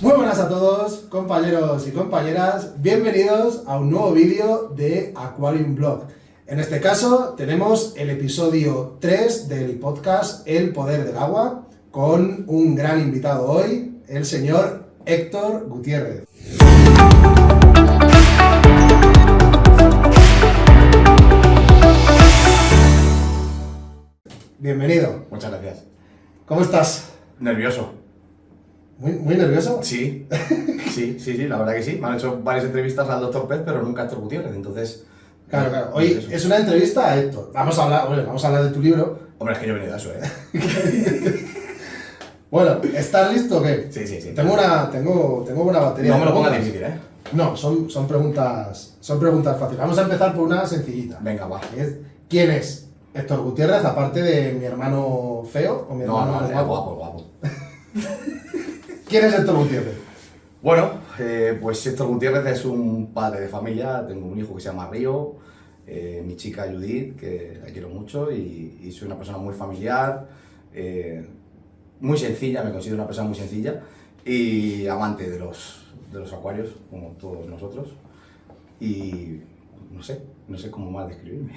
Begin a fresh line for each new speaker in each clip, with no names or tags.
Muy buenas a todos, compañeros y compañeras, bienvenidos a un nuevo vídeo de Aquarium Blog. En este caso tenemos el episodio 3 del podcast El Poder del Agua, con un gran invitado hoy, el señor Héctor Gutiérrez. Bienvenido.
Muchas gracias.
¿Cómo estás?
Nervioso.
¿Muy nervioso?
Sí, sí, la verdad que sí. Me han hecho varias entrevistas al Dr. Pez, pero nunca a Héctor Gutiérrez, entonces...
Claro. Hoy es una entrevista a Héctor. Vamos a hablar de tu libro.
Hombre, es que yo he venido a eso, ¿eh?
Bueno, ¿estás listo o qué?
Sí.
Tengo buena batería.
No me lo
pongas
pongas difícil, ¿eh?
No, son preguntas fáciles. Vamos a empezar por una sencillita.
Venga, va.
¿Quién es Héctor Gutiérrez, aparte de mi hermano feo o mi hermano
guapo.
¿Quién es Héctor Gutiérrez?
Bueno, pues Héctor Gutiérrez es un padre de familia. Tengo un hijo que se llama Río, mi chica Judith, que la quiero mucho, y soy una persona muy familiar, muy sencilla, me considero una persona muy sencilla y amante de los acuarios, como todos nosotros. Y no sé cómo más describirme.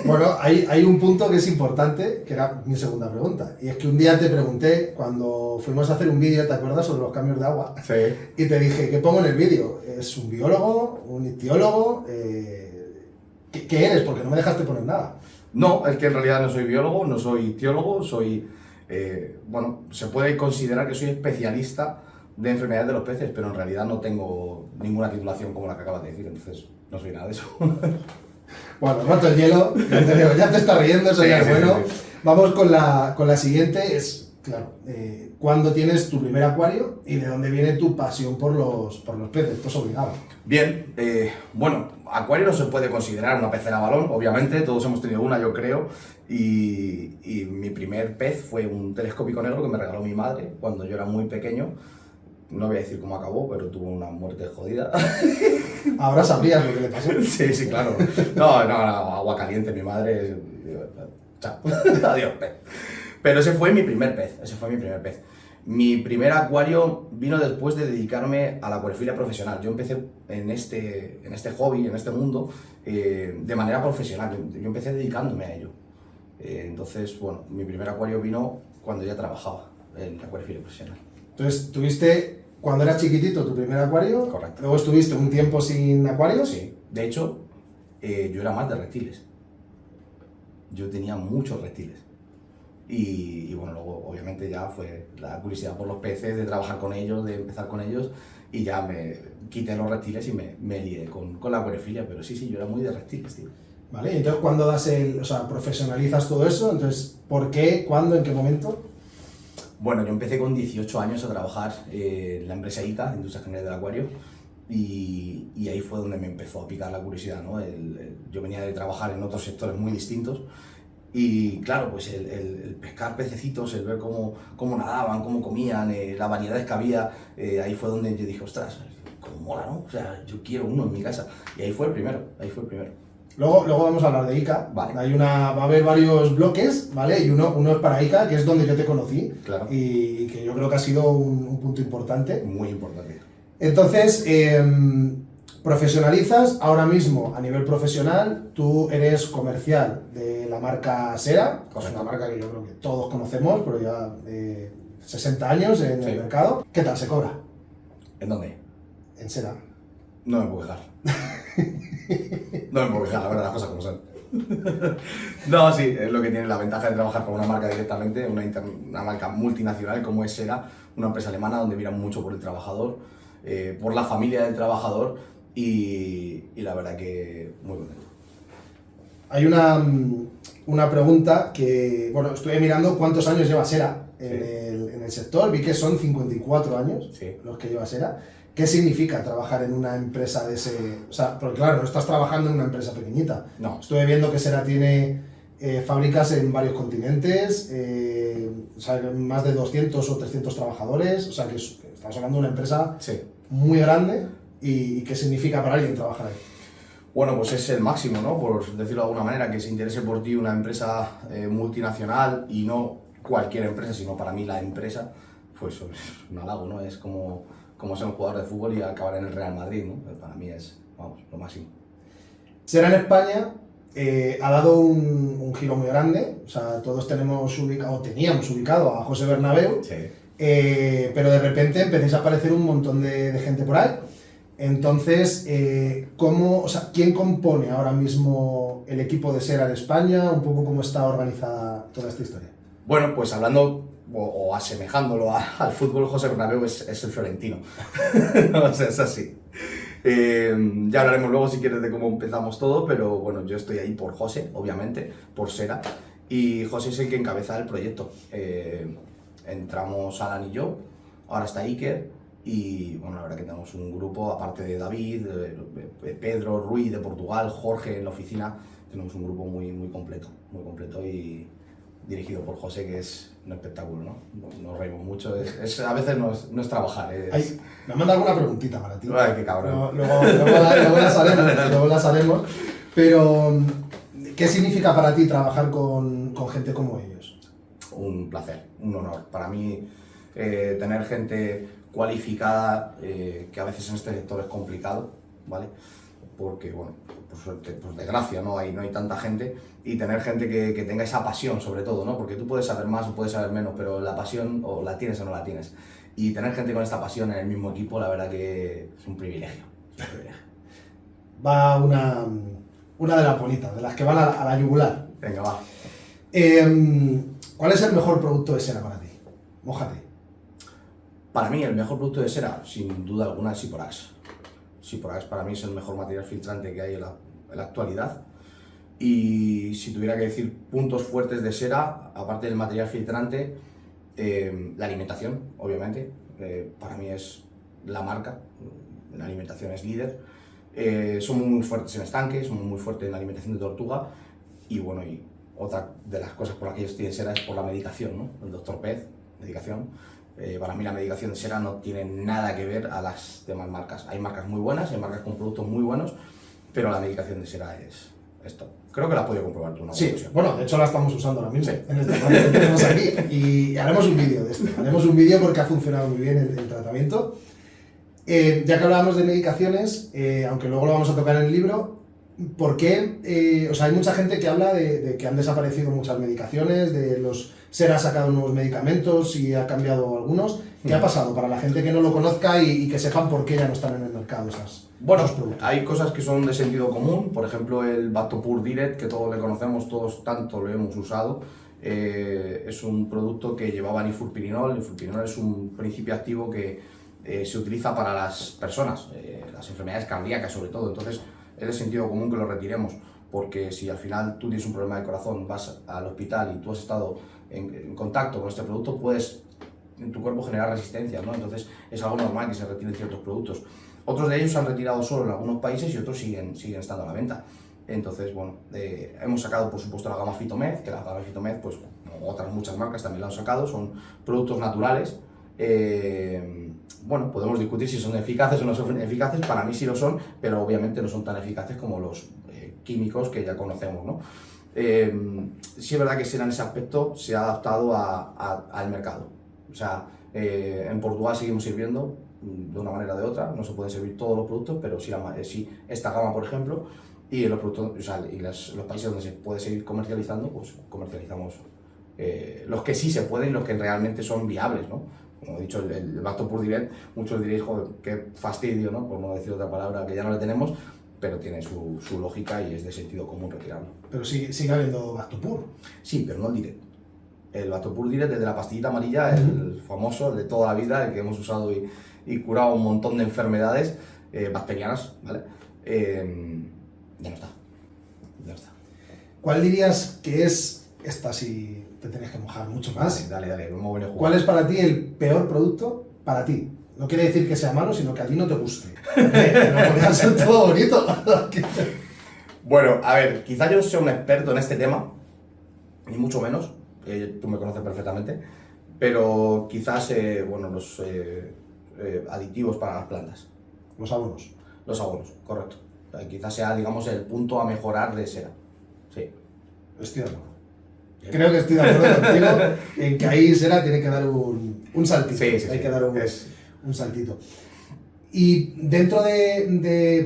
Bueno, hay un punto que es importante, que era mi segunda pregunta. Y es que un día te pregunté, cuando fuimos a hacer un vídeo, ¿te acuerdas? Sobre los cambios de agua.
Sí.
Y te dije, ¿qué pongo en el vídeo? ¿Es un biólogo? ¿Un ictiólogo? ¿Qué eres? Porque no me dejaste poner nada.
No, es que en realidad no soy biólogo, no soy ictiólogo, soy... se puede considerar que soy especialista de enfermedades de los peces, pero en realidad no tengo ninguna titulación como la que acabas de decir, entonces no soy nada de eso.
Bueno, roto el hielo, ya te está riendo, eso ya es bueno.
Sí.
Vamos con la siguiente, es, claro, ¿cuándo tienes tu primer acuario y de dónde viene tu pasión por los peces? Esto es obligado.
Bien, acuario no se puede considerar una pecera balón, obviamente, todos hemos tenido una, yo creo, y mi primer pez fue un telescópico negro que me regaló mi madre cuando yo era muy pequeño. No voy a decir cómo acabó, pero tuvo una muerte jodida.
Ahora sabrías lo que le pasó.
Sí, claro. No, agua caliente, mi madre. Chao. Adiós, pez. Pero ese fue mi primer pez. Mi primer acuario vino después de dedicarme a la acuariofilia profesional. Yo empecé en este hobby, en este mundo, de manera profesional. Yo empecé dedicándome a ello. Entonces, bueno, mi primer acuario vino cuando ya trabajaba en la acuariofilia profesional.
Entonces, ¿tuviste, cuando eras chiquitito, tu primer acuario?
Correcto.
¿Luego estuviste un tiempo sin acuarios?
Sí. De hecho, yo era más de reptiles. Yo tenía muchos reptiles. Y bueno, luego obviamente ya fue la curiosidad por los peces, de trabajar con ellos, de empezar con ellos, y ya me quité los reptiles y me lié con la acuariofilia, pero sí, yo era muy de reptiles, tío.
Vale, entonces ¿cuándo profesionalizas todo eso? Entonces, ¿por qué? ¿Cuándo? ¿En qué momento?
Bueno, yo empecé con 18 años a trabajar en la empresa ICA, Industria General del Acuario, y ahí fue donde me empezó a picar la curiosidad, ¿no? Yo venía de trabajar en otros sectores muy distintos, y claro, pues el pescar pececitos, el ver cómo nadaban, cómo comían, las variedades que había, ahí fue donde yo dije, ostras, cómo mola, ¿no? O sea, yo quiero uno en mi casa. Y ahí fue el primero.
Luego vamos a hablar de ICA.
Vale.
Va a haber varios bloques, ¿vale? Y uno es para ICA, que es donde yo te conocí.
Claro.
Y que yo creo que ha sido un punto importante.
Muy importante.
Entonces, profesionalizas ahora mismo a nivel profesional, tú eres comercial de la marca Sera, que es una marca que yo creo que todos conocemos, pero ya 60 años en el mercado. ¿Qué tal se cobra?
¿En dónde?
En Sera.
No me puedo quejar. La verdad, las cosas como son. No, sí, es lo que tiene la ventaja de trabajar con una marca directamente, una marca multinacional como es Sera, una empresa alemana donde miran mucho por el trabajador, por la familia del trabajador, y la verdad que muy contento.
Hay una pregunta que, bueno, estuve mirando cuántos años lleva Sera en el sector, vi que son 54 años los que lleva Sera. ¿Qué significa trabajar en una empresa de ese...? O sea, porque claro, no estás trabajando en una empresa pequeñita.
No.
Estuve viendo que Sera tiene fábricas en varios continentes, más de 200 o 300 trabajadores, o sea, que estamos hablando de una empresa muy grande. ¿Y qué significa para alguien trabajar ahí?
Bueno, pues es el máximo, ¿no? Por decirlo de alguna manera, que se interese por ti una empresa multinacional, y no cualquier empresa, sino para mí la empresa, pues es un halago, ¿no? Es como como ser un jugador de fútbol y acabar en el Real Madrid, ¿no? Para mí es, vamos, lo máximo.
Sera en España ha dado un giro muy grande, o sea, todos teníamos ubicado a José Bernabéu,
Sí.
pero de repente empezáis a aparecer un montón de gente por ahí. Entonces, ¿quién compone ahora mismo el equipo de Sera en España? Un poco cómo está organizada toda esta historia.
Bueno, pues hablando o asemejándolo al fútbol, José Bernabéu es el Florentino. O sea, es así. Ya hablaremos luego si quieres de cómo empezamos todo, pero bueno, yo estoy ahí por José, obviamente, por Sera, y José es el que encabeza el proyecto. Entramos Alan y yo, ahora está Iker, y bueno, la verdad que tenemos un grupo, aparte de David, Pedro, Rui de Portugal, Jorge en la oficina, tenemos un grupo muy completo y dirigido por José, que es un espectáculo, ¿no? Nos reímos mucho, a veces no es trabajar.
Me han mandado alguna preguntita para ti.
Ay, qué cabrón.
Luego las haremos. Pero, ¿qué significa para ti trabajar con gente como ellos?
Un placer, un honor. Para mí, tener gente cualificada, que a veces en este sector es complicado, ¿vale? Porque, bueno, por suerte, por desgracia, no hay tanta gente, y tener gente que tenga esa pasión, sobre todo, ¿no? Porque tú puedes saber más o puedes saber menos, pero la pasión o la tienes o no la tienes. Y tener gente con esta pasión en el mismo equipo, la verdad que es un privilegio.
Va una de las bonitas, de las que van a la yugular.
Venga, va.
¿Cuál es el mejor producto de Sera para ti? Mójate.
Para mí, el mejor producto de Sera, sin duda alguna, es Siporax. Siporax para mí es el mejor material filtrante que hay en la actualidad. Y si tuviera que decir puntos fuertes de Sera, aparte del material filtrante, la alimentación, obviamente. Para mí es la marca, la alimentación es líder. Somos muy fuertes en estanques, somos muy fuertes en la alimentación de tortuga. Y bueno, y otra de las cosas por las que ellos tienen Sera es por la medicación, ¿no? El Dr. Pez, medicación. Para mí la medicación de Sera no tiene nada que ver a las demás marcas. Hay marcas muy buenas, hay marcas con productos muy buenos, pero la medicación de Sera es esto. Creo que la has podido comprobar tú, ¿no?
Sí, bueno, de hecho la estamos usando ahora mismo,
sí.
En este tratamiento que tenemos aquí, y haremos un vídeo de esto. Haremos un vídeo porque ha funcionado muy bien el tratamiento. Ya que hablábamos de medicaciones, aunque luego lo vamos a tocar en el libro, ¿por qué? Hay mucha gente que habla de que han desaparecido muchas medicaciones, de los Sera ha sacado nuevos medicamentos y ha cambiado algunos. ¿Qué ha pasado para la gente que no lo conozca y que sepan por qué ya no están en el mercado esos productos?
Hay cosas que son de sentido común, por ejemplo el Bactopur Direct, que todos le conocemos, todos tanto lo hemos usado. Es un producto que llevaba nifurpirinol. Nifurpirinol es un principio activo que se utiliza para las personas, las enfermedades cardíacas sobre todo, entonces es de sentido común que lo retiremos, porque si al final tú tienes un problema de corazón, vas al hospital y tú has estado en contacto con este producto, puedes en tu cuerpo generar resistencia, ¿no? Entonces es algo normal que se retiren ciertos productos. Otros de ellos se han retirado solo en algunos países y otros siguen estando a la venta. Entonces, bueno, hemos sacado por supuesto la gama Fitomed, que la gama Fitomed, pues otras muchas marcas también la han sacado, son productos naturales. Bueno, podemos discutir si son eficaces o no son eficaces, para mí sí lo son, pero obviamente no son tan eficaces como los químicos que ya conocemos, ¿no? Sí es verdad que Sera en ese aspecto se ha adaptado al mercado. O sea, en Portugal seguimos sirviendo de una manera o de otra, no se pueden servir todos los productos, pero sí esta gama, por ejemplo, y en los productos, los países donde se puede seguir comercializando, pues comercializamos los que sí se pueden, los que realmente son viables, ¿no? Como he dicho, el Bactopur Direct, muchos diréis, joder, qué fastidio, ¿no? Por no decir otra palabra, que ya no le tenemos, pero tiene su lógica y es de sentido común retirarlo.
Pero sigue habiendo Bactopur.
Sí, pero no el Direct. El Bactopur Direct, desde la pastillita amarilla, el famoso, el de toda la vida, el que hemos usado y curado un montón de enfermedades bacterianas, ¿vale? Ya no está.
¿Cuál dirías que es, esta si te tenías que mojar mucho más?
Dale, vamos a ver el juego.
¿Cuál es para ti el peor producto para ti? No quiere decir que sea malo, sino que a ti no te guste. No podría ser todo bonito.
Bueno, a ver, quizás yo no sea un experto en este tema, ni mucho menos, tú me conoces perfectamente, pero quizás, los aditivos para las plantas.
Los abonos.
Los abonos, correcto. Quizás sea, digamos, el punto a mejorar de Sera. Sí.
Estoy de acuerdo. Creo que estoy de acuerdo contigo en que ahí Sera tiene que dar un saltito.
Sí.
Hay que dar un saltito. Y dentro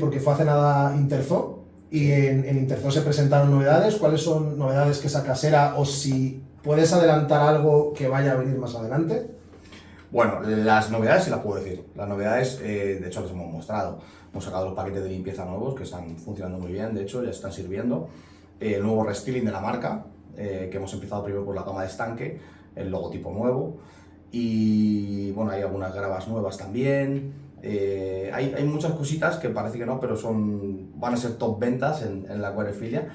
porque fue hace nada Interzo, y en Interzo se presentaron novedades. ¿Cuáles son novedades que saca Sera? O si puedes adelantar algo que vaya a venir más adelante.
Bueno, las novedades sí las puedo decir. Las novedades, de hecho, las hemos mostrado. Hemos sacado los paquetes de limpieza nuevos que están funcionando muy bien, de hecho, ya están sirviendo. El nuevo restyling de la marca, que hemos empezado primero por la gama de estanque, el logotipo nuevo. Y bueno, hay algunas gravas nuevas también. Hay muchas cositas que parece que no, pero van a ser top ventas en la acuariofilia.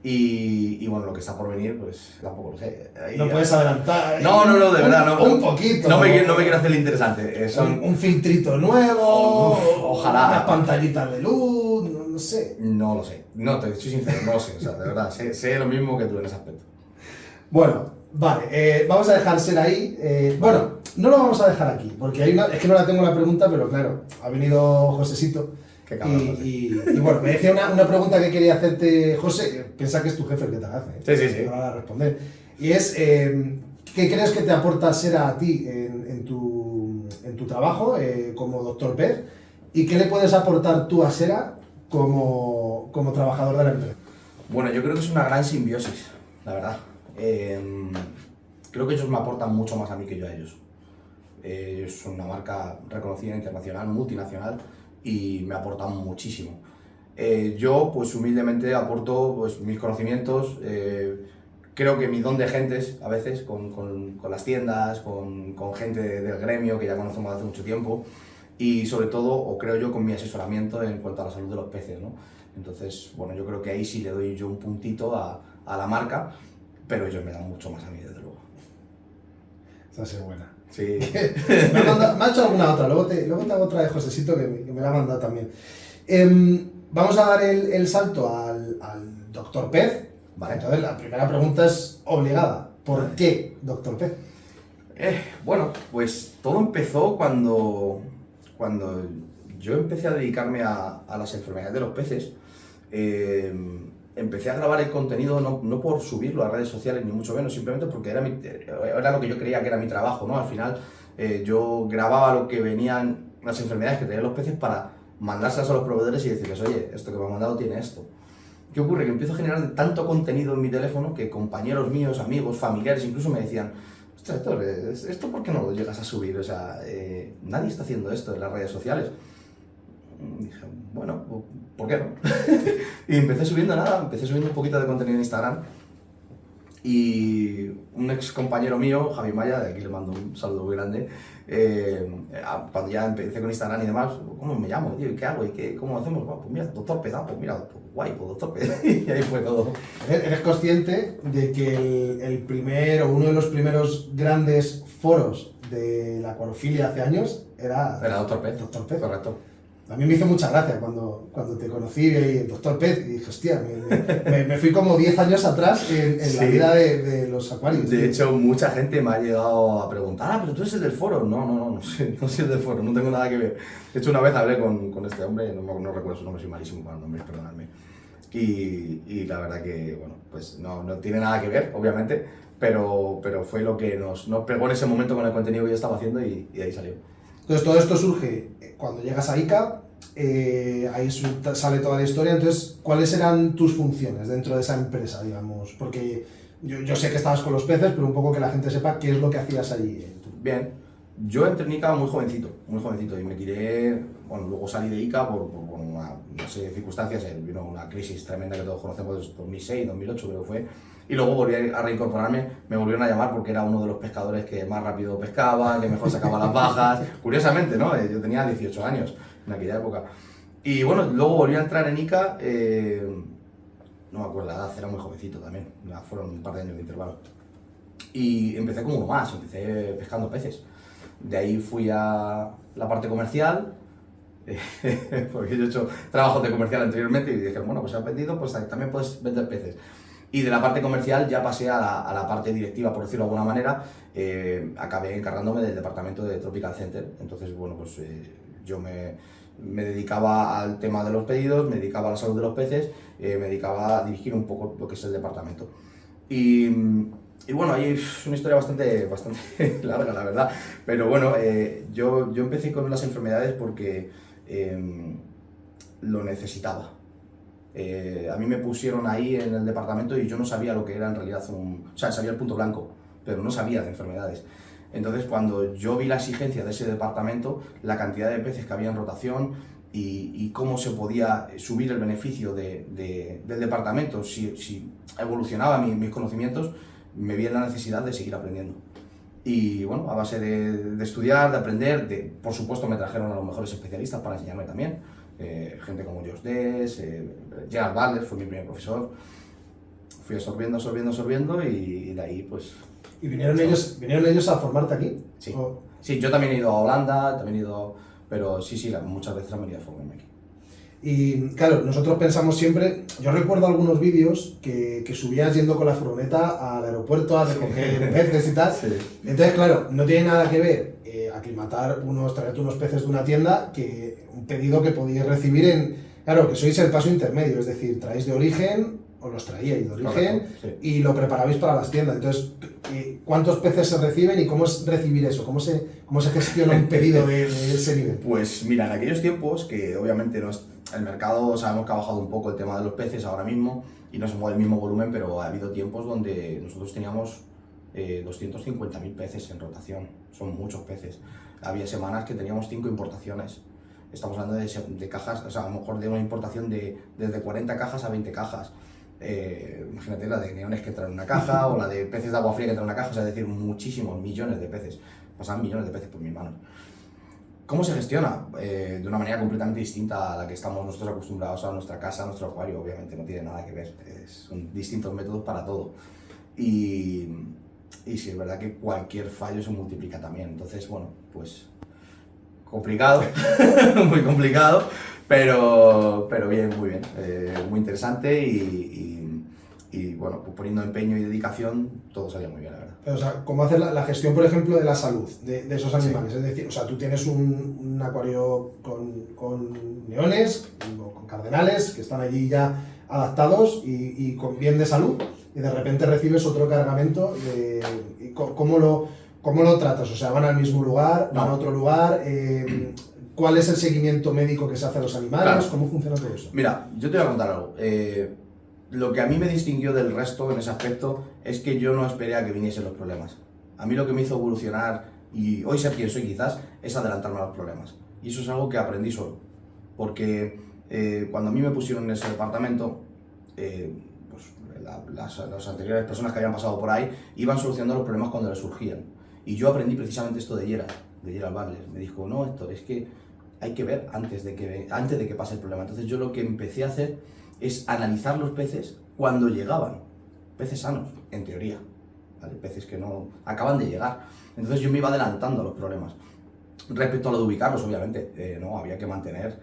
Y bueno, lo que está por venir, pues tampoco lo sé.
No puedes adelantar.
No, de verdad, no.
Un poquito.
No me quiero hacer el interesante.
Un filtrito nuevo.
Ojalá.
Unas pantallitas de luz, no sé.
No lo sé. No, te soy sincero, no lo sé. O sea, de verdad, sé lo mismo que tú en ese aspecto.
Bueno, vale. Vamos a dejar Sera ahí. Bueno, no lo vamos a dejar aquí, porque es que no la tengo la pregunta, pero claro, ha venido Josecito.
Qué cabrón,
y bueno, me decía una pregunta que quería hacerte, José, piensa que es tu jefe el que te la hace.
Sí.
Ahora a responder. Y es, ¿qué crees que te aporta Sera a ti en tu trabajo como doctor Pez? ¿Y qué le puedes aportar tú a Sera como trabajador de la empresa?
Bueno, yo creo que es una gran simbiosis, la verdad. Creo que ellos me aportan mucho más a mí que yo a ellos. Es una marca reconocida internacional, multinacional, y me aportan muchísimo. Yo, pues humildemente, aporto pues, mis conocimientos. Creo que mi don de gentes, a veces, con las tiendas, con gente del gremio que ya conocemos hace mucho tiempo, y sobre todo, o creo yo, con mi asesoramiento en cuanto a la salud de los peces, ¿no? Entonces, bueno, yo creo que ahí sí le doy yo un puntito a la marca, pero ellos me dan mucho más a mí, desde luego.
Esa es buena.
Sí.
me ha hecho alguna otra, luego te hago otra de Josecito que me la ha mandado también. Vamos a dar el salto al Dr. Pez. Vale, entonces la primera pregunta es obligada. ¿Por qué Dr. Pez?
Bueno, pues todo empezó cuando yo empecé a dedicarme a las enfermedades de los peces. Empecé a grabar el contenido no por subirlo a redes sociales ni mucho menos, simplemente porque era lo que yo creía que era mi trabajo, ¿no? Al final yo grababa lo que venían, las enfermedades que tenían los peces para mandárselas a los proveedores y decirles, oye, esto que me han mandado tiene esto. ¿Qué ocurre? Que empiezo a generar tanto contenido en mi teléfono que compañeros míos, amigos, familiares incluso me decían, ostras, ¿esto por qué no lo llegas a subir? O sea, nadie está haciendo esto en las redes sociales. Y dije, bueno, ¿por qué no? Y empecé subiendo un poquito de contenido en Instagram. Y un ex compañero mío, Javi Maya, de aquí le mando un saludo muy grande, cuando ya empecé con Instagram y demás, ¿cómo me llamo, tío? ¿Qué hago? ¿Cómo hacemos? Bueno, pues mira, Doctor Pez, pues mira, pues guay, pues Doctor Pez. Y ahí fue todo.
¿Eres consciente de que el primero, uno de los primeros grandes foros de la acuariofilia hace años era
Doctor Pez?
Doctor Pez.
Correcto.
A mí me hizo mucha gracia cuando te conocí y el Dr. Pez y dije, hostia, me fui como 10 años atrás en
Sí.
La vida de los acuarios.
De hecho, mucha gente me ha llegado a preguntar, pero tú eres el del foro. No soy el del foro, no tengo nada que ver. De hecho, una vez hablé con este hombre, no recuerdo su nombre, soy malísimo con los nombres, perdonadme. Y la verdad que, bueno, pues no tiene nada que ver, obviamente, pero fue lo que nos pegó en ese momento con el contenido que yo estaba haciendo y ahí salió.
Entonces todo esto surge cuando llegas a ICA, ahí sale toda la historia. Entonces, ¿cuáles eran tus funciones dentro de esa empresa, digamos? Porque yo sé que estabas con los peces, pero un poco que la gente sepa qué es lo que hacías allí.
Bien, yo entré en ICA muy jovencito, y me tiré, bueno, luego salí de ICA por una serie de circunstancias, vino una crisis tremenda que todos conocemos, 2006, 2008 creo que fue, y luego volví a reincorporarme, me volvieron a llamar porque era uno de los pescadores que más rápido pescaba, que mejor sacaba las bajas, curiosamente, ¿no? Yo tenía 18 años en aquella época. Y bueno, luego volví a entrar en ICA, no me acuerdo la edad, era muy jovencito también, fueron un par de años de intervalo. Y empecé como uno más, empecé pescando peces. De ahí fui a la parte comercial, porque yo he hecho trabajos de comercial anteriormente y dije, bueno, pues si has vendido, pues también puedes vender peces. Y de la parte comercial ya pasé a la parte directiva, por decirlo de alguna manera, acabé encargándome del departamento de Tropical Center. Entonces, bueno, pues yo me dedicaba al tema de los pedidos, me dedicaba a la salud de los peces, me dedicaba a dirigir un poco lo que es el departamento. Y Y bueno, ahí es una historia bastante larga, la verdad. Pero bueno, yo empecé con las enfermedades porque lo necesitaba. A mí me pusieron ahí en el departamento y yo no sabía lo que era en realidad o sea, sabía el punto blanco, pero no sabía de enfermedades. Entonces, cuando yo vi la exigencia de ese departamento, la cantidad de peces que había en rotación y cómo se podía subir el beneficio del departamento si evolucionaba mis conocimientos, me vi en la necesidad de seguir aprendiendo. Y bueno, a base de estudiar, de aprender, por supuesto me trajeron a los mejores especialistas para enseñarme también. Gente como Josh Dess, Gerald Butler fue mi primer profesor. Fui absorbiendo y de ahí pues...
¿Y vinieron ellos a formarte aquí?
Sí. Sí, yo también he ido a Holanda, pero sí, muchas veces han venido a formarme aquí.
Y claro, nosotros pensamos siempre, yo recuerdo algunos vídeos que subías yendo con la furgoneta al aeropuerto a recoger peces y tal.
Sí.
Entonces, claro, no tiene nada que ver traerte unos peces de una tienda que un pedido que podíais recibir claro, que sois el paso intermedio, es decir, traéis de origen, o los traíais de origen,
correcto, sí.
Y lo preparabais para las tiendas. Entonces, ¿cuántos peces se reciben y cómo es recibir eso? ¿Cómo se gestiona un pedido de ese nivel?
Pues mira, en aquellos tiempos, que obviamente el mercado sabemos que ha bajado un poco el tema de los peces ahora mismo y no se mueve el mismo volumen, pero ha habido tiempos donde nosotros teníamos 250.000 peces en rotación, son muchos peces. Había semanas que teníamos 5 importaciones. Estamos hablando de cajas, o sea, a lo mejor de una importación desde 40 cajas a 20 cajas. Imagínate la de neones que entran en una caja o la de peces de agua fría que entran en una caja, o sea, es decir, muchísimos, millones de peces. Pasaban millones de peces por mis manos. ¿Cómo se gestiona? De una manera completamente distinta a la que estamos nosotros acostumbrados a nuestra casa, a nuestro acuario, obviamente no tiene nada que ver, son distintos métodos para todo. Y sí, es verdad que cualquier fallo se multiplica también, entonces, bueno, pues complicado, muy complicado, pero bien, muy bien, muy interesante y bueno, pues poniendo empeño y dedicación, todo salía muy bien, la verdad.
Pero, o sea, ¿cómo hacer la gestión, por ejemplo, de la salud de esos animales?
Sí.
Es decir, o sea, tú tienes un acuario con leones o con cardenales que están allí ya adaptados y con bien de salud, y de repente recibes otro cargamento y ¿cómo lo tratas? O sea, ¿van al mismo lugar? ¿Van a otro lugar? ¿Cuál es el seguimiento médico que se hace a los animales?
Claro.
¿Cómo funciona todo eso?
Mira, yo te voy a contar algo. Lo que a mí me distinguió del resto en ese aspecto es que yo no esperé a que viniesen los problemas. A mí lo que me hizo evolucionar y hoy ser quien soy quizás es adelantarme a los problemas. Y eso es algo que aprendí solo. Porque cuando a mí me pusieron en ese departamento, pues las anteriores personas que habían pasado por ahí iban solucionando los problemas cuando les surgían. Y yo aprendí precisamente esto de Gerald Butler. Me dijo, no, Héctor, es que hay que ver antes de que pase el problema. Entonces yo lo que empecé a hacer es analizar los peces cuando llegaban. Peces sanos, en teoría. ¿Vale? Peces que no acaban de llegar. Entonces yo me iba adelantando a los problemas. Respecto a lo de ubicarlos, obviamente, no, había que mantener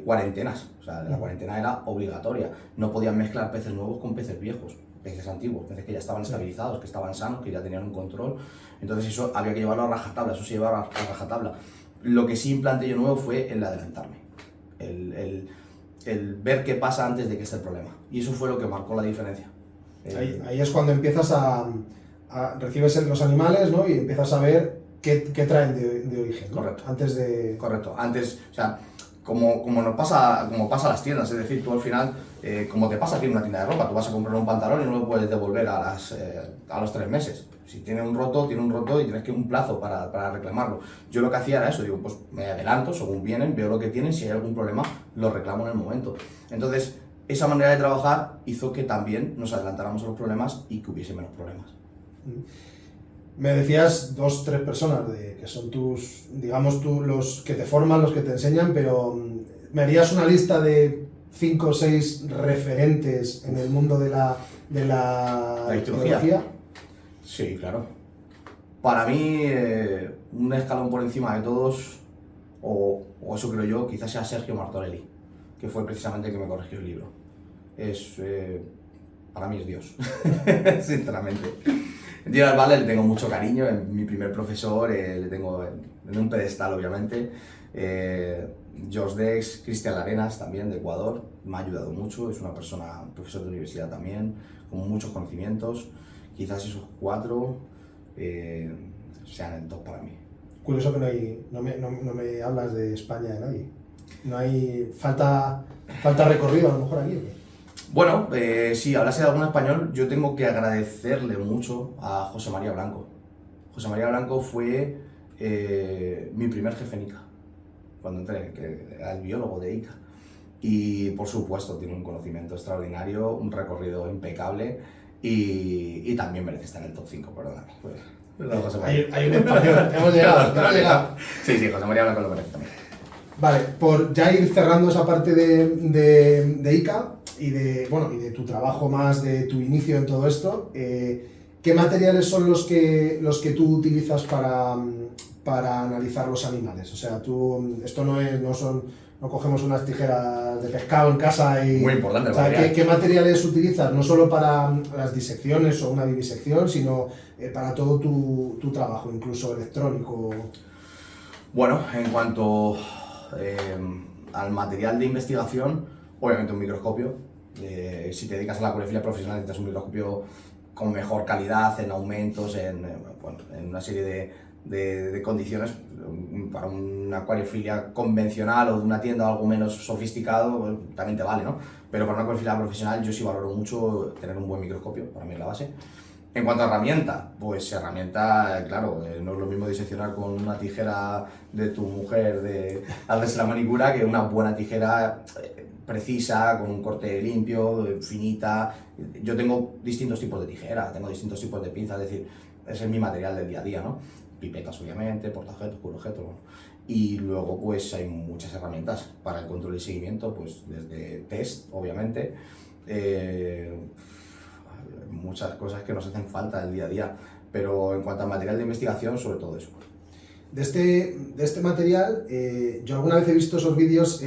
cuarentenas. O sea, la cuarentena era obligatoria. No podían mezclar peces nuevos con peces viejos, peces antiguos, peces que ya estaban estabilizados, que estaban sanos, que ya tenían un control. Entonces eso había que llevarlo a rajatabla, eso se llevaba a rajatabla. Lo que sí implanté yo nuevo fue el adelantarme. El ver qué pasa antes de que esté el problema. Y eso fue lo que marcó la diferencia.
Ahí es cuando empiezas recibes los animales, ¿no? Y empiezas a ver qué traen de origen, ¿no?
Correcto.
Correcto.
Antes, o sea, como pasa a las tiendas, es decir, tú al final, como te pasa aquí en una tienda de ropa, tú vas a comprar un pantalón y no lo puedes devolver a los 3 meses. Si tiene un roto y tienes que un plazo para reclamarlo. Yo lo que hacía era eso, digo, pues me adelanto, según vienen, veo lo que tienen, si hay algún problema, lo reclamo en el momento. Entonces, esa manera de trabajar hizo que también nos adelantáramos a los problemas y que hubiese menos problemas.
Me decías 2, 3 personas que son los que te forman, los que te enseñan, pero ¿me harías una lista de 5 o 6 referentes en el mundo de la ictiología?
Sí, claro. Para mí, un escalón por encima de todos, o eso creo yo, quizás sea Sergio Martorelli, que fue precisamente el que me corrigió el libro. Para mí es Dios, sinceramente. Gerald Butler le tengo mucho cariño, es mi primer profesor, le tengo en un pedestal obviamente. Josh Dess, Cristian Larenas también de Ecuador, me ha ayudado mucho, es una persona, profesor de universidad también, con muchos conocimientos. quizás esos 4 sean el top para mí.
Curioso que no me hablas de España de nadie. No hay falta recorrido a lo mejor aquí, ¿o qué?
Bueno, si hablase de algún español, yo tengo que agradecerle mucho a José María Blanco. José María Blanco fue mi primer jefe en ICA, cuando entré, que era el biólogo de ICA. Y por supuesto tiene un conocimiento extraordinario, un recorrido impecable y también merece estar en el top 5, perdóname. José María.
Hay un español, hemos llegado.
Sí, José María Blanco lo merece también.
Vale, por ya ir cerrando esa parte de ICA y de tu trabajo más, de tu inicio en todo esto, ¿qué materiales son los que tú utilizas para analizar los animales? O sea, esto no cogemos unas tijeras de pescado en casa y...
Muy importante,
o sea, ¿qué materiales utilizas? No solo para las disecciones o una vivisección, sino para todo tu trabajo, incluso electrónico.
Bueno, en cuanto al material de investigación, obviamente un microscopio. Si te dedicas a la acuariofilia profesional, necesitas un microscopio con mejor calidad, en aumentos, en una serie de condiciones. Para una acuariofilia convencional o de una tienda algo menos sofisticado, pues, también te vale, ¿no? Pero para una acuariofilia profesional yo sí valoro mucho tener un buen microscopio, para mí es la base. En cuanto a herramienta, pues herramienta, claro, no es lo mismo diseccionar con una tijera de tu mujer de hacerse la manicura que una buena tijera precisa, con un corte limpio, finita. Yo tengo distintos tipos de tijera, tengo distintos tipos de pinzas, es decir, ese es mi material del día a día, ¿no? Pipetas, obviamente, portaobjetos, curoobjetos, bueno. Y luego pues hay muchas herramientas para el control y seguimiento, pues desde test, obviamente, muchas cosas que nos hacen falta el día a día, pero en cuanto a material de investigación, sobre todo eso.
De este material, yo alguna vez he visto esos vídeos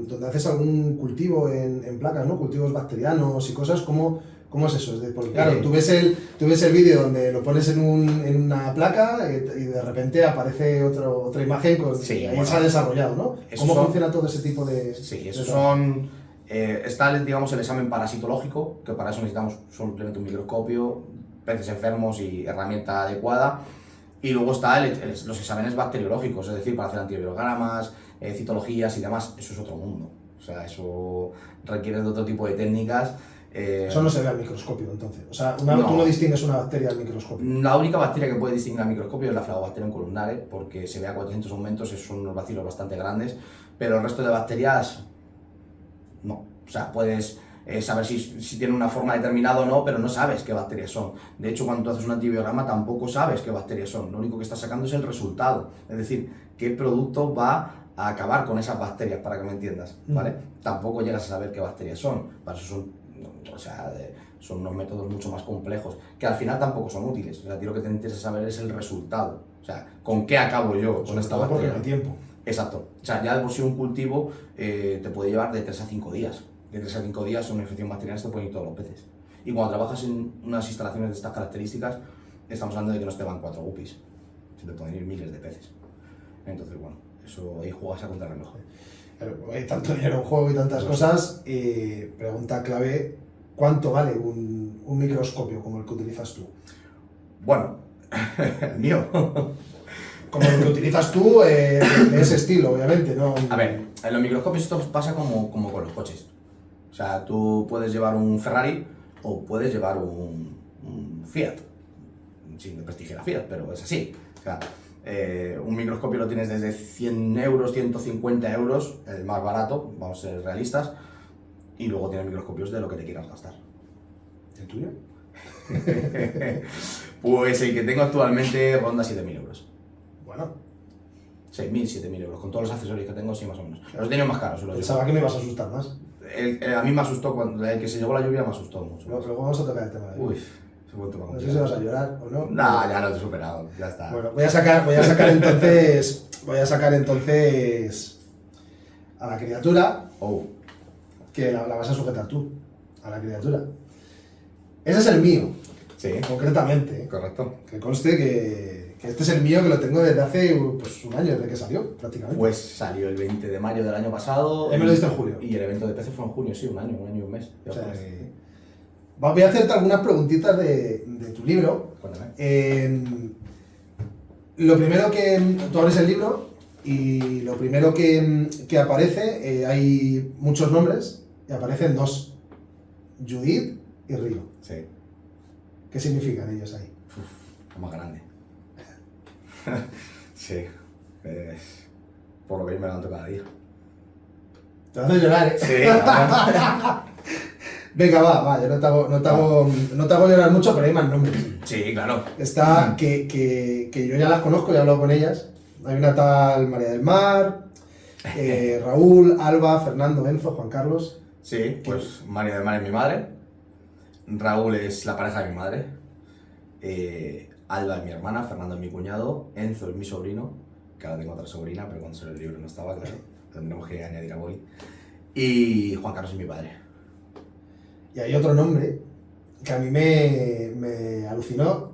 donde haces algún cultivo en placas, ¿no? Cultivos bacterianos y cosas. ¿Cómo es eso? Porque claro, tú ves el vídeo donde lo pones en una placa y de repente aparece otra imagen y ahí se ha desarrollado, ¿no? ¿Cómo funciona todo ese tipo de...?
Sí, esos son... está, digamos, el examen parasitológico, que para eso necesitamos simplemente un microscopio, peces enfermos y herramienta adecuada. Y luego está los exámenes bacteriológicos, es decir, para hacer antibiogramas, citologías y demás. Eso es otro mundo. O sea, eso requiere de otro tipo de técnicas.
Eso no se ve al microscopio, entonces. O sea, tú no distingues una bacteria al microscopio.
La única bacteria que puede distinguir al microscopio es la Flagobacterium columnare, porque se ve a 400 aumentos, son unos bacilos bastante grandes, pero el resto de bacterias no. O sea, puedes saber si tienen una forma determinada o no, pero no sabes qué bacterias son. De hecho, cuando tú haces un antibiograma tampoco sabes qué bacterias son. Lo único que estás sacando es el resultado. Es decir, qué producto va a acabar con esas bacterias, para que me entiendas, ¿vale? Tampoco llegas a saber qué bacterias son. Para eso son unos métodos mucho más complejos, que al final tampoco son útiles. O sea, a ti lo que te interesa saber es el resultado. O sea, ¿con qué acabo yo con esta bacteria?
Porque no hay tiempo.
Exacto. O sea, ya de por sí un cultivo te puede llevar de 3 a 5 días. De 3 a 5 días una infección bacteriana se te pueden ir todos los peces. Y cuando trabajas en unas instalaciones de estas características, estamos hablando de que no te van 4 guppies. Se te pueden ir miles de peces. Entonces, bueno, eso ahí juegas a contrarreloj.
Pero hay tanto dinero en juego y tantas cosas. Pregunta clave, ¿cuánto vale un microscopio como el que utilizas tú?
Bueno, el mío.
Como el que utilizas tú, de ese estilo, obviamente, ¿no?
A ver, en los microscopios esto pasa como con los coches. O sea, tú puedes llevar un Ferrari o puedes llevar un Fiat. Sin desprestigiar a Fiat, pero es así. O sea, un microscopio lo tienes desde 100 euros, 150 euros, el más barato, vamos a ser realistas, y luego tienes microscopios de lo que te quieras gastar.
¿El tuyo?
Pues el que tengo actualmente ronda 7.000 euros.
Bueno.
6.000, 7.000 euros, con todos los accesorios que tengo, sí, más o menos. Los he tenido más caros.
Pensaba que me ibas a asustar más.
A mí me asustó, cuando el que se llevó la lluvia me asustó mucho.
Luego vamos a tocar el tema de
Uy, se fue
no sé si vas a llorar o no.
No, ya lo he superado, ya está.
Bueno, voy a sacar entonces a la criatura, que la vas a sujetar tú, a la criatura. Ese es el mío,
sí,
concretamente.
Correcto.
Que conste que este es el mío, que lo tengo desde hace pues, un año, desde que salió, prácticamente.
Pues salió el 20 de mayo del año pasado.
Me lo diste en julio.
Y el evento de peces fue en junio, sí, un año y un mes.
O sea, Voy a hacerte algunas preguntitas de tu libro.
Cuéntame.
Lo primero que... Tú abres el libro y lo primero que aparece, hay muchos nombres y aparecen dos. Judith y Río.
Sí.
¿Qué significan ellos ahí?
Lo más grande. Sí. Por lo que yo me levanto cada día.
Te hace llorar, ¿eh?
Sí.
Venga, va, yo no te hago llorar mucho, pero hay más nombres.
Sí, claro.
Está que yo ya las conozco, ya he hablado con ellas. Hay una tal María del Mar, Raúl, Alba, Fernando, Enzo, Juan Carlos.
Sí, pues María del Mar es mi madre. Raúl es la pareja de mi madre. Alba es mi hermana, Fernando es mi cuñado, Enzo es mi sobrino, que ahora tengo otra sobrina, pero cuando salió el libro no estaba, claro. Tendremos que añadir a Boli. Y Juan Carlos es mi padre.
Y hay otro nombre que a mí me alucinó.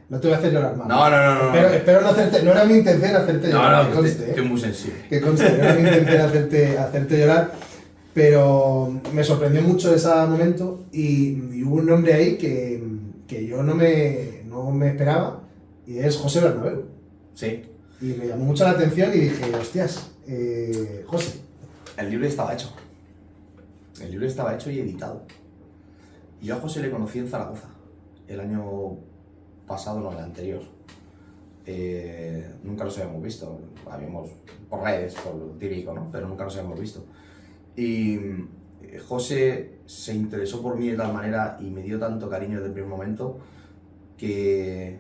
No te voy a hacer llorar más.
No.
Espero no hacerte... No era mi intención hacerte llorar, que conste.
Estoy muy sensible.
Que conste, no era mi intención hacerte llorar. Pero me sorprendió mucho ese momento y hubo un nombre ahí que yo no me esperaba y es José Bernabéu.
Sí.
Y me llamó mucho la atención y dije, hostias, José.
El libro estaba hecho. El libro estaba hecho y editado. Yo a José le conocí en Zaragoza, el año pasado, no, el anterior. Nunca los habíamos visto, habíamos por redes, por lo típico, ¿no? Pero nunca los habíamos visto. Y José se interesó por mí de tal manera y me dio tanto cariño desde el primer momento que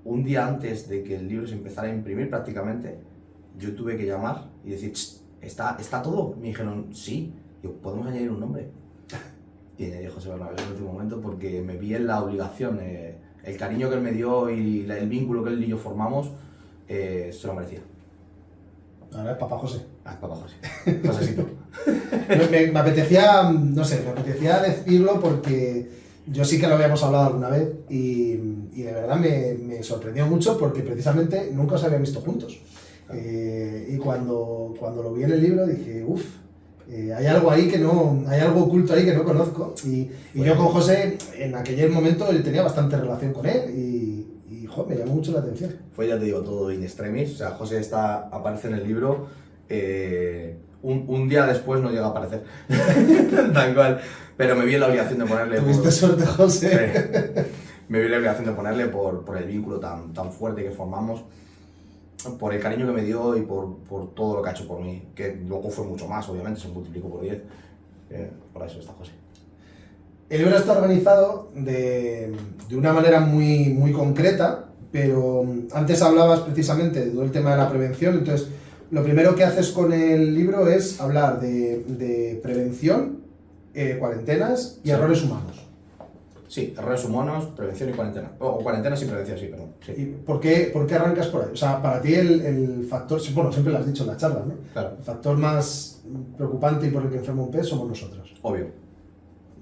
un día antes de que el libro se empezara a imprimir prácticamente, yo tuve que llamar y decir, ¿está todo? Me dijeron, sí, yo, ¿podemos añadir un nombre? Y añadí José Bernabéu en el último momento porque me vi en la obligación, el cariño que él me dio y el vínculo que él y yo formamos, se lo merecía.
Ahora es Papá José.
Ah, Papá José. Josecito.
Me apetecía, no sé, me apetecía decirlo porque yo sí que lo habíamos hablado alguna vez y de verdad me sorprendió mucho porque precisamente nunca os habían visto juntos. Y cuando lo vi en el libro dije, uff, hay algo ahí hay algo oculto ahí que no conozco. Y yo con José, en aquel momento, tenía bastante relación con él y joder, me llamó mucho la atención.
Fue, ya te digo, todo in extremis. O sea, José aparece en el libro. Un día después no llega a aparecer. Tal cual. Pero me vi en la obligación de ponerle.
Tuviste suerte, José.
Sí. Me vi en la obligación de ponerle por el vínculo tan fuerte que formamos, por el cariño que me dio y por todo lo que ha hecho por mí, que luego fue mucho más, obviamente, se multiplicó por 10. Por eso está José.
El libro está organizado de una manera muy concreta, pero antes hablabas precisamente de todo el tema de la prevención, entonces lo primero que haces con el libro es hablar de prevención, cuarentenas y
Sí.
Errores humanos.
Sí, errores humanos, prevención y cuarentena. O cuarentenas y prevención, sí, perdón.
¿Y
Sí.
por qué arrancas por ahí? O sea, para ti el factor, bueno, siempre lo has dicho en la charla, ¿no?
Claro.
El factor más preocupante y por el que enferma un pez somos nosotros.
Obvio.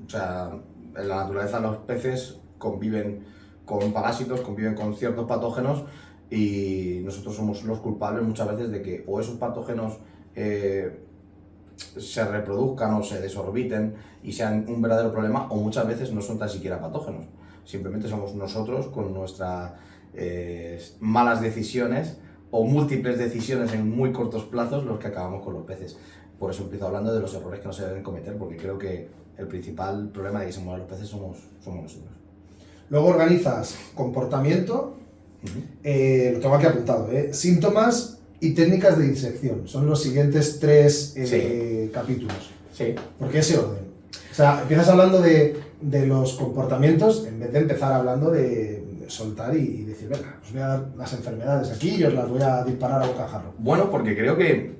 O sea, en la naturaleza los peces conviven con parásitos, conviven con ciertos patógenos y nosotros somos los culpables muchas veces de que o esos patógenos se reproduzcan o se desorbiten y sean un verdadero problema, o muchas veces no son tan siquiera patógenos. Simplemente somos nosotros con nuestras malas decisiones o múltiples decisiones en muy cortos plazos los que acabamos con los peces. Por eso empiezo hablando de los errores que no se deben cometer, porque creo que el principal problema de que se mueran los peces somos nosotros.
Luego organizas comportamiento, lo tengo aquí apuntado, síntomas y técnicas de disección. Son los siguientes 3 capítulos.
Sí.
¿Por qué ese orden? O sea, empiezas hablando de los comportamientos en vez de empezar hablando de soltar y decir, venga, os voy a dar las enfermedades aquí y os las voy a disparar a bocajarro.
Bueno, porque creo que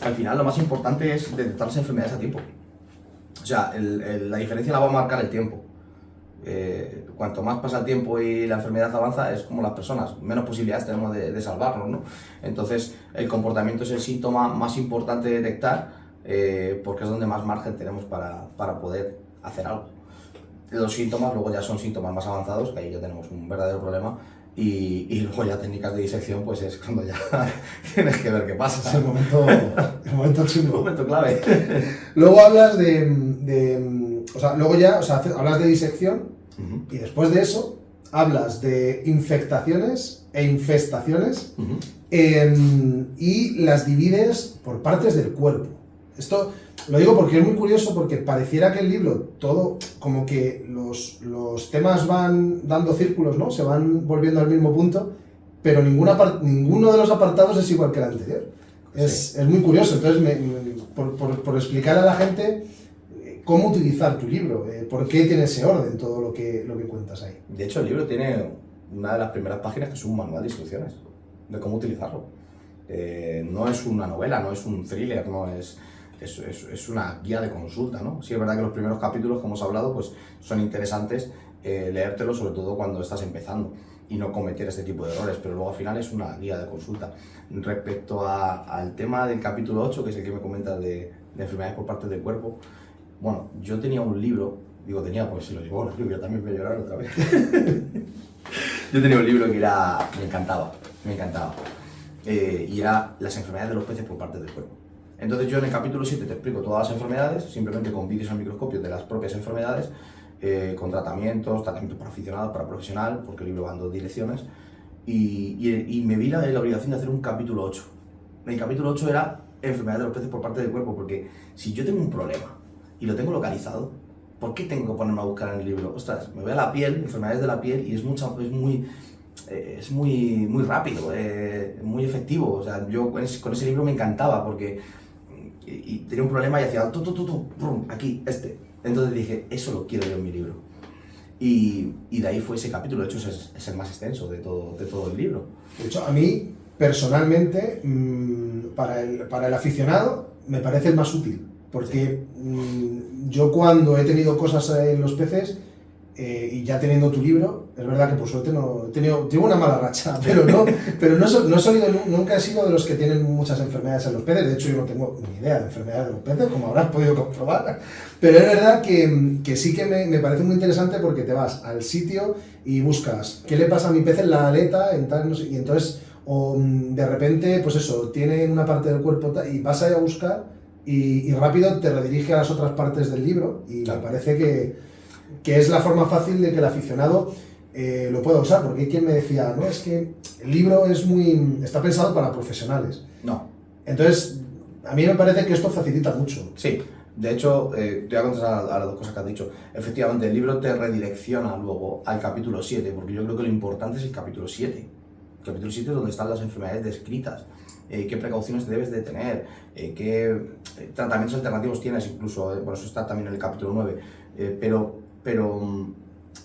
al final lo más importante es detectar las enfermedades a tiempo. O sea, la diferencia la va a marcar el tiempo. Cuanto más pasa el tiempo y la enfermedad avanza, es como las personas, menos posibilidades tenemos de salvarnos, ¿no? Entonces, el comportamiento es el síntoma más importante de detectar, porque es donde más margen tenemos para poder hacer algo. Los síntomas luego ya son síntomas más avanzados, que ahí ya tenemos un verdadero problema, Y luego ya técnicas de disección, pues es cuando ya tienes que ver qué pasa.
Es el momento
El
chungo.
momento clave.
Luego hablas hablas de disección
Ujú,
y después de eso hablas de infectaciones e infestaciones
ujú.
y las divides por partes del cuerpo. Esto lo digo porque es muy curioso, porque pareciera que el libro, todo, como que los temas van dando círculos, ¿no? Se van volviendo al mismo punto, pero ninguno de los apartados es igual que el anterior.
Sí.
Es muy curioso. Entonces, por explicar a la gente cómo utilizar tu libro, por qué tiene ese orden todo lo que cuentas ahí.
De hecho, el libro tiene una de las primeras páginas que es un manual de instrucciones de cómo utilizarlo. No es una novela, no es un thriller, no es una guía de consulta, ¿no? Sí es verdad que los primeros capítulos que hemos hablado pues son interesantes leértelos, sobre todo cuando estás empezando y no cometer este tipo de errores, pero luego al final es una guía de consulta. Respecto al tema del capítulo 8, que es el que me comentas de enfermedades por parte del cuerpo, bueno, yo tenía un libro, digo tenía porque se lo llevó el libro, yo también voy a llorar otra vez. Yo tenía un libro que me encantaba, y era las enfermedades de los peces por parte del cuerpo. Entonces yo en el capítulo 7 te explico todas las enfermedades, simplemente con vídeos al microscopio de las propias enfermedades, con tratamientos para aficionados, para profesional, porque el libro va en 2 direcciones, y me vi la obligación de hacer un capítulo 8. El capítulo 8 era enfermedades de los peces por parte del cuerpo, porque si yo tengo un problema y lo tengo localizado, ¿por qué tengo que ponerme a buscar en el libro? Ostras, me voy a la piel, enfermedades de la piel, y es muy rápido, muy efectivo. O sea, yo con ese libro me encantaba porque y tenía un problema y hacía brum, aquí, este. Entonces dije, eso lo quiero yo en mi libro. Y de ahí fue ese capítulo. De hecho, es el más extenso de todo el libro.
De hecho, a mí, personalmente, para el aficionado, me parece el más útil. Porque yo cuando he tenido cosas en los peces, y ya teniendo tu libro, es verdad que por suerte tengo una mala racha, pero no nunca he sido de los que tienen muchas enfermedades en los peces. De hecho, yo no tengo ni idea de enfermedades de los peces, como habrás podido comprobar. Pero es verdad que sí que me parece muy interesante, porque te vas al sitio y buscas qué le pasa a mi pez en la aleta, no sé, y entonces, o de repente, pues eso, tiene una parte del cuerpo y vas ahí a buscar y rápido te redirige a las otras partes del libro, y
Claro.
me parece que es la forma fácil de que el aficionado lo pueda usar, porque hay quien me decía, no, es que el libro está pensado para profesionales.
No.
Entonces, a mí me parece que esto facilita mucho.
Sí, de hecho, te voy a contestar a las 2 cosas que has dicho. Efectivamente, el libro te redirecciona luego al capítulo 7, porque yo creo que lo importante es el capítulo 7. El capítulo 7 es donde están las enfermedades descritas, qué precauciones debes de tener, qué tratamientos alternativos tienes, incluso, bueno, eso está también en el capítulo 9, pero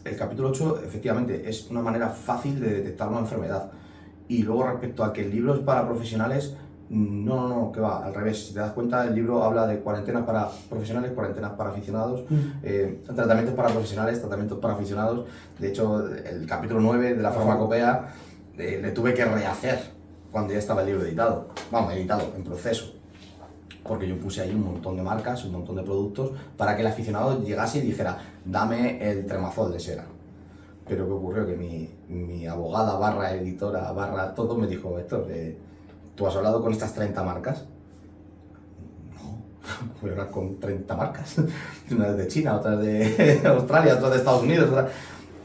el capítulo 8 efectivamente es una manera fácil de detectar una enfermedad. Y luego, respecto a que el libro es para profesionales, no, que va, al revés. Si te das cuenta, el libro habla de cuarentenas para profesionales, cuarentenas para aficionados, tratamientos para profesionales, tratamientos para aficionados. De hecho, el capítulo 9 de la farmacopea le tuve que rehacer cuando ya estaba el libro editado. Vamos, editado, en proceso. Porque yo puse ahí un montón de marcas, un montón de productos, para que el aficionado llegase y dijera, dame el Tremazol de Sera. Pero ¿qué ocurrió? Que mi abogada, barra editora, barra todo, me dijo, Héctor, ¿tú has hablado con estas 30 marcas? No, voy a hablar con 30 marcas. Una es de China, otra es de Australia, otra de Estados Unidos, otra...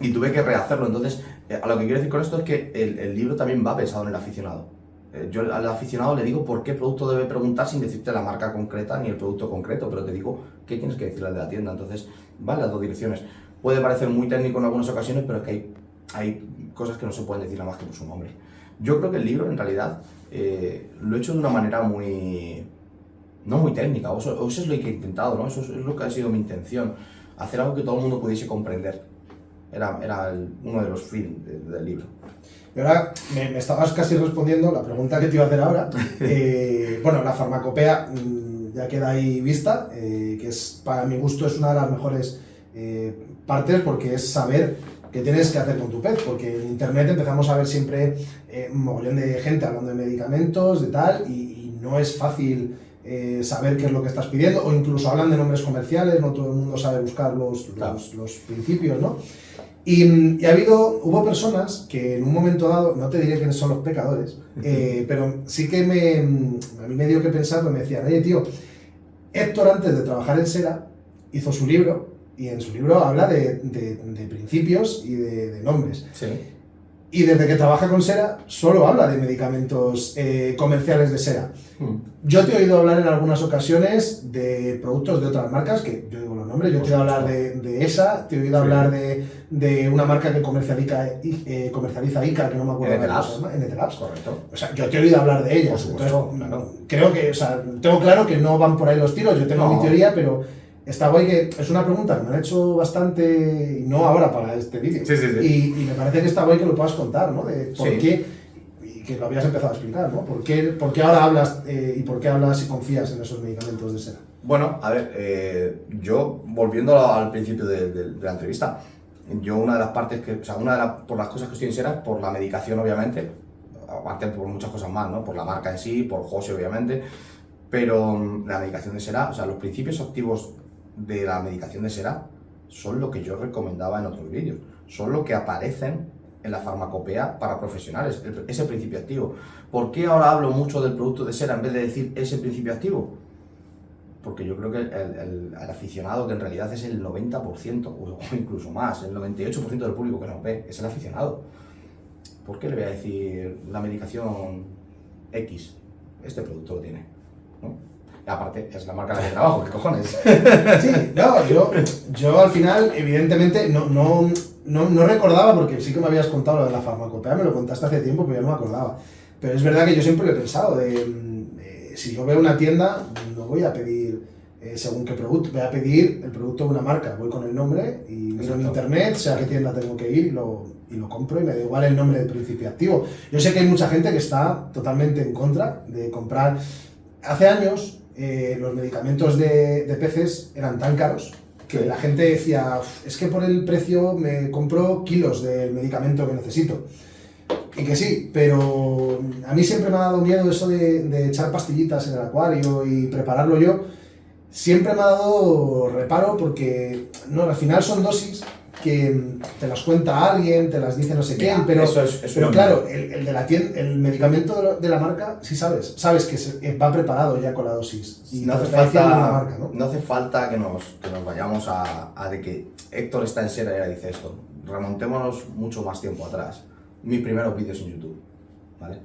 Y tuve que rehacerlo. Entonces, a lo que quiero decir con esto es que el libro también va pensado en el aficionado. Yo al aficionado le digo por qué producto debe preguntar, sin decirte la marca concreta ni el producto concreto, pero te digo qué tienes que decirle de la tienda. Entonces, va en las 2 direcciones. Puede parecer muy técnico en algunas ocasiones, pero es que hay cosas que no se pueden decir nada más que por su nombre. Yo creo que el libro, en realidad, lo he hecho de una manera no muy técnica, o eso es lo que he intentado, ¿no? Eso es lo que ha sido mi intención, hacer algo que todo el mundo pudiese comprender. Era uno de los fines del libro.
Y ahora me estabas casi respondiendo la pregunta que te iba a hacer ahora. Bueno, la farmacopea ya queda ahí vista, que para mi gusto es una de las mejores partes, porque es saber qué tienes que hacer con tu pez, porque en internet empezamos a ver siempre un mogollón de gente hablando de medicamentos, de tal, y no es fácil saber qué es lo que estás pidiendo, o incluso hablan de nombres comerciales, no todo el mundo sabe buscar los principios, ¿no? Y hubo personas que en un momento dado, no te diré quiénes son los pecadores, pero sí que a mí me dio que pensar, me decían, oye tío, Héctor antes de trabajar en Sera hizo su libro, y en su libro habla de principios y de nombres.
Sí.
Y desde que trabaja con Sera, solo habla de medicamentos comerciales de Sera. Yo te he oído hablar en algunas ocasiones de productos de otras marcas, que yo digo los nombres, yo te he oído hablar de ESA, te he oído hablar de una marca que comercializa ICA, que no me acuerdo cómo se llama, NT-Labs.
Correcto.
O sea, yo te he oído hablar de ellas.
Por supuesto,
Entonces,
claro.
creo que, o sea, tengo claro que no van por ahí los tiros, yo tengo mi teoría, pero está guay que es una pregunta que me han hecho bastante, y no ahora para este vídeo.
Sí.
Y me parece que está guay que lo puedas contar, ¿no? De por qué, y que lo habías empezado a explicar, ¿no? ¿Por qué ahora hablas y por qué hablas y confías en esos medicamentos de Sera?
Bueno, a ver, yo volviendo al principio de la entrevista, yo una de las partes por las cosas que estoy en Sera es por la medicación, obviamente, aparte por muchas cosas más, ¿no? Por la marca en sí, por José, obviamente, pero la medicación de Sera, o sea, los principios activos de la medicación de Sera son lo que yo recomendaba en otros vídeos, son lo que aparecen en la farmacopea para profesionales, ese principio activo. ¿Por qué ahora hablo mucho del producto de Sera en vez de decir ese principio activo? Porque yo creo que el aficionado, que en realidad es el 90% o incluso más, el 98% del público que nos ve, es el aficionado. ¿Por qué le voy a decir la medicación X? Este producto lo tiene, ¿no? Y aparte, es la marca en la que trabajo, ¿qué cojones?
Sí, no, yo al final, evidentemente, no recordaba, porque sí que me habías contado lo de la farmacopea, me lo contaste hace tiempo, pero yo no me acordaba. Pero es verdad que yo siempre lo he pensado, si yo veo una tienda, no voy a pedir según qué producto, voy a pedir el producto de una marca, voy con el nombre y miro en internet, sé a qué tienda tengo que ir y lo compro, y me da igual el nombre del principio activo. Yo sé que hay mucha gente que está totalmente en contra de comprar. Hace años los medicamentos de peces eran tan caros que la gente decía, es que por el precio me compro kilos del medicamento que necesito. Y que sí, pero a mí siempre me ha dado miedo eso de echar pastillitas en el acuario y prepararlo yo. Siempre me ha dado reparo porque no, al final son dosis que te las cuenta alguien, te las dice no sé quién, pero claro, el de la tienda, el medicamento de la marca, sí sabes que va preparado ya con la dosis. Y
no hace falta que nos vayamos a de que Héctor está en Sera y ahora dice esto. Remontémonos mucho más tiempo atrás. Mis primeros vídeos en YouTube, ¿vale?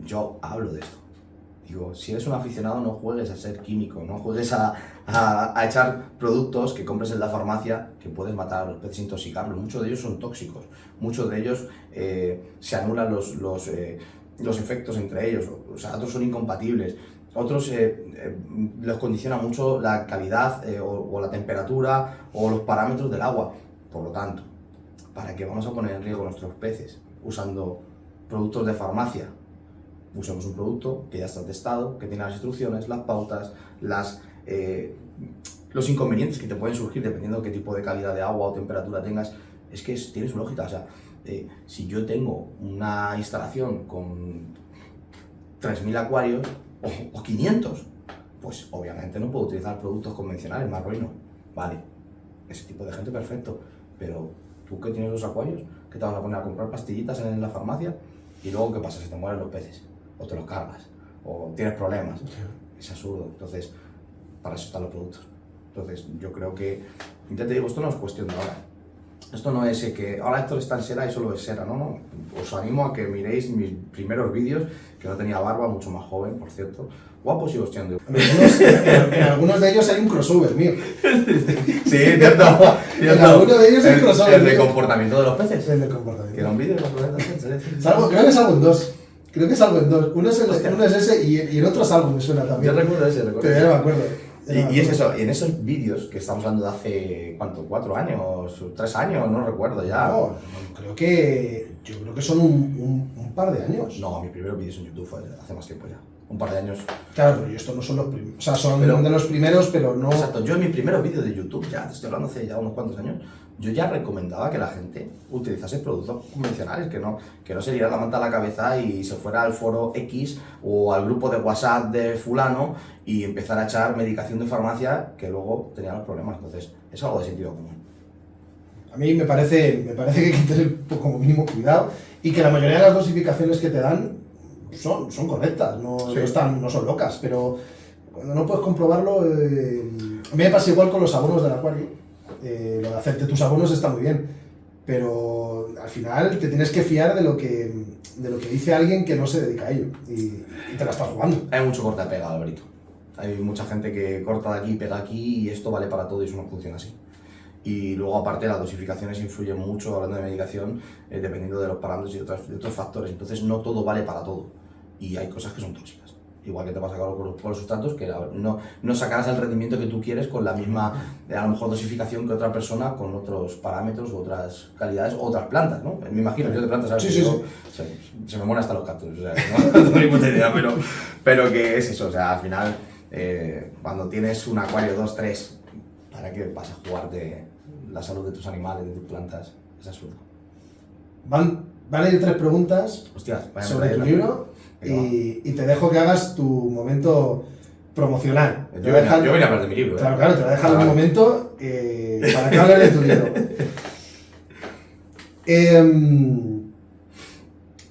Yo hablo de esto. Digo, si eres un aficionado, no juegues a ser químico, no juegues a echar productos que compres en la farmacia que puedes matar a los peces, intoxicarlos. Muchos de ellos son tóxicos, muchos de ellos se anulan los efectos entre ellos, o sea, otros son incompatibles, otros los condiciona mucho la calidad o la temperatura o los parámetros del agua. Por lo tanto, ¿para qué vamos a poner en riesgo nuestros peces usando productos de farmacia? Usamos un producto que ya está testado, que tiene las instrucciones, las pautas, los inconvenientes que te pueden surgir dependiendo de qué tipo de calidad de agua o temperatura tengas. Es que tiene su lógica. O sea, si yo tengo una instalación con 3.000 acuarios o 500, pues obviamente no puedo utilizar productos convencionales, me arruino. Vale, ese tipo de gente perfecto, pero tú que tienes los acuarios, ¿qué te vas a poner a comprar pastillitas en la farmacia? Y luego, ¿qué pasa? Se te mueren los peces, o te los cargas, o tienes problemas. Es absurdo. Entonces, para eso están los productos. Entonces, yo creo que, ya te digo, esto no es cuestión de ahora. Esto no es que ahora Héctor está en Sera y solo es Sera, no. Os animo a que miréis mis primeros vídeos, que no tenía barba, mucho más joven, por cierto. Guapo sigo siendo.
En algunos de ellos hay un crossover mío.
Sí, cierto.
En algunos de ellos hay un crossover.
El de comportamiento de los peces.
El de comportamiento.
Que era un vídeo de comportamiento de los peces.
Creo que salgo en dos. Uno es ese y el otro salgo, me suena también.
Yo recuerdo ese,
Pero ya no me acuerdo.
Y es eso, en esos vídeos que estamos hablando de hace, ¿cuánto? ¿4 años? ¿3 años? No recuerdo ya.
No, yo creo que son un par de años.
No, mi primer vídeo en YouTube fue hace más tiempo ya. un par de años.
Claro, pero estos no son los primeros. O sea, son
Pero,
de los primeros, pero no...
Exacto, yo en mi primer vídeo de YouTube, ya te estoy hablando hace ya unos cuantos años, yo ya recomendaba que la gente utilizase productos convencionales, que no se diera la manta a la cabeza y se fuera al foro X o al grupo de WhatsApp de fulano y empezara a echar medicación de farmacia que luego tenía los problemas. Entonces, es algo de sentido común.
A mí me parece que hay que tener como mínimo cuidado y que la mayoría de las dosificaciones que te dan son correctas, no son locas, pero cuando no puedes comprobarlo... a mí me pasa igual con los abonos del acuario. Lo de hacerte tus abonos está muy bien, pero al final te tienes que fiar de lo que dice alguien que no se dedica a ello y te la estás jugando.
Hay mucho corta-pega, Alvarito. Hay mucha gente que corta de aquí, pega aquí y esto vale para todo y eso no funciona así. Y luego aparte las dosificaciones influyen mucho, hablando de medicación, dependiendo de los parámetros y de otros factores. Entonces no todo vale para todo y hay cosas que son tóxicas. Igual que te pasa con los sustratos, que no sacarás el rendimiento que tú quieres con la misma, a lo mejor, dosificación que otra persona con otros parámetros, otras calidades, otras plantas, ¿no? Me imagino, yo de plantas, ¿sabes?
Sí.
Se me mueren hasta los cactus, o sea, no tengo ni puta idea, pero que es eso, o sea, al final, cuando tienes un acuario 2, 3, ¿para qué vas a jugar de la salud de tus animales, de tus plantas? Es absurdo.
Van a ir 3 preguntas.
Hostias,
sobre tu libro. Y te dejo que hagas tu momento promocional.
Yo venía a hablar de mi libro.
Claro, te voy a dejar un momento para que hables de tu libro.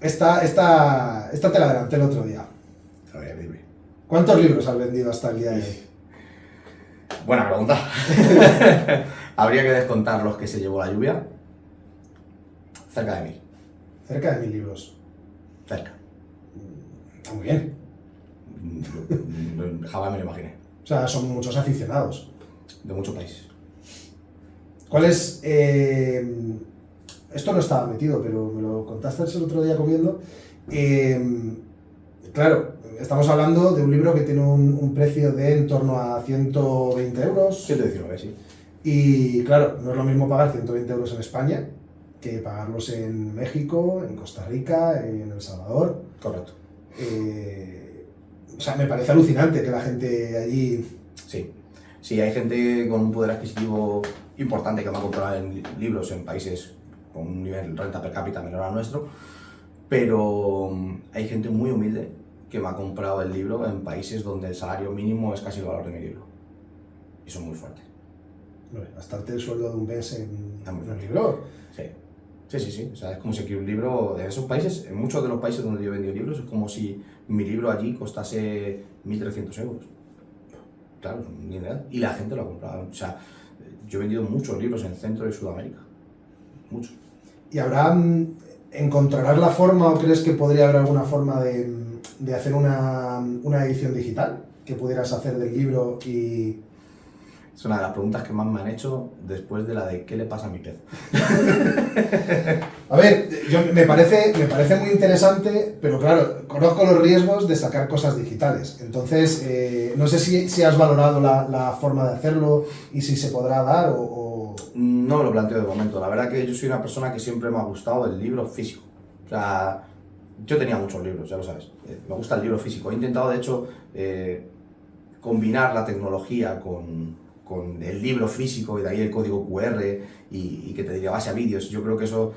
Esta te la adelanté el otro día.
A ver, dime.
¿Cuántos libros has vendido hasta el día de hoy?
Buena pregunta. Habría que descontar los que se llevó la lluvia. Cerca de 1000.
Cerca de 1000 libros.
Cerca.
Está muy bien.
Jamás me lo imaginé.
O sea, son muchos aficionados.
De muchos países.
¿Cuál es...? Esto no estaba metido, pero me lo contaste el otro día comiendo. Claro, estamos hablando de un libro que tiene un precio de en torno a 120 euros.
119, sí.
Y claro, no es lo mismo pagar 120 euros en España que pagarlos en México, en Costa Rica, en El Salvador.
Correcto.
O sea, me parece alucinante que la gente allí...
Sí, hay gente con un poder adquisitivo importante que va a comprar libros en países con un nivel de renta per cápita menor al nuestro, pero hay gente muy humilde que me ha comprado el libro en países donde el salario mínimo es casi el valor de mi libro. Y son muy fuertes.
Gastarte el sueldo de un mes en un
fuerte.
libro.
Sí. O sea, es como si aquí un libro de esos países, en muchos de los países donde yo he vendido libros, es como si mi libro allí costase 1.300 euros. Claro, es un dineral. Y la gente lo ha comprado. O sea, yo he vendido muchos libros en Centro y Sudamérica. Muchos.
¿Y encontrarás la forma o crees que podría haber alguna forma de hacer una edición digital que pudieras hacer del libro y...
Es una de las preguntas que más me han hecho después de la de ¿qué le pasa a mi pez?
A ver, me parece muy interesante, pero claro, conozco los riesgos de sacar cosas digitales. Entonces, no sé si has valorado la forma de hacerlo y si se podrá dar o...
No me lo planteo de momento. La verdad que yo soy una persona que siempre me ha gustado el libro físico. O sea, yo tenía muchos libros, ya lo sabes. Me gusta el libro físico. He intentado, de hecho, combinar la tecnología con el libro físico y de ahí el código QR y que te llevase a vídeos. Yo creo que eso,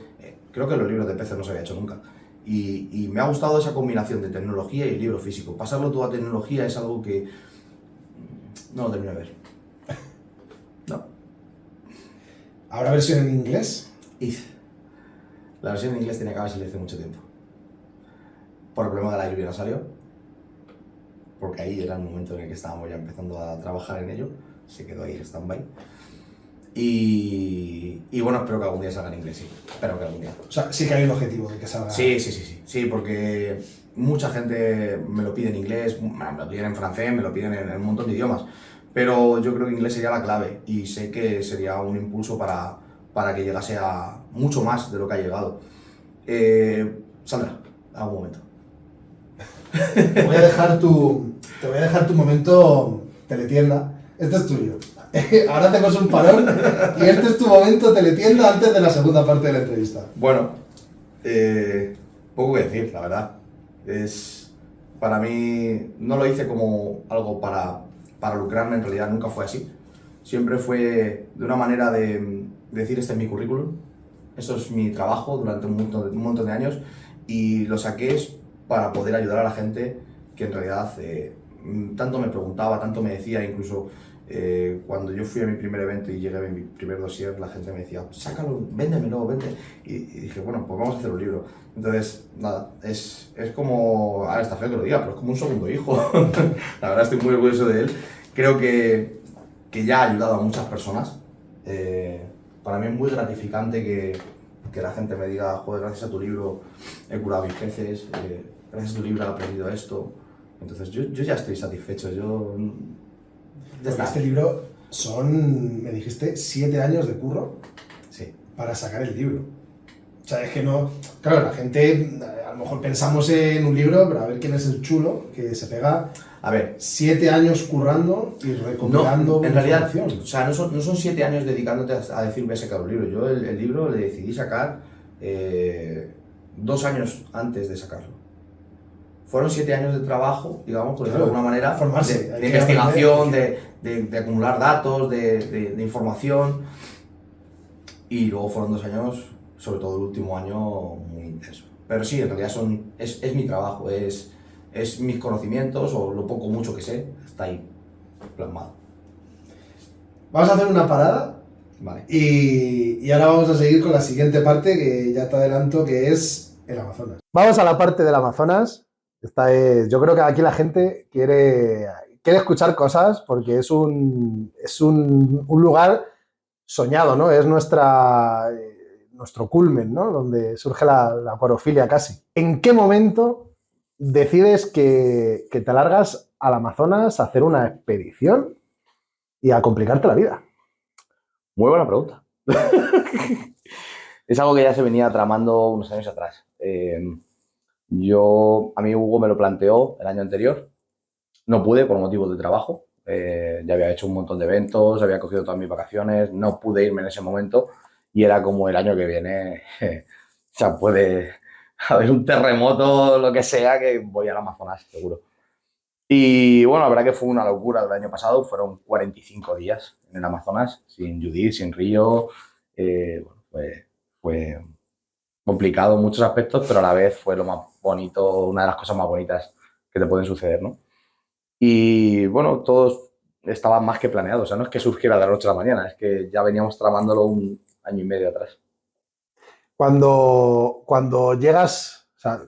creo que los libros de PC no se había hecho nunca. Y me ha gustado esa combinación de tecnología y el libro físico. Pasarlo todo a tecnología es algo que no lo termino de ver. No.
¿Habrá versión en inglés?
La versión en inglés tenía que haber salido hace mucho tiempo. Por el problema de la lluvia no salió. Porque ahí era el momento en el que estábamos ya empezando a trabajar en ello. Se quedó ahí en stand-by. Y bueno, espero que algún día salga en inglés, sí. Espero que algún día.
O sea, sí que hay un objetivo de que salga.
Sí, porque mucha gente me lo pide en inglés, me lo piden en francés, me lo piden en un montón de idiomas. Pero yo creo que inglés sería la clave y sé que sería un impulso para que llegase a mucho más de lo que ha llegado. Saldrá, a algún momento.
Te voy a dejar tu momento teletienda. Este es tuyo. Ahora hacemos un parón y este es tu momento teletienda antes de la segunda parte de la entrevista.
Bueno, poco que decir, la verdad. Para mí no lo hice como algo para lucrarme, en realidad nunca fue así. Siempre fue de una manera de decir, este es mi currículum, esto es mi trabajo durante un montón de años, y lo saqué para poder ayudar a la gente que en realidad tanto me preguntaba, tanto me decía, incluso cuando yo fui a mi primer evento y llegué a mi primer dossier, la gente me decía, sácalo, véndemelo, vende. Y dije, bueno, pues vamos a hacer un libro. Entonces, nada, es como, ahora está feo que lo diga, pero es como un segundo hijo. La verdad estoy muy orgulloso de él. Creo que ya ha ayudado a muchas personas. Para mí es muy gratificante que la gente me diga, joder, gracias a tu libro he curado mis peces, gracias a tu libro he aprendido esto. Entonces yo ya estoy satisfecho, ya está.
Este libro son, me dijiste, 7 años de curro
Sí.
para sacar el libro. O sea, es que no... Claro, la gente, a lo mejor pensamos en un libro, pero a ver quién es el chulo que se pega...
A ver,
7 años currando y recopilando
en realidad,
información.
o sea, no son 7 años dedicándote a decir voy a sacar un libro. Yo el libro le decidí sacar 2 años antes de sacarlo. Fueron 7 años de trabajo, digamos, por decirlo de alguna manera,
formarse,
de investigación, de acumular datos, de información. Y luego fueron 2 años, sobre todo el último año, muy intenso. Pero sí, en realidad es mi trabajo, es mis conocimientos o lo poco mucho que sé, está ahí plasmado.
Vamos a hacer una parada.
Vale.
Y ahora vamos a seguir con la siguiente parte que ya te adelanto, que es el Amazonas. Vamos a la parte del Amazonas. Yo creo que aquí la gente quiere escuchar cosas porque es un lugar soñado, ¿no? Es nuestro culmen, ¿no? Donde surge la acuariofilia casi. ¿En qué momento decides que te largas al Amazonas a hacer una expedición y a complicarte la vida?
Muy buena pregunta. Es algo que ya se venía tramando unos años atrás. A mí Hugo me lo planteó el año anterior. No pude por motivos de trabajo. Ya había hecho un montón de eventos, había cogido todas mis vacaciones, no pude irme en ese momento y era como el año que viene, o sea, puede haber un terremoto, lo que sea, que voy al Amazonas, seguro. Y bueno, la verdad que fue una locura el año pasado, fueron 45 días en el Amazonas, sin Judith, sin río. Bueno, fue complicado en muchos aspectos, pero a la vez fue lo más bonito, una de las cosas más bonitas que te pueden suceder, ¿no? Y bueno, todo estaba más que planeado, o sea, no es que surgiera de la noche a la mañana, es que ya veníamos tramándolo un año y medio atrás.
Cuando llegas, o sea,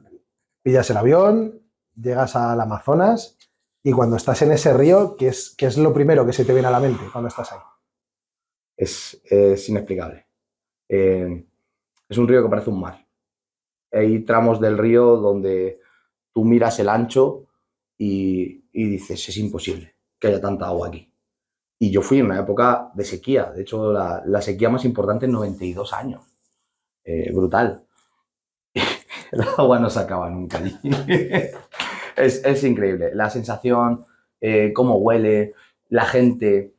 pillas el avión, llegas al Amazonas y cuando estás en ese río, ¿qué es lo primero que se te viene a la mente cuando estás ahí?
Es inexplicable. Es un río que parece un mar. Hay tramos del río donde tú miras el ancho y dices, es imposible que haya tanta agua aquí. Y yo fui en una época de sequía, de hecho la sequía más importante en 92 años. Brutal. El agua no se acaba nunca allí. Es increíble. La sensación, cómo huele, la gente,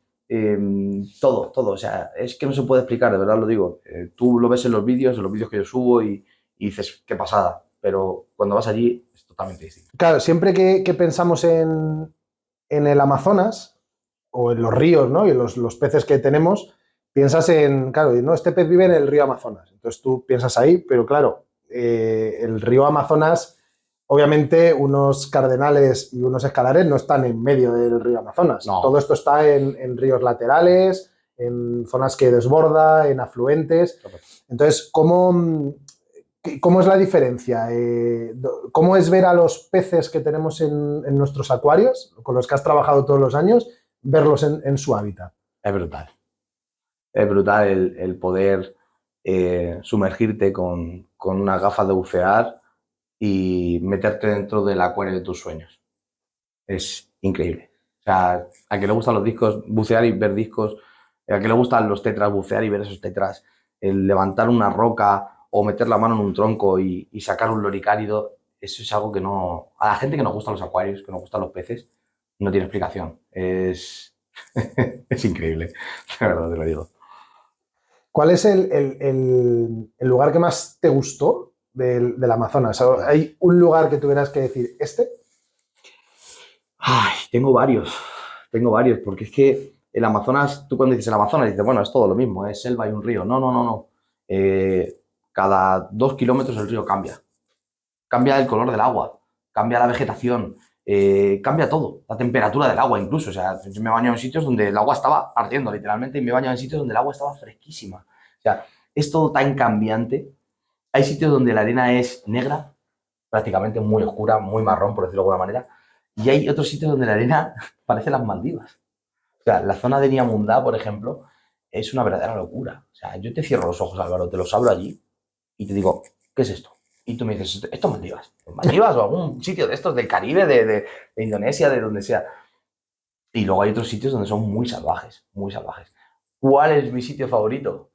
todo. O sea, es que no se puede explicar, de verdad lo digo. Tú lo ves en los vídeos que yo subo y dices, qué pasada. Pero cuando vas allí es totalmente distinto.
Claro, siempre que pensamos en el Amazonas o en los ríos, ¿no? Y los peces que tenemos, piensas claro, no, este pez vive en el río Amazonas. Entonces tú piensas ahí, pero claro, el río Amazonas, obviamente unos cardenales y unos escalares no están en medio del río Amazonas.
No.
Todo esto está en ríos laterales, en zonas que desborda, en afluentes. Entonces, ¿cómo es la diferencia? ¿Cómo es ver a los peces que tenemos en nuestros acuarios, con los que has trabajado todos los años, verlos en su hábitat?
Es brutal. Es brutal el poder sumergirte con unas gafas de bucear y meterte dentro del acuario de tus sueños. Es increíble. O sea, a quien le gustan los discos, bucear y ver discos, a quien le gustan los tetras, bucear y ver esos tetras, el levantar una roca o meter la mano en un tronco y sacar un loricárido, eso es algo que no... A la gente que nos gustan los acuarios, que nos gustan los peces, no tiene explicación. Es increíble, de verdad te lo digo.
¿Cuál es el lugar que más te gustó del Amazonas? ¿Hay un lugar que tuvieras que decir, este?
Ay, tengo varios, porque es que el Amazonas, tú cuando dices el Amazonas, dices, bueno, es todo lo mismo, es selva y un río. No, no, no, no. Cada 2 kilómetros el río cambia el color del agua, cambia la vegetación, cambia todo, la temperatura del agua incluso. O sea, yo me baño en sitios donde el agua estaba ardiendo literalmente y me baño en sitios donde el agua estaba fresquísima. O sea, es todo tan cambiante. Hay sitios donde la arena es negra, prácticamente muy oscura, muy marrón, por decirlo de alguna manera, y hay otros sitios donde la arena parece las Maldivas. O sea, la zona de Niamundá, por ejemplo, es una verdadera locura. O sea, yo te cierro los ojos, Álvaro, te los hablo allí y te digo, ¿qué es esto? Y tú me dices, ¿esto es Maldivas? ¿Maldivas o algún sitio de estos del Caribe, de Indonesia, de donde sea? Y luego hay otros sitios donde son muy salvajes, muy salvajes. ¿Cuál es mi sitio favorito?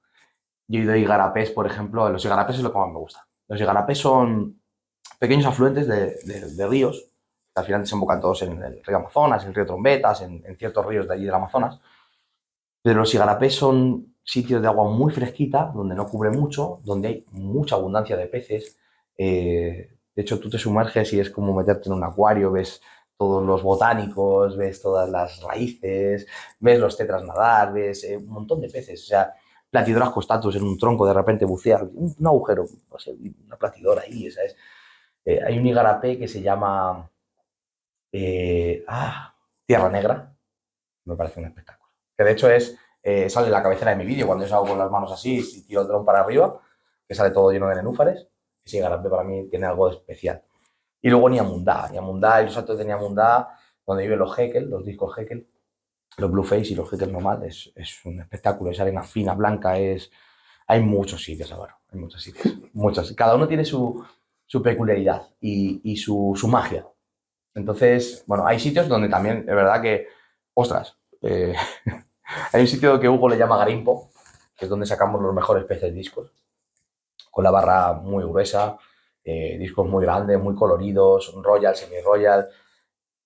Yo he ido a Igarapés, por ejemplo. Los Igarapés es lo que más me gusta. Los Igarapés son pequeños afluentes de ríos, que al final desembocan todos en el río Amazonas, en el río Trombetas, en ciertos ríos de allí del Amazonas. Pero los Igarapés son sitios de agua muy fresquita, donde no cubre mucho, donde hay mucha abundancia de peces. De hecho, tú te sumerges y es como meterte en un acuario, ves todos los botánicos, ves todas las raíces, ves los tetras nadar, ves un montón de peces. O sea, platidoras costatus en un tronco de repente bucear, un agujero, no sé, una platidora ahí, ¿sabes? Hay un igarapé que se llama Tierra Negra, me parece un espectáculo. Que de hecho sale en la cabecera de mi vídeo cuando yo hago con las manos así y tiro el dron para arriba, que sale todo lleno de nenúfares. Ese igarapé para mí tiene algo de especial. Y luego Niamundá y los altos de Niamundá, donde viven los Heckel, los discos Heckel, los Blueface y los Heckel normal, es un espectáculo, es arena fina, blanca, hay muchos sitios, Álvaro, hay muchos sitios, muchos. Cada uno tiene su peculiaridad y su magia. Entonces, bueno, hay sitios donde también, es verdad que, ostras, hay un sitio que Hugo le llama Garimpo, que es donde sacamos los mejores peces discos, con la barra muy gruesa, discos muy grandes, muy coloridos, royal, semi-royal.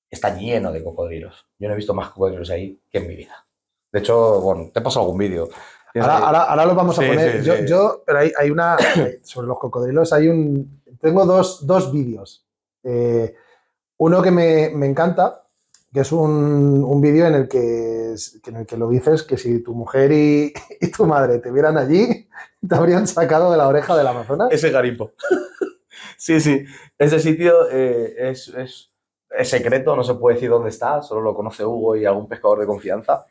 Está lleno de cocodrilos. Yo no he visto más cocodrilos ahí que en mi vida. De hecho, bueno, te paso algún vídeo.
Ahora lo vamos a
Sí,
poner.
sí, sí.
Pero hay una. Sobre los cocodrilos, tengo dos vídeos. Uno que me encanta, que es un vídeo en el que lo dices que si tu mujer y tu madre te vieran allí, te habrían sacado de la oreja del Amazonas.
Ese Garimpo. Sí, sí. Ese sitio es secreto, no se puede decir dónde está, solo lo conoce Hugo y algún pescador de confianza.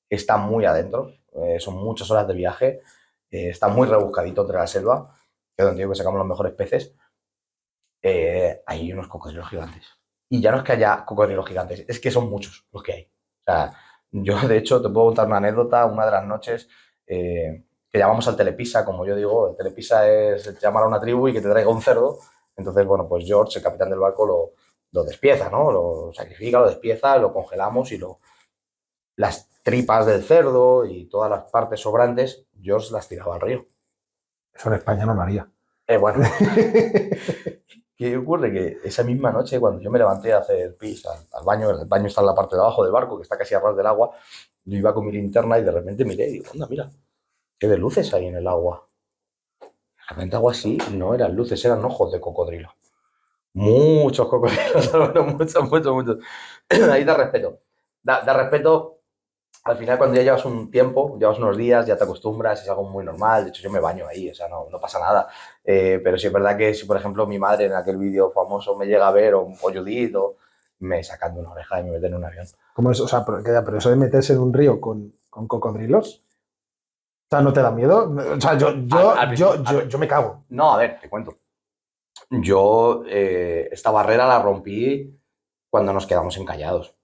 Está muy adentro, son muchas horas de viaje, está muy rebuscadito entre la selva, que es donde digo que sacamos los mejores peces. Hay unos cocodrilos gigantes. Y ya no es que haya cocodrilos gigantes, es que son muchos los que hay. O sea, yo de hecho te puedo contar una anécdota, una de las noches que llamamos al telepisa, como yo digo, el telepisa es llamar a una tribu y que te traiga un cerdo. Entonces, bueno, pues George, el capitán del barco, lo despieza, ¿no? Lo sacrifica, lo despieza, lo congelamos y las tripas del cerdo y todas las partes sobrantes, George las tiraba al río.
Eso en España no lo haría.
Bueno, ¿qué ocurre? Que esa misma noche, cuando yo me levanté a hacer pis al baño, el baño está en la parte de abajo del barco, que está casi a ras del agua, yo iba con mi linterna y de repente miré y digo, anda, mira, qué de luces hay en el agua. De repente algo así, no eran luces, eran ojos de cocodrilo. Muchos cocodrilos, bueno, muchos, muchos, muchos. Ahí da respeto. Da respeto. Al final, cuando ya llevas un tiempo, llevas unos días, ya te acostumbras, es algo muy normal. De hecho, yo me baño ahí, o sea, no pasa nada. Pero sí es verdad que si, por ejemplo, mi madre en aquel vídeo famoso me llega a ver, o un Judith, me sacan de una oreja y me meten en un avión.
¿Cómo es? O sea, pero eso de meterse en un río con cocodrilos. O sea, ¿no te da miedo? O sea, yo me cago.
No, a ver, te cuento. Yo esta barrera la rompí cuando nos quedamos encallados.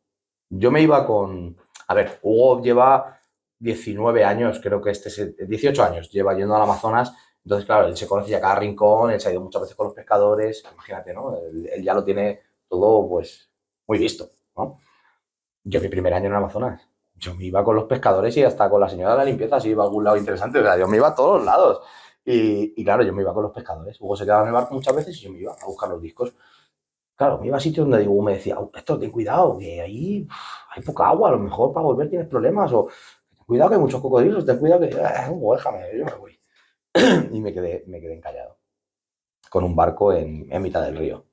Yo me iba con... A ver, Hugo lleva 19 años, creo que 18 años, lleva yendo al Amazonas. Entonces, claro, él se conoce ya cada rincón, él se ha ido muchas veces con los pescadores. Imagínate, ¿no? Él ya lo tiene todo, pues, muy visto, ¿no? Yo mi primer año en el Amazonas, yo me iba con los pescadores y hasta con la señora de la limpieza si iba a algún lado interesante. O sea, yo me iba a todos los lados. Y claro, yo me iba con los pescadores. Hugo se quedaba en el barco muchas veces y yo me iba a buscar los discos. Claro, me iba a sitios donde digo, me decía, esto, ten cuidado, que ahí hay poca agua, a lo mejor para volver tienes problemas, o ten cuidado que hay muchos cocodrilos, ten cuidado que, Hugo, déjame, yo me voy. Y me quedé encallado, con un barco en mitad del río.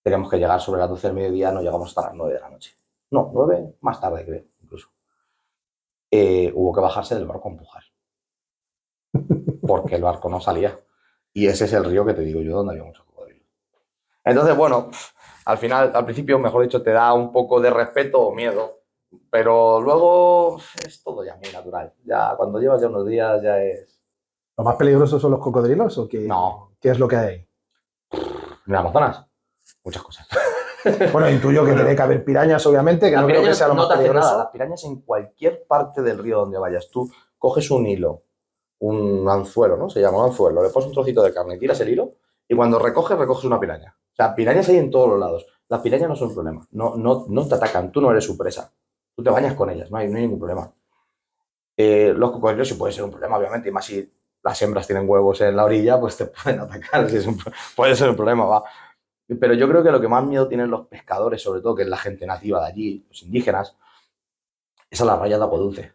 Teníamos que llegar sobre las 12 del mediodía, no llegamos hasta las 9 de la noche. No, 9, más tarde creo, incluso. Hubo que bajarse del barco a empujar, porque el barco no salía. Y ese es el río que te digo yo, donde había muchos cocodrilos. Entonces, bueno, al final, al principio, mejor dicho, te da un poco de respeto o miedo, pero luego es todo ya muy natural. Ya cuando llevas ya unos días ya es...
¿Lo más peligroso son los cocodrilos o
No,
qué es lo que hay ahí?
en el Amazonas, muchas cosas.
Bueno, intuyo que tiene que haber pirañas, obviamente, que
Las
no creo que
pirañas
sea lo
no
más
te hacen nada.
peligroso.
Las pirañas en cualquier parte del río donde vayas. Tú coges un hilo, un anzuelo, ¿no? Se llama un anzuelo. Le pones un trocito de carne, tiras el hilo y cuando recoges una piraña. O sea, pirañas hay en todos los lados. Las pirañas no son un problema. No te atacan. Tú no eres su presa. Tú te bañas con ellas. No hay ningún problema. Los cocodrilos sí puede ser un problema, obviamente. Y más si las hembras tienen huevos en la orilla, pues te pueden atacar. Puede ser un problema, va. Pero yo creo que lo que más miedo tienen los pescadores, sobre todo, que es la gente nativa de allí, los indígenas, es a las rayas de agua dulce,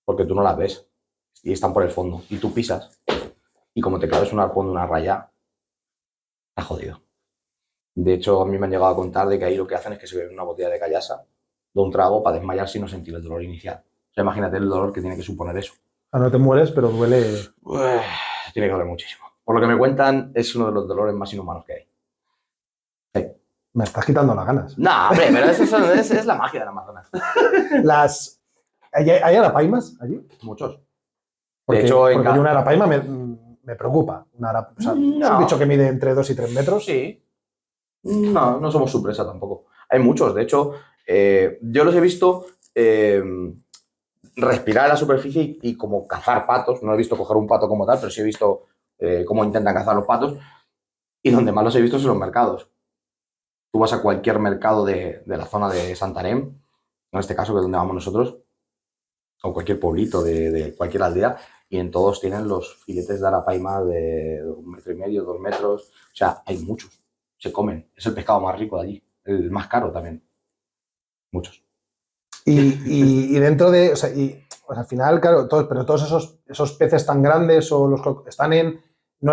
porque tú no las ves y están por el fondo. Y tú pisas y como te claves un arpón de una raya, estás jodido. De hecho, a mí me han llegado a contar de que ahí lo que hacen es que se beben una botella de callasa, de un trago, para desmayarse y no sentir el dolor inicial. O sea, imagínate el dolor que tiene que suponer eso.
O sea, no te mueres, pero duele.
Uf, tiene que doler muchísimo. Por lo que me cuentan, es uno de los dolores más inhumanos que hay. Sí.
Me estás quitando las ganas.
No, hombre, pero eso es la magia del Amazonas.
¿Hay arapaimas allí?
Muchos.
Porque,
De hecho,
porque yo una arapaima me preocupa. O sea, es un bicho que mide entre 2 y 3 metros.
Sí. No somos su presa tampoco. Hay muchos, de hecho, yo los he visto respirar a la superficie y como cazar patos. No he visto coger un pato como tal, pero sí he visto cómo intentan cazar los patos. Y donde más los he visto son los mercados. Tú vas a cualquier mercado de la zona de Santarém, en este caso que es donde vamos nosotros, o cualquier pueblito de cualquier aldea, y en todos tienen los filetes de arapaima de 1,5 metros, 2 metros. O sea, hay muchos. Se comen. Es el pescado más rico de allí. El más caro también. Muchos.
Y dentro de. O sea, pues al final, claro, pero todos esos peces tan grandes o no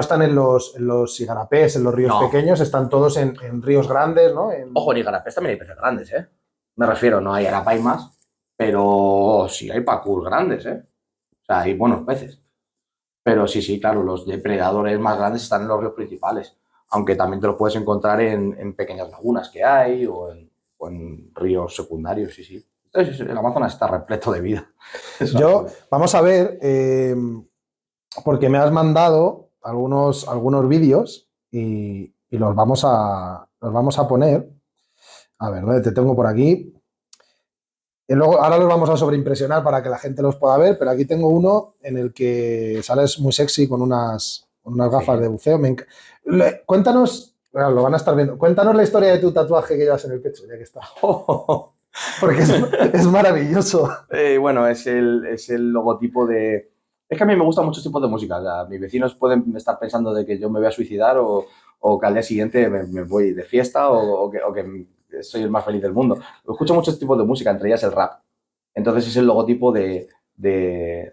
están en los igarapés, en los ríos
No.
pequeños, están todos en ríos grandes, ¿no?
Ojo, en igarapés también hay peces grandes, ¿eh? Me refiero, no hay arapaimas, pero sí hay pacús grandes, ¿eh? O sea, hay buenos peces. Pero sí, claro, los depredadores más grandes están en los ríos principales, aunque también te los puedes encontrar en pequeñas lagunas que hay o en ríos secundarios, sí. Entonces, el Amazonas está repleto de vida.
Vamos a ver, porque me has mandado algunos vídeos y los vamos a poner. A ver, ¿dónde te tengo por aquí? Y luego, ahora los vamos a sobreimpresionar para que la gente los pueda ver, pero aquí tengo uno en el que sales muy sexy con unas gafas de buceo. Cuéntanos, bueno, lo van a estar viendo, cuéntanos la historia de tu tatuaje que llevas en el pecho, ya que está. Porque es maravilloso.
Bueno, es el logotipo de... Es que a mí me gustan muchos tipos de música. O sea, mis vecinos pueden estar pensando de que yo me voy a suicidar o que al día siguiente me voy de fiesta o que soy el más feliz del mundo. Escucho muchos tipos de música, entre ellas el rap. Entonces es el logotipo de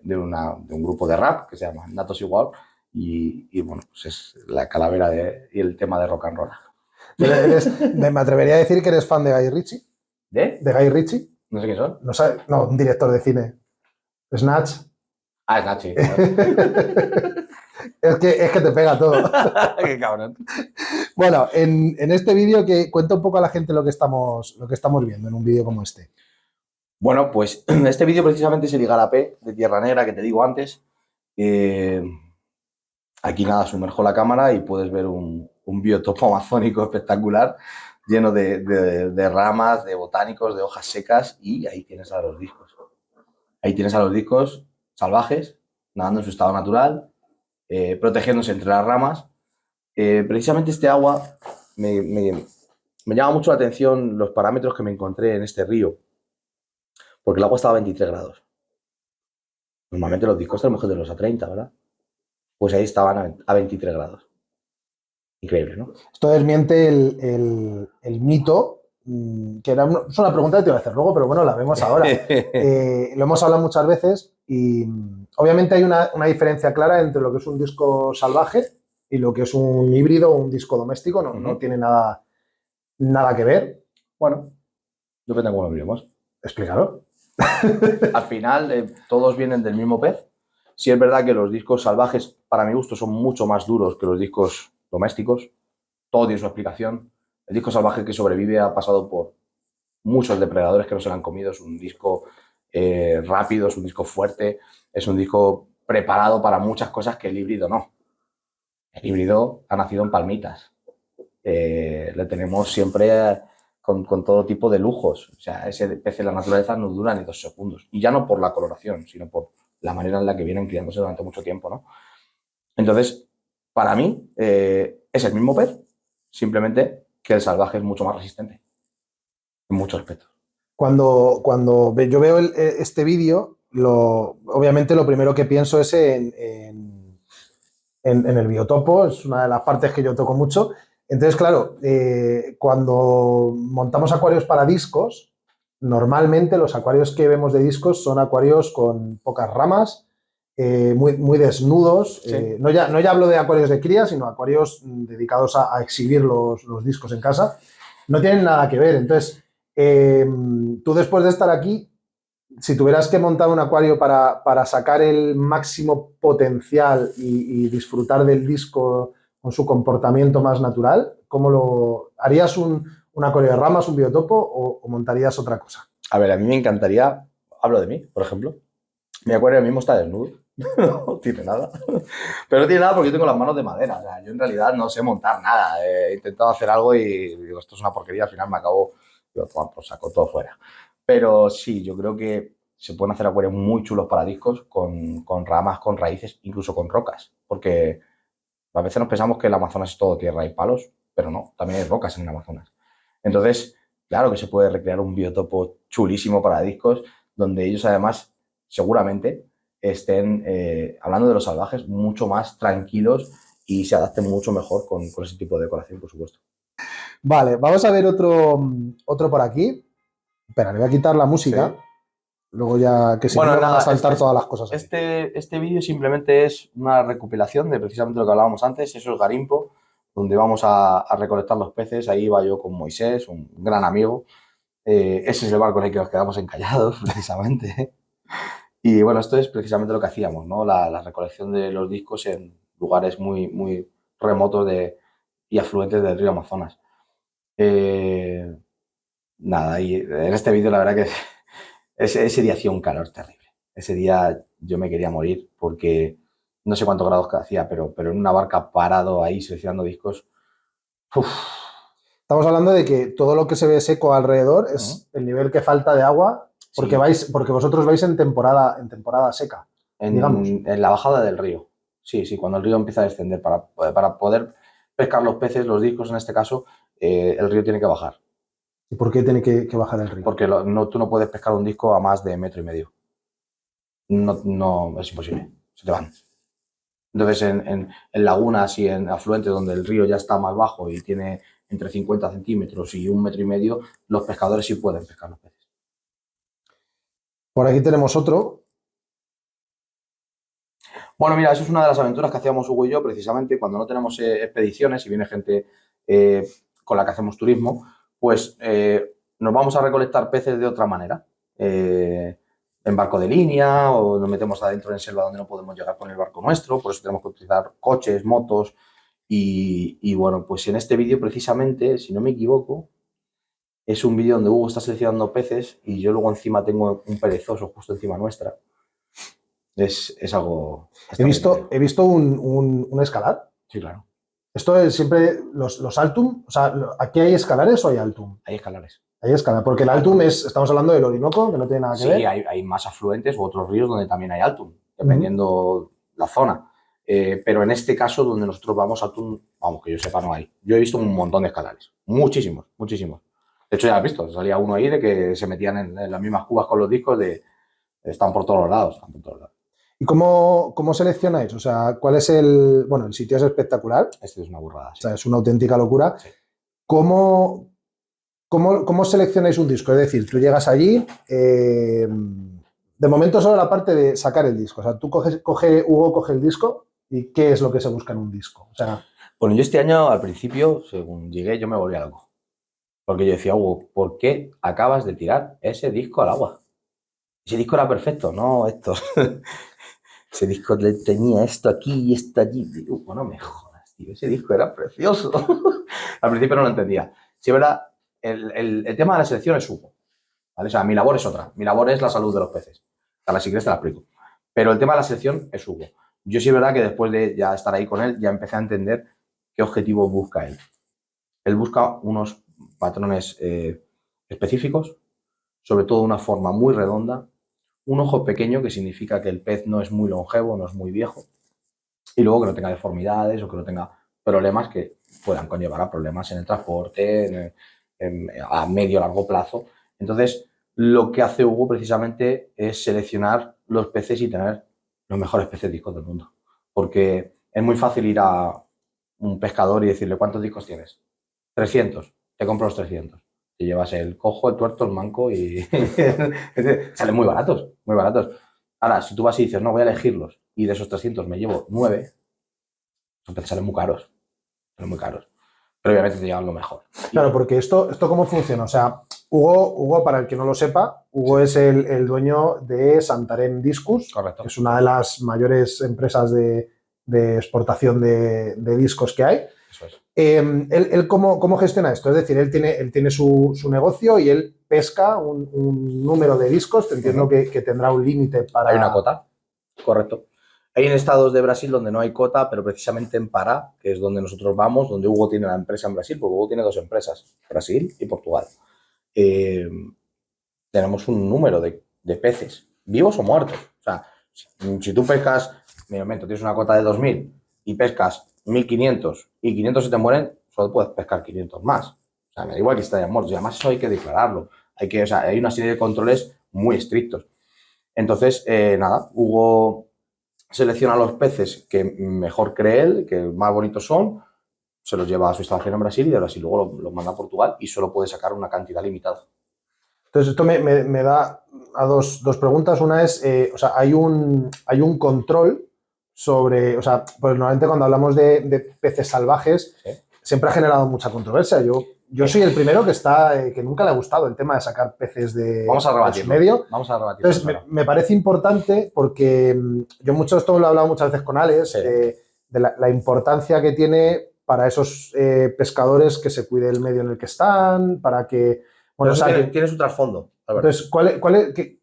un grupo de rap que se llama Natos Igual y bueno, pues es la calavera y el tema de rock and roll.
Me atrevería a decir que eres fan de Guy Ritchie.
¿De?
¿De Guy Ritchie?
No sé qué son.
No, un director de cine. Snatch.
Ah, es Nachi.
Es que te pega todo.
Qué cabrón.
Bueno, en este vídeo que cuenta un poco a la gente lo que estamos viendo en un vídeo como este.
Bueno, pues este vídeo precisamente es el igarapé de Tierra Negra que te digo antes. Aquí nada, sumerjo la cámara y puedes ver un biotopo amazónico espectacular lleno de ramas, de botánicos, de hojas secas y ahí tienes a los discos. Ahí tienes a los discos salvajes, nadando en su estado natural, protegiéndose entre las ramas. Precisamente este agua me llama mucho la atención los parámetros que me encontré en este río, porque el agua estaba a 23 grados. Normalmente los discos tenemos que tenerlos a 30, ¿verdad? Pues ahí estaban a 23 grados. Increíble, ¿no?
Esto desmiente el mito, que es una pregunta que te voy a hacer luego, pero bueno, la vemos ahora. Lo hemos hablado muchas veces y obviamente hay una diferencia clara entre lo que es un disco salvaje y lo que es un híbrido o un disco doméstico. No tiene nada nada que ver.
Bueno, depende de cómo lo miremos.
Explícalo.
Al final, todos vienen del mismo pez. Sí es verdad que los discos salvajes, para mi gusto, son mucho más duros que los discos domésticos. Todo tiene su explicación. El disco salvaje que sobrevive ha pasado por muchos depredadores que no se lo han comido. Es un disco rápido, es un disco fuerte, es un disco preparado para muchas cosas que el híbrido no. El híbrido ha nacido en palmitas. Le tenemos siempre con todo tipo de lujos. O sea, ese pez en la naturaleza no dura ni 2 segundos. Y ya no por la coloración, sino por la manera en la que vienen criándose durante mucho tiempo, ¿no? Entonces, para mí, es el mismo pez, simplemente que el salvaje es mucho más resistente, en muchos aspectos.
Cuando yo veo este vídeo, obviamente lo primero que pienso es en el biotopo, es una de las partes que yo toco mucho. Entonces, claro, cuando montamos acuarios para discos, normalmente los acuarios que vemos de discos son acuarios con pocas ramas, muy desnudos.
Sí.
No ya hablo de acuarios de cría, sino acuarios dedicados a exhibir los discos en casa. No tienen nada que ver. Entonces, tú después de estar aquí, si tuvieras que montar un acuario para sacar el máximo potencial y disfrutar del disco con su comportamiento más natural, ¿cómo lo harías? ¿Un acuario de ramas, un biotopo o montarías otra cosa?
A ver, a mí me encantaría, hablo de mí, por ejemplo, mi acuario ahora mismo está desnudo, no tiene nada, pero no tiene nada porque yo tengo las manos de madera, o sea, yo en realidad no sé montar nada, he intentado hacer algo y digo, esto es una porquería, al final me acabo, digo, toma, pues saco todo fuera. Pero sí, yo creo que se pueden hacer acuarios muy chulos para discos con ramas, con raíces, incluso con rocas, porque a veces nos pensamos que el Amazonas es todo tierra y palos, pero no, también hay rocas en el Amazonas. Entonces, claro que se puede recrear un biotopo chulísimo para discos, donde ellos además seguramente estén, hablando de los salvajes, mucho más tranquilos y se adapten mucho mejor con ese tipo de decoración, por supuesto.
Vale, vamos a ver otro por aquí. Espera, le voy a quitar la música.
Sí.
Luego ya, que si no
Bueno,
me van a
nada,
saltar todas las cosas.
este vídeo simplemente es una recopilación de precisamente lo que hablábamos antes, eso es Garimpo, donde vamos a recolectar los peces. Ahí iba yo con Moisés, un gran amigo. Ese es el barco en el que nos quedamos encallados, precisamente. Y bueno, esto es precisamente lo que hacíamos, ¿no? La recolección de los discos en lugares muy remotos y afluentes del río Amazonas. Eh, Nada, y en este vídeo la verdad que ese día hacía un calor terrible. Ese día yo me quería morir porque no sé cuántos grados que hacía, pero en una barca parado ahí seleccionando discos. Uf.
Estamos hablando de que todo lo que se ve seco alrededor es el nivel que falta de agua, porque
Sí.
porque vosotros vais en temporada seca, digamos.
En la bajada del río. Sí, sí, cuando el río empieza a descender. Para poder pescar los peces, los discos en este caso, el río tiene que bajar.
¿Y por qué tiene que bajar el río?
Porque tú no puedes pescar un disco a más de 1,5 metros. No, no, es imposible. Se te van. Entonces, en lagunas y en afluentes donde el río ya está más bajo y tiene entre 50 centímetros y 1,5 metros, los pescadores sí pueden pescar los peces.
Por aquí tenemos otro.
Bueno, mira, eso es una de las aventuras que hacíamos Hugo y yo, precisamente cuando no tenemos expediciones y viene gente con la que hacemos turismo, pues nos vamos a recolectar peces de otra manera. En barco de línea o nos metemos adentro en selva donde no podemos llegar con el barco nuestro, por eso tenemos que utilizar coches, motos y bueno, pues en este vídeo precisamente, si no me equivoco, es un vídeo donde Hugo está seleccionando peces y yo luego encima tengo un perezoso justo encima nuestra. Es algo...
He visto un escalar.
Sí, claro.
Esto es siempre los Altum. O sea, ¿aquí hay escalares o hay Altum?
Hay escalares.
Hay escalar, porque el Altum estamos hablando del Orinoco, que no tiene nada que ver.
Sí, hay más afluentes u otros ríos donde también hay Altum, dependiendo la zona. Pero en este caso, donde nosotros vamos, Altum, vamos, que yo sepa, no hay. Yo he visto un montón de escalares. Muchísimos, muchísimos. De hecho, ya has visto, salía uno ahí de que se metían en las mismas cubas con los discos están por todos los lados. Están por todos lados.
¿Y cómo seleccionáis? O sea, ¿cuál es el...? Bueno, el sitio es espectacular.
Este es una burrada. Sí.
O sea, es una auténtica locura.
Sí.
¿Cómo seleccionáis un disco? Es decir, tú llegas allí, de momento solo la parte de sacar el disco. O sea, Hugo coge el disco y ¿qué es lo que se busca en un disco? O sea,
bueno, yo este año, al principio, según llegué, yo me volvía loco. Porque yo decía, Hugo, ¿por qué acabas de tirar ese disco al agua? Ese disco era perfecto, no esto. Ese disco tenía esto aquí y esto allí. Digo, Hugo, no me jodas, tío, ese disco era precioso. Al principio no lo entendía. Sí, verdad, el tema de la selección es Hugo. ¿Vale? O sea, mi labor es otra. Mi labor es la salud de los peces. Ahora, si quieres, te la explico. Pero el tema de la selección es Hugo. Yo sí es verdad que después de ya estar ahí con él, ya empecé a entender qué objetivo busca él. Él busca unos patrones específicos, sobre todo una forma muy redonda, un ojo pequeño, que significa que el pez no es muy longevo, no es muy viejo, y luego que no tenga deformidades o que no tenga problemas que puedan conllevar a problemas en el transporte, a medio o largo plazo. Entonces, lo que hace Hugo precisamente es seleccionar los peces y tener los mejores peces discos del mundo. Porque es muy fácil ir a un pescador y decirle, ¿cuántos discos tienes? 300. Te compro los 300. Te llevas el cojo, el tuerto, el manco y salen muy baratos, muy baratos. Ahora, si tú vas y dices, no, voy a elegirlos y de esos 300 me llevo 9, los peces salen muy caros. Salen muy caros. Pero obviamente te llevan lo mejor.
Claro, porque esto ¿cómo funciona? O sea, Hugo, para el que no lo sepa, Hugo es el dueño de Santarém Discus,
Correcto.
que es una de las mayores empresas de exportación de discos que hay.
Eso es.
¿Él cómo gestiona esto? Es decir, él tiene su negocio y él pesca un número de discos, te entiendo que tendrá un límite para...
Hay una cota, correcto. Hay en estados de Brasil donde no hay cota, pero precisamente en Pará, que es donde nosotros vamos, donde Hugo tiene la empresa en Brasil, porque Hugo tiene 2 empresas, Brasil y Portugal. Tenemos un número de peces, vivos o muertos. O sea, si tú pescas, me invento, tienes una cota de 2.000 y pescas 1.500 y 500 se te mueren, solo puedes pescar 500 más. O sea, me da igual que estén muertos. Y además eso hay que declararlo. Hay una serie de controles muy estrictos. Entonces, nada, Hugo selecciona los peces que mejor cree él, que más bonitos son, se los lleva a su instalación en Brasil y de Brasil luego los manda a Portugal y solo puede sacar una cantidad limitada.
Entonces, esto me da a dos preguntas. Una es, o sea, hay un control sobre, o sea, pues normalmente cuando hablamos de peces salvajes,
¿Sí?
siempre ha generado mucha controversia. Yo soy el primero que nunca le ha gustado el tema de sacar peces
Vamos a
de su
rebatirlo.
medio.
Vamos a rebatirlo.
Entonces, me parece importante porque yo esto lo he hablado muchas veces con Alex,
Sí.
de la importancia que tiene para esos pescadores que se cuide el medio en el que están, para que... Bueno,
Pero eso tiene su trasfondo, Alberto.
Entonces,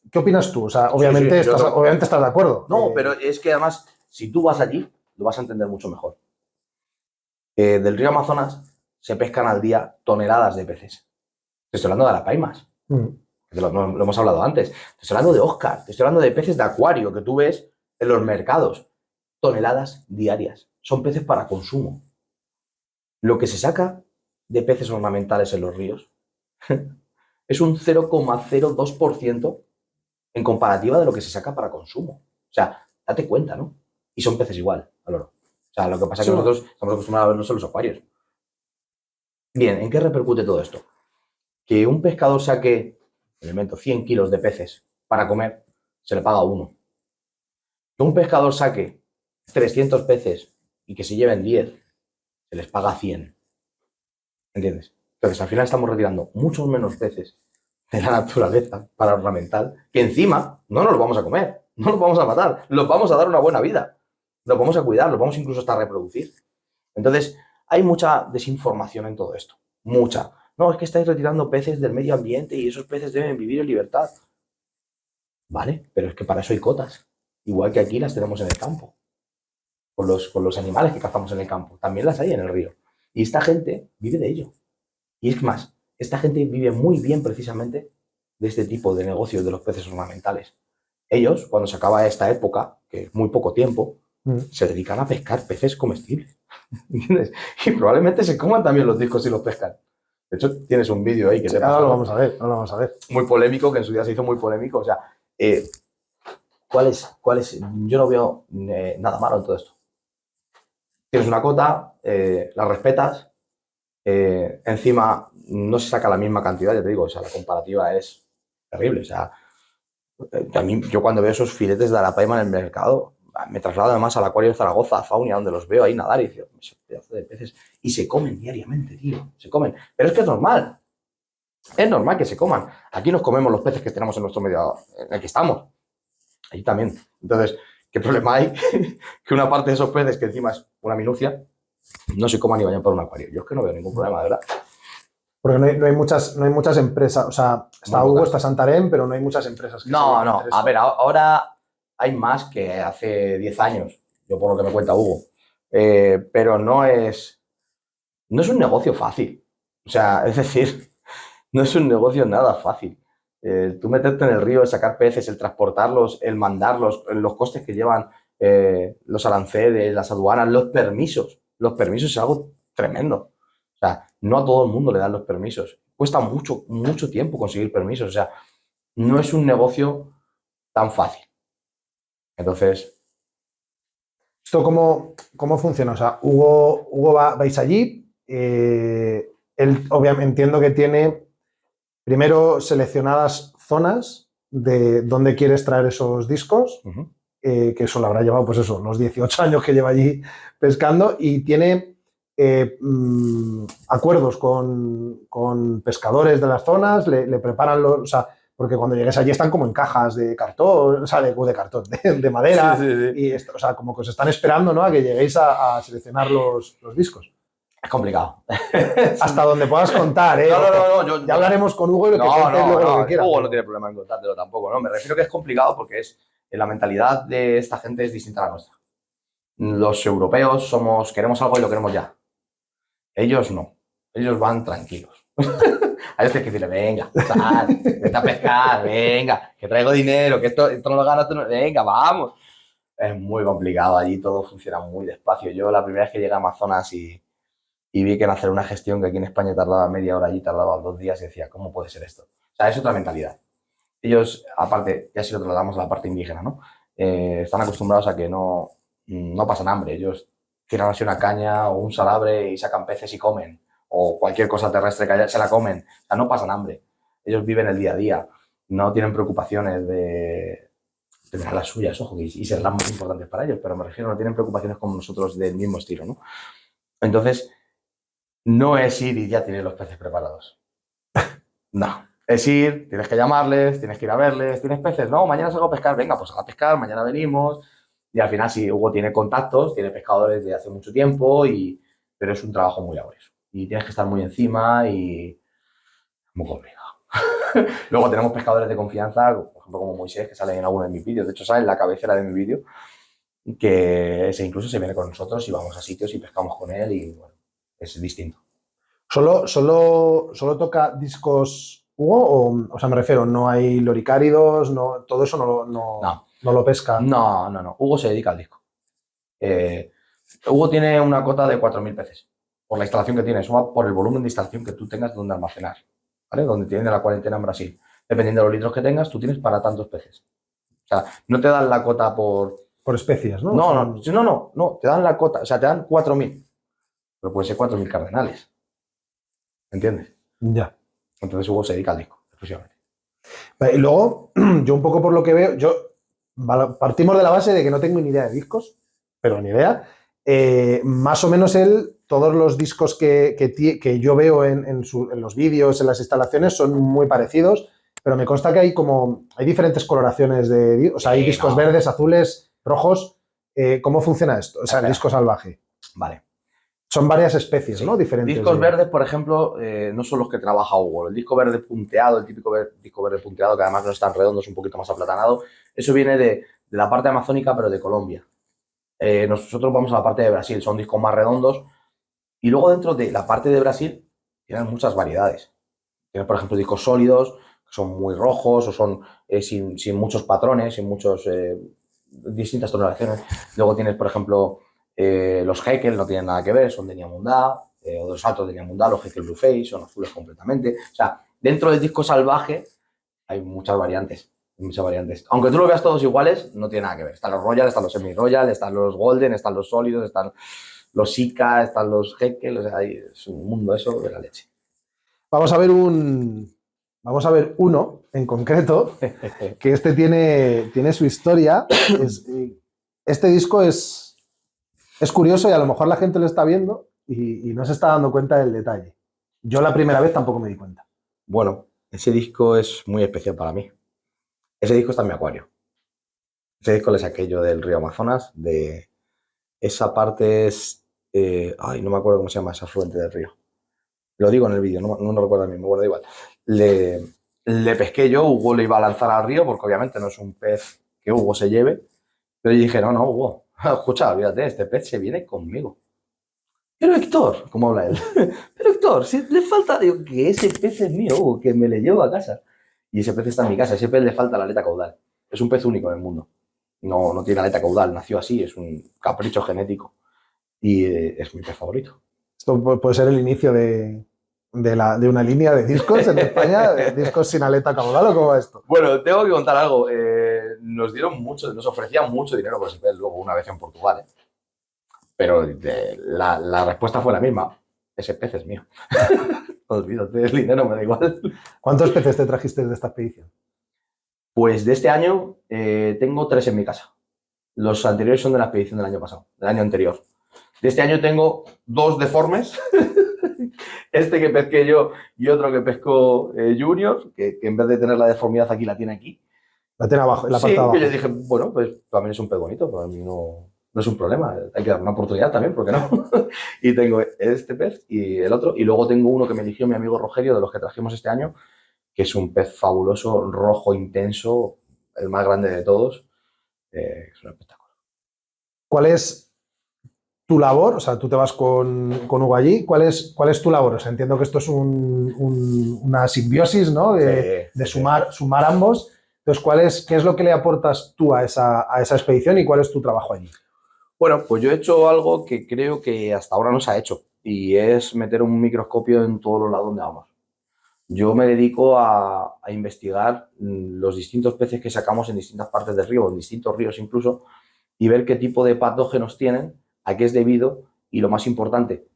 qué opinas tú? O sea, obviamente,
Sí,
obviamente estás de acuerdo.
No, pero es que además, si tú vas allí, lo vas a entender mucho mejor. Del río Amazonas se pescan al día toneladas de peces. Te estoy hablando de arapaimas. Lo hemos hablado antes. Te estoy hablando de Oscar. Te estoy hablando de peces de acuario que tú ves en los mercados. Toneladas diarias. Son peces para consumo. Lo que se saca de peces ornamentales en los ríos es un 0,02% en comparativa de lo que se saca para consumo. O sea, date cuenta, ¿no? Y son peces igual, Aloro. O sea, lo que pasa es que nosotros estamos acostumbrados a verlos en los acuarios. Bien, ¿en qué repercute todo esto? Que un pescador saque, elemento, 100 kilos de peces para comer, se le paga 1. Que un pescador saque 300 peces y que se lleven 10, se les paga 100. ¿Entiendes? Entonces, al final estamos retirando muchos menos peces de la naturaleza para ornamental, que encima no nos los vamos a comer, no los vamos a matar, los vamos a dar una buena vida, los vamos a cuidar, los vamos incluso hasta a reproducir. Entonces, hay mucha desinformación en todo esto, mucha. No, es que estáis retirando peces del medio ambiente y esos peces deben vivir en libertad. Vale, pero es que para eso hay cotas, igual que aquí las tenemos en el campo, con los animales que cazamos en el campo, también las hay en el río. Y esta gente vive de ello. Y es más, esta gente vive muy bien precisamente de este tipo de negocios de los peces ornamentales. Ellos, cuando se acaba esta época, que es muy poco tiempo, se dedican a pescar peces comestibles. ¿Entiendes? Y probablemente se coman también los discos si los pescan. De hecho, tienes un vídeo ahí que te
ahora lo vamos a ver.
Muy polémico, que en su día se hizo muy polémico. O sea, ¿cuál es? Yo no veo nada malo en todo esto. Tienes una cota, la respetas, encima no se saca la misma cantidad, ya te digo, o sea, la comparativa es terrible. O sea, a mí, yo cuando veo esos filetes de arapaima en el mercado, me traslado además al acuario de Zaragoza, a Faunia, donde los veo ahí nadar y digo, esos pedazos de peces. Y se comen diariamente, tío, se comen. Pero es que es normal. Es normal que se coman. Aquí nos comemos los peces que tenemos en nuestro medio en el que estamos. Ahí también. Entonces, ¿qué problema hay? Que una parte de esos peces, que encima es una minucia, no se coman ni vayan por un acuario. Yo es que no veo ningún problema, de verdad.
Porque no hay muchas empresas, o sea, está
Muy
Hugo,
pocas.
está Santarém, pero no hay muchas empresas que se
No,
dediquen a
no.
hacer
A
esto.
ver, ahora hay más que hace 10 años, yo por lo que me cuenta Hugo. Pero no es un negocio fácil. O sea, es decir, no es un negocio nada fácil. Tú meterte en el río, el sacar peces, el transportarlos, el mandarlos, los costes que llevan, los aranceles, las aduanas, los permisos. Los permisos es algo tremendo. O sea, no a todo el mundo le dan los permisos. Cuesta mucho, mucho tiempo conseguir permisos. O sea, no es un negocio tan fácil. Entonces,
¿Esto cómo funciona? O sea, Hugo vais allí, él obviamente entiendo que tiene primero seleccionadas zonas de dónde quieres traer esos discos, que eso lo habrá llevado, pues eso, los 18 años que lleva allí pescando, y tiene acuerdos con pescadores de las zonas, le preparan los, o sea, porque cuando llegues allí están como en cajas de cartón, o sea, de cartón, de madera,
sí, sí, sí.
y esto, o sea, como que os están esperando, ¿no?, a que lleguéis a seleccionar los discos.
Es complicado.
Hasta donde puedas contar, ¿eh?
No.
Ya hablaremos con Hugo y que
No,
cuentes luego lo que quiera.
Hugo
Pero...
no tiene problema en contártelo tampoco, ¿no? Me refiero que es complicado porque la mentalidad de esta gente es distinta a la nuestra. Los europeos queremos algo y lo queremos ya. Ellos no. Ellos van tranquilos. A ellos tienes que decirle, venga, sal, vete a pescar, venga, que traigo dinero, que esto no lo ganas tú, venga, vamos. Es muy complicado, allí todo funciona muy despacio. Yo la primera vez que llegué a Amazonas y vi que en hacer una gestión que aquí en España tardaba media hora, allí tardaba 2 días, y decía, ¿cómo puede ser esto? O sea, es otra mentalidad. Ellos, aparte, ya si lo trasladamos a la parte indígena, ¿no? Están acostumbrados a que no pasan hambre. Ellos tiran así una caña o un salabre y sacan peces y comen. O cualquier cosa terrestre que haya, se la comen. O sea, no pasan hambre. Ellos viven el día a día. No tienen preocupaciones de tendrán las suyas, ojo, y serán muy importantes para ellos, pero me refiero, no tienen preocupaciones como nosotros del mismo estilo, ¿no? Entonces, no es ir y ya tienes los peces preparados. No. Es ir, tienes que llamarles, tienes que ir a verles, ¿tienes peces? No, mañana salgo a pescar, venga, pues a pescar, mañana venimos. Y al final sí, Hugo tiene contactos, tiene pescadores de hace mucho tiempo, pero es un trabajo muy laborioso. Y tienes que estar muy encima y muy complicado. Luego tenemos pescadores de confianza, por ejemplo como Moisés, que sale en alguno de mis vídeos. De hecho, sale en la cabecera de mi vídeo, que incluso se viene con nosotros y vamos a sitios y pescamos con él y bueno, es distinto.
¿Solo toca discos Hugo? O sea, me refiero, no hay loricáridos, no, todo eso no lo pesca.
No. Hugo se dedica al disco. Hugo tiene una cota de 4.000 peces por la instalación que tiene. Eso va por el volumen de instalación que tú tengas donde almacenar, ¿vale? Donde tienen la cuarentena en Brasil. Dependiendo de los litros que tengas, tú tienes para tantos peces. O sea, no te dan la cota por...
Por especies, ¿no?
No. Te dan la cota. O sea, te dan 4.000. Pero puede ser 4.000 cardenales. ¿Entiendes?
Ya.
Entonces Hugo se dedica al disco, exclusivamente.
Y luego, yo un poco por lo que veo, partimos de la base de que no tengo ni idea de discos, pero ni idea. Más o menos todos los discos que yo veo en los vídeos, en las instalaciones, son muy parecidos, pero me consta que hay diferentes coloraciones o sea, hay discos verdes, azules, rojos. ¿Cómo funciona esto? O sea, el disco salvaje.
Vale.
Son varias especies, ¿no? Diferentes.
Discos verdes, por ejemplo, no son los que trabaja Hugo. El disco verde punteado, el típico disco verde punteado, que además no es tan redondo, es un poquito más aplatanado, eso viene de la parte amazónica, pero de Colombia. Nosotros vamos a la parte de Brasil, son discos más redondos. Y luego dentro de la parte de Brasil tienen muchas variedades. Tienes, por ejemplo, discos sólidos, que son muy rojos o son sin muchos patrones, sin muchos distintas tonalidades. Luego tienes, por ejemplo, los Haeckel, no tienen nada que ver, son de Niamundá, o de los altos de Niamundá, los Haeckel Blueface, son azules completamente. O sea, dentro del disco salvaje hay muchas variantes. Aunque tú lo veas todos iguales, no tiene nada que ver. Están los Royal, están los Semi-Royal, están los Golden, están los sólidos, están los Sika, están los Haeckel, o sea, es un mundo eso de la leche.
Vamos a ver uno en concreto, que tiene su historia. Este disco es curioso y a lo mejor la gente lo está viendo y no se está dando cuenta del detalle. Yo la primera vez tampoco me di cuenta.
Bueno, ese disco es muy especial para mí. Ese disco está en mi acuario. Ese disco le saqué yo del río Amazonas, de esa parte es... ay, no me acuerdo cómo se llama ese afluente del río. Lo digo en el vídeo, no lo recuerdo mismo, bueno, da igual. Le, le pesqué yo, Hugo le iba a lanzar al río, porque obviamente no es un pez que Hugo se lleve, pero yo dije, no, Hugo, escucha, olvídate, este pez se viene conmigo. Pero Héctor, ¿cómo habla él? Pero Héctor, si le falta, digo, que ese pez es mío, Hugo, que me le llevo a casa. Y ese pez está en mi casa, ese pez le falta la aleta caudal. Es un pez único en el mundo. No tiene aleta caudal, nació así, es un capricho genético. Y es mi pez favorito.
Esto puede ser el inicio de una línea de discos en España, de discos sin aleta caudal, ¿o cómo va esto?
Bueno, tengo que contar algo. Nos ofrecían mucho dinero por ese pez luego una vez en Portugal. Pero la respuesta fue la misma. Ese pez es mío. Olvídate, el dinero me da igual.
¿Cuántos peces te trajiste de esta expedición?
Pues de este año tengo 3 en mi casa. Los anteriores son de la expedición del año pasado, del año anterior. De este año tengo 2 deformes. Este que pesqué yo y otro que pescó Junior, que en vez de tener la deformidad aquí, la tiene aquí.
La tiene abajo, en la parte
Sí,
de
que
abajo.
yo dije, bueno, pues también es un pez bonito, para mí no es un problema, hay que dar una oportunidad también, ¿por qué no? Y tengo este pez y el otro, y luego tengo uno que me eligió mi amigo Rogelio, de los que trajimos este año, que es un pez fabuloso, rojo, intenso, el más grande de todos, es un espectáculo.
¿Cuál es tu labor? O sea, tú te vas con Hugo allí. ¿Cuál es tu labor? O sea, entiendo que esto es una simbiosis, ¿no? De
Sí.
sumar ambos. Entonces, ¿qué es lo que le aportas tú a esa expedición y cuál es tu trabajo allí?
Bueno, pues yo he hecho algo que creo que hasta ahora no se ha hecho, y es meter un microscopio en todos los lados donde vamos. Yo me dedico a investigar los distintos peces que sacamos en distintas partes del río, en distintos ríos incluso, y ver qué tipo de patógenos tienen, a qué es debido y lo más importante,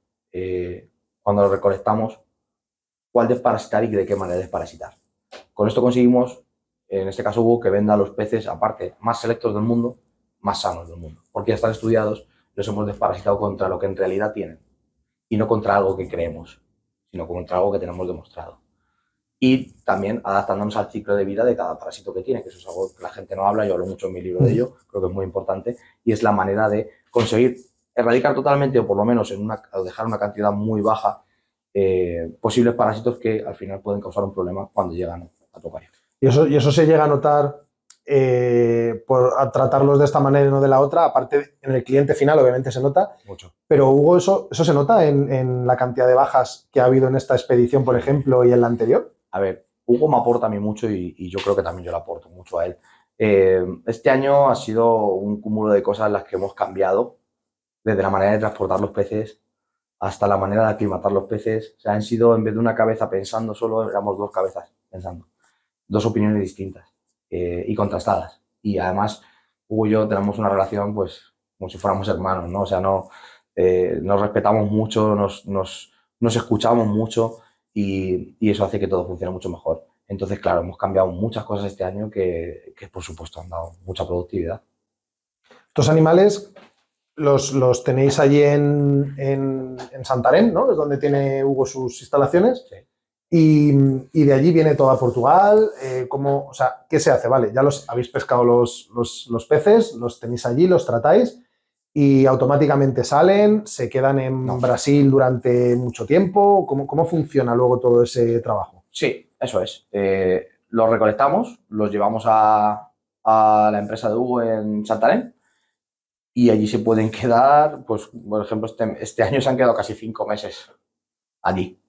cuando los recolectamos, cuál desparasitar y de qué manera desparasitar. Con esto conseguimos, en este caso Hugo, que venda los peces, aparte, más selectos del mundo, más sanos del mundo, porque ya están estudiados, los hemos desparasitado contra lo que en realidad tienen, y no contra algo que creemos, sino contra algo que tenemos demostrado. Y también adaptándonos al ciclo de vida de cada parásito que tiene, que eso es algo que la gente no habla, yo hablo mucho en mi libro de ello, creo que es muy importante, y es la manera de conseguir erradicar totalmente, o por lo menos o dejar una cantidad muy baja, posibles parásitos que al final pueden causar un problema cuando llegan a tu acuario.
Y eso se llega a notar a tratarlos de esta manera y no de la otra. Aparte, en el cliente final, obviamente se nota.
Mucho.
Pero, Hugo, ¿eso se nota en la cantidad de bajas que ha habido en esta expedición, por ejemplo, y en la anterior?
A ver, Hugo me aporta a mí mucho y yo creo que también yo le aporto mucho a él. Este año ha sido un cúmulo de cosas en las que hemos cambiado, desde la manera de transportar los peces hasta la manera de aclimatar los peces. O sea, han sido, en vez de una cabeza pensando solo, éramos 2 cabezas pensando. 2 opiniones distintas y contrastadas. Y además, Hugo y yo tenemos una relación, pues, como si fuéramos hermanos, ¿no? O sea, nos respetamos mucho, nos escuchamos mucho y eso hace que todo funcione mucho mejor. Entonces, claro, hemos cambiado muchas cosas este año que por supuesto, han dado mucha productividad.
Estos animales los tenéis allí en Santarém, ¿no? Es donde tiene Hugo sus instalaciones.
Sí.
Y de allí viene todo a Portugal. O sea, ¿qué se hace? Vale, ya los habéis pescado los peces, los tenéis allí, los tratáis y automáticamente salen, se quedan en
No.
Brasil durante mucho tiempo. ¿Cómo funciona luego todo ese trabajo?
Sí, eso es. Los recolectamos, los llevamos a la empresa de Hugo en Santarém y allí se pueden quedar, pues, por ejemplo, este año se han quedado casi 5 meses allí.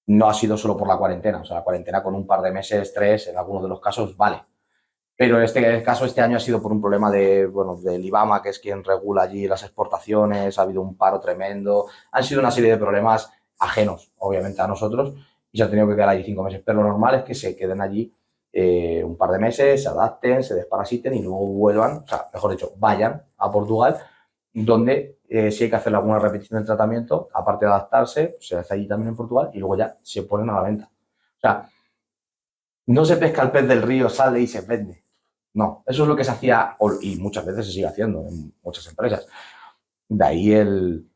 No ha sido solo por la cuarentena, o sea, la cuarentena con un par de meses, 3, en algunos de los casos, vale. Pero en este caso, este año ha sido por un problema del IBAMA, que es quien regula allí las exportaciones, ha habido un paro tremendo, han sido una serie de problemas ajenos, obviamente, a nosotros, y se han tenido que quedar allí 5 meses. Pero lo normal es que se queden allí un par de meses, se adapten, se desparasiten y luego vuelvan, o sea, mejor dicho, vayan a Portugal, donde si hay que hacer alguna repetición del tratamiento, aparte de adaptarse, se hace allí también en Portugal y luego ya se ponen a la venta. O sea, no se pesca el pez del río, sale y se vende. No, eso es lo que se hacía y muchas veces se sigue haciendo en muchas empresas. De ahí el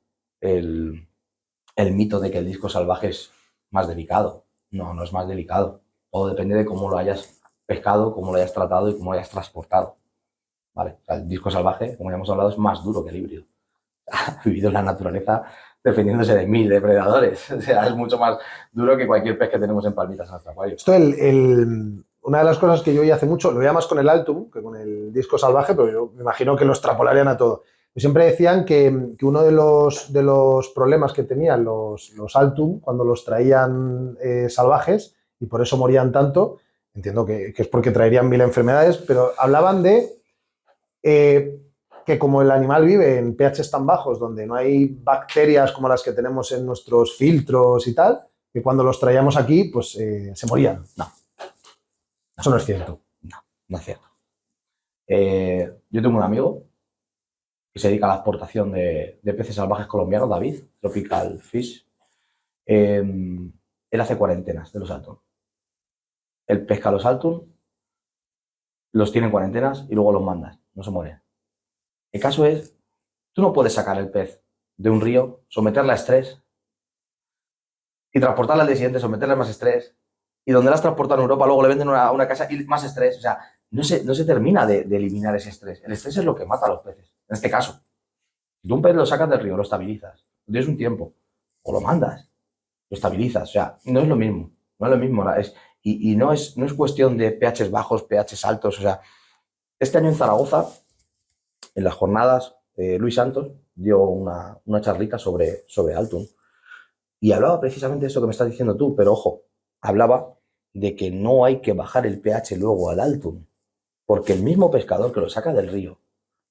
mito de que el disco salvaje es más delicado No, no es más delicado. Todo depende de cómo lo hayas pescado, cómo lo hayas tratado y cómo lo hayas transportado. ¿Vale? O sea, el disco salvaje, como ya hemos hablado, es más duro que el híbrido. Ha vivido en la naturaleza defendiéndose de 1000 depredadores. O sea, es mucho más duro que cualquier pez que tenemos en palmitas en nuestro acuario.
Esto, una de las cosas que yo oí hace mucho, lo veía más con el Altum que con el disco salvaje, pero yo me imagino que lo extrapolarían a todo. Siempre decían que uno de los problemas que tenían los Altum cuando los traían salvajes, y por eso morían tanto, entiendo que es porque traerían 1000 enfermedades, pero hablaban de que como el animal vive en pHs tan bajos, donde no hay bacterias como las que tenemos en nuestros filtros y tal, que cuando los traíamos aquí, pues se morían.
No.
Eso no es cierto.
No es cierto. Yo tengo un amigo que se dedica a la exportación de peces salvajes colombianos, David, Tropical Fish. Él hace cuarentenas de los Altum. Él pesca los Altum, los tiene en cuarentenas y luego los mandas. No se mueren. El caso es, tú no puedes sacar el pez de un río, someterle a estrés y transportarle al día siguiente, someterle a más estrés. Y donde las transportan en Europa, luego le venden a una casa y más estrés. O sea, no se termina de eliminar ese estrés. El estrés es lo que mata a los peces. En este caso, si tú un pez lo sacas del río, lo estabilizas, tienes un tiempo, o lo mandas, lo estabilizas. O sea, no es lo mismo. No es lo mismo. Y no es cuestión de pHs bajos, pHs altos. O sea, este año en Zaragoza, en las jornadas, Luis Santos dio una charlita sobre Altum. Y hablaba precisamente de esto que me estás diciendo tú, pero ojo, hablaba de que no hay que bajar el pH luego al Altum, porque el mismo pescador que lo saca del río,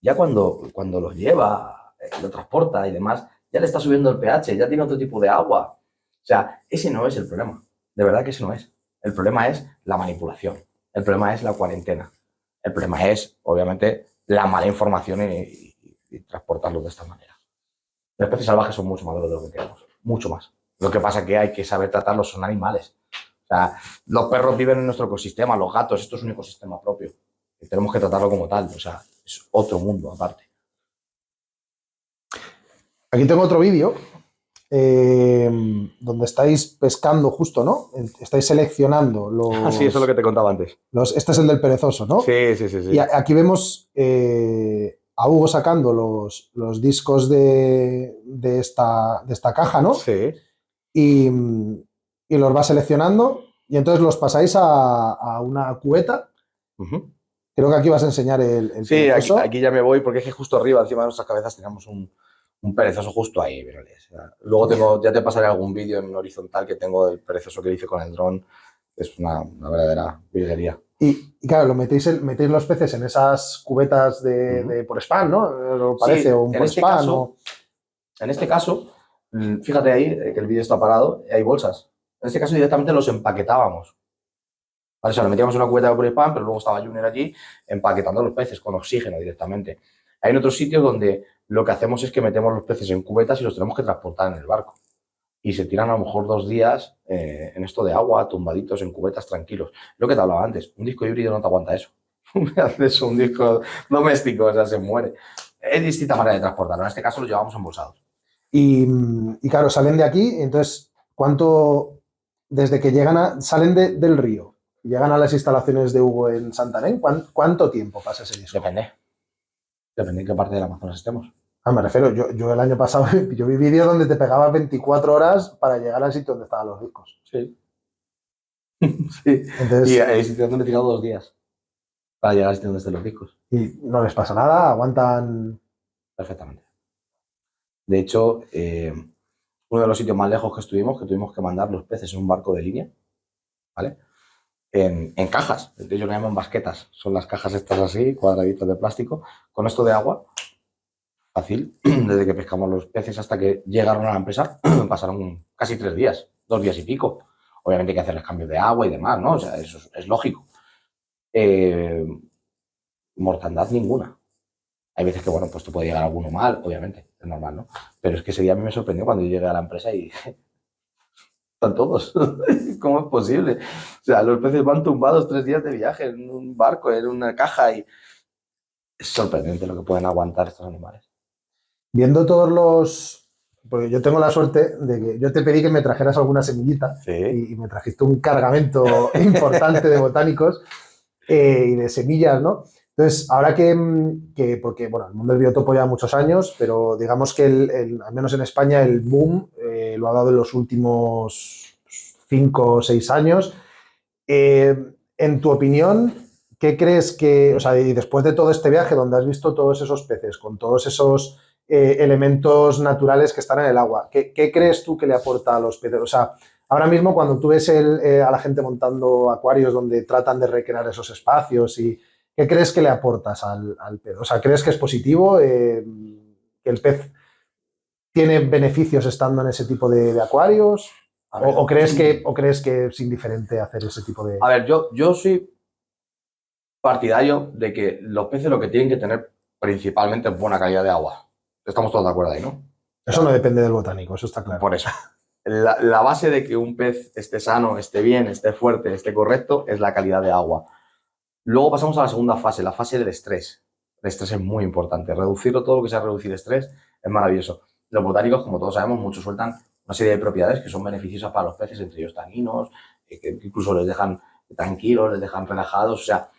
ya cuando lo lleva, lo transporta y demás, ya le está subiendo el pH, ya tiene otro tipo de agua. O sea, ese no es el problema. De verdad que ese no es. El problema es la manipulación. El problema es la cuarentena. El problema es, obviamente, la mala información y transportarlo de esta manera. Los peces salvajes son mucho más de lo que queremos. Mucho más. Lo que pasa es que hay que saber tratarlos, son animales. O sea, los perros viven en nuestro ecosistema, los gatos, esto es un ecosistema propio. Y tenemos que tratarlo como tal, o sea, es otro mundo aparte.
Aquí tengo otro vídeo donde estáis pescando justo, ¿no? Estáis seleccionando los...
Sí, eso es lo que te contaba antes.
Este es el del perezoso, ¿no?
Sí.
Y aquí vemos a Hugo sacando los discos de esta caja, ¿no?
Sí.
Y los va seleccionando y entonces los pasáis a una cubeta. Creo que aquí vas a enseñar el
Sí,
perezoso.
aquí ya me voy porque es que justo arriba, encima de nuestras cabezas, tenemos un perezoso justo ahí. Mírales. Luego ya te pasaré algún vídeo en horizontal que tengo del perezoso que hice con el dron. Es una verdadera virguería.
Y claro, metéis los peces en esas cubetas de por spam, ¿no? ¿Lo parece?
Sí,
o un por spam.
En este caso, fíjate ahí que el vídeo está parado, hay bolsas. En este caso directamente los empaquetábamos. Vale, o sea, lo metíamos en una cubeta de por spam, pero luego estaba Junior allí empaquetando los peces con oxígeno directamente. Hay otros sitios donde lo que hacemos es que metemos los peces en cubetas y los tenemos que transportar en el barco. Y se tiran a lo mejor 2 días en esto de agua, tumbaditos en cubetas tranquilos. Lo que te hablaba antes, un disco híbrido no te aguanta eso. Haces un disco doméstico, o sea, se muere. Es distinta manera de transportarlo. En este caso los llevamos embolsados.
Y claro, salen de aquí, entonces, desde que salen del río, llegan a las instalaciones de Hugo en Santarém, ¿cuánto tiempo pasa ese disco?
Depende en qué parte del Amazonas estemos.
Me refiero, yo el año pasado yo vi vídeos donde te pegabas 24 horas para llegar al sitio donde estaban los discos.
Sí. Sí. Entonces, y hay sitios donde he tirado 2 días para llegar al sitio donde estén los discos.
Y no les pasa nada, aguantan
perfectamente. De hecho, uno de los sitios más lejos que tuvimos que mandar los peces en un barco de línea, ¿vale? En cajas, ellos lo llaman basquetas, son las cajas estas así, cuadraditos de plástico, con esto de agua, fácil, desde que pescamos los peces hasta que llegaron a la empresa, pasaron casi 3 días, 2 días y pico. Obviamente hay que hacerles cambios de agua y demás, ¿no? O sea, eso es lógico. Mortandad ninguna. Hay veces que, bueno, pues te puede llegar alguno mal, obviamente, es normal, ¿no? Pero es que ese día a mí me sorprendió cuando yo llegué a la empresa y están todos. ¿Cómo es posible? O sea, los peces van tumbados 3 días de viaje en un barco, en una caja y es sorprendente lo que pueden aguantar estos animales.
Viendo todos porque yo tengo la suerte de que yo te pedí que me trajeras alguna semillita
Sí.
y me trajiste un cargamento importante de botánicos y de semillas, ¿no? Entonces, ahora porque bueno, el mundo del biotopo lleva muchos años, pero digamos que al menos en España el boom lo ha dado en los últimos 5 o 6 años. En tu opinión, ¿qué crees que, o sea, y después de todo este viaje donde has visto todos esos peces, con todos esos elementos naturales que están en el agua, ¿qué crees tú que le aporta a los peces? O sea, ahora mismo cuando tú ves a la gente montando acuarios donde tratan de recrear esos espacios, ¿qué crees que le aportas al pez? O sea, ¿crees que es positivo que el pez tiene beneficios estando en ese tipo de acuarios?
A ver,
¿O crees que es indiferente hacer ese tipo de...?
a ver, yo soy partidario de que los peces lo que tienen que tener principalmente es buena calidad de agua. Estamos todos de acuerdo ahí, ¿no?
Eso no depende del botánico, eso está claro.
Por eso. La base de que un pez esté sano, esté bien, esté fuerte, esté correcto, es la calidad de agua. Luego pasamos a la segunda fase, la fase del estrés. El estrés es muy importante. Reducirlo, todo lo que sea reducir estrés, es maravilloso. Los botánicos, como todos sabemos, muchos sueltan una serie de propiedades que son beneficiosas para los peces, entre ellos taninos, que incluso les dejan tranquilos, les dejan relajados. O sea,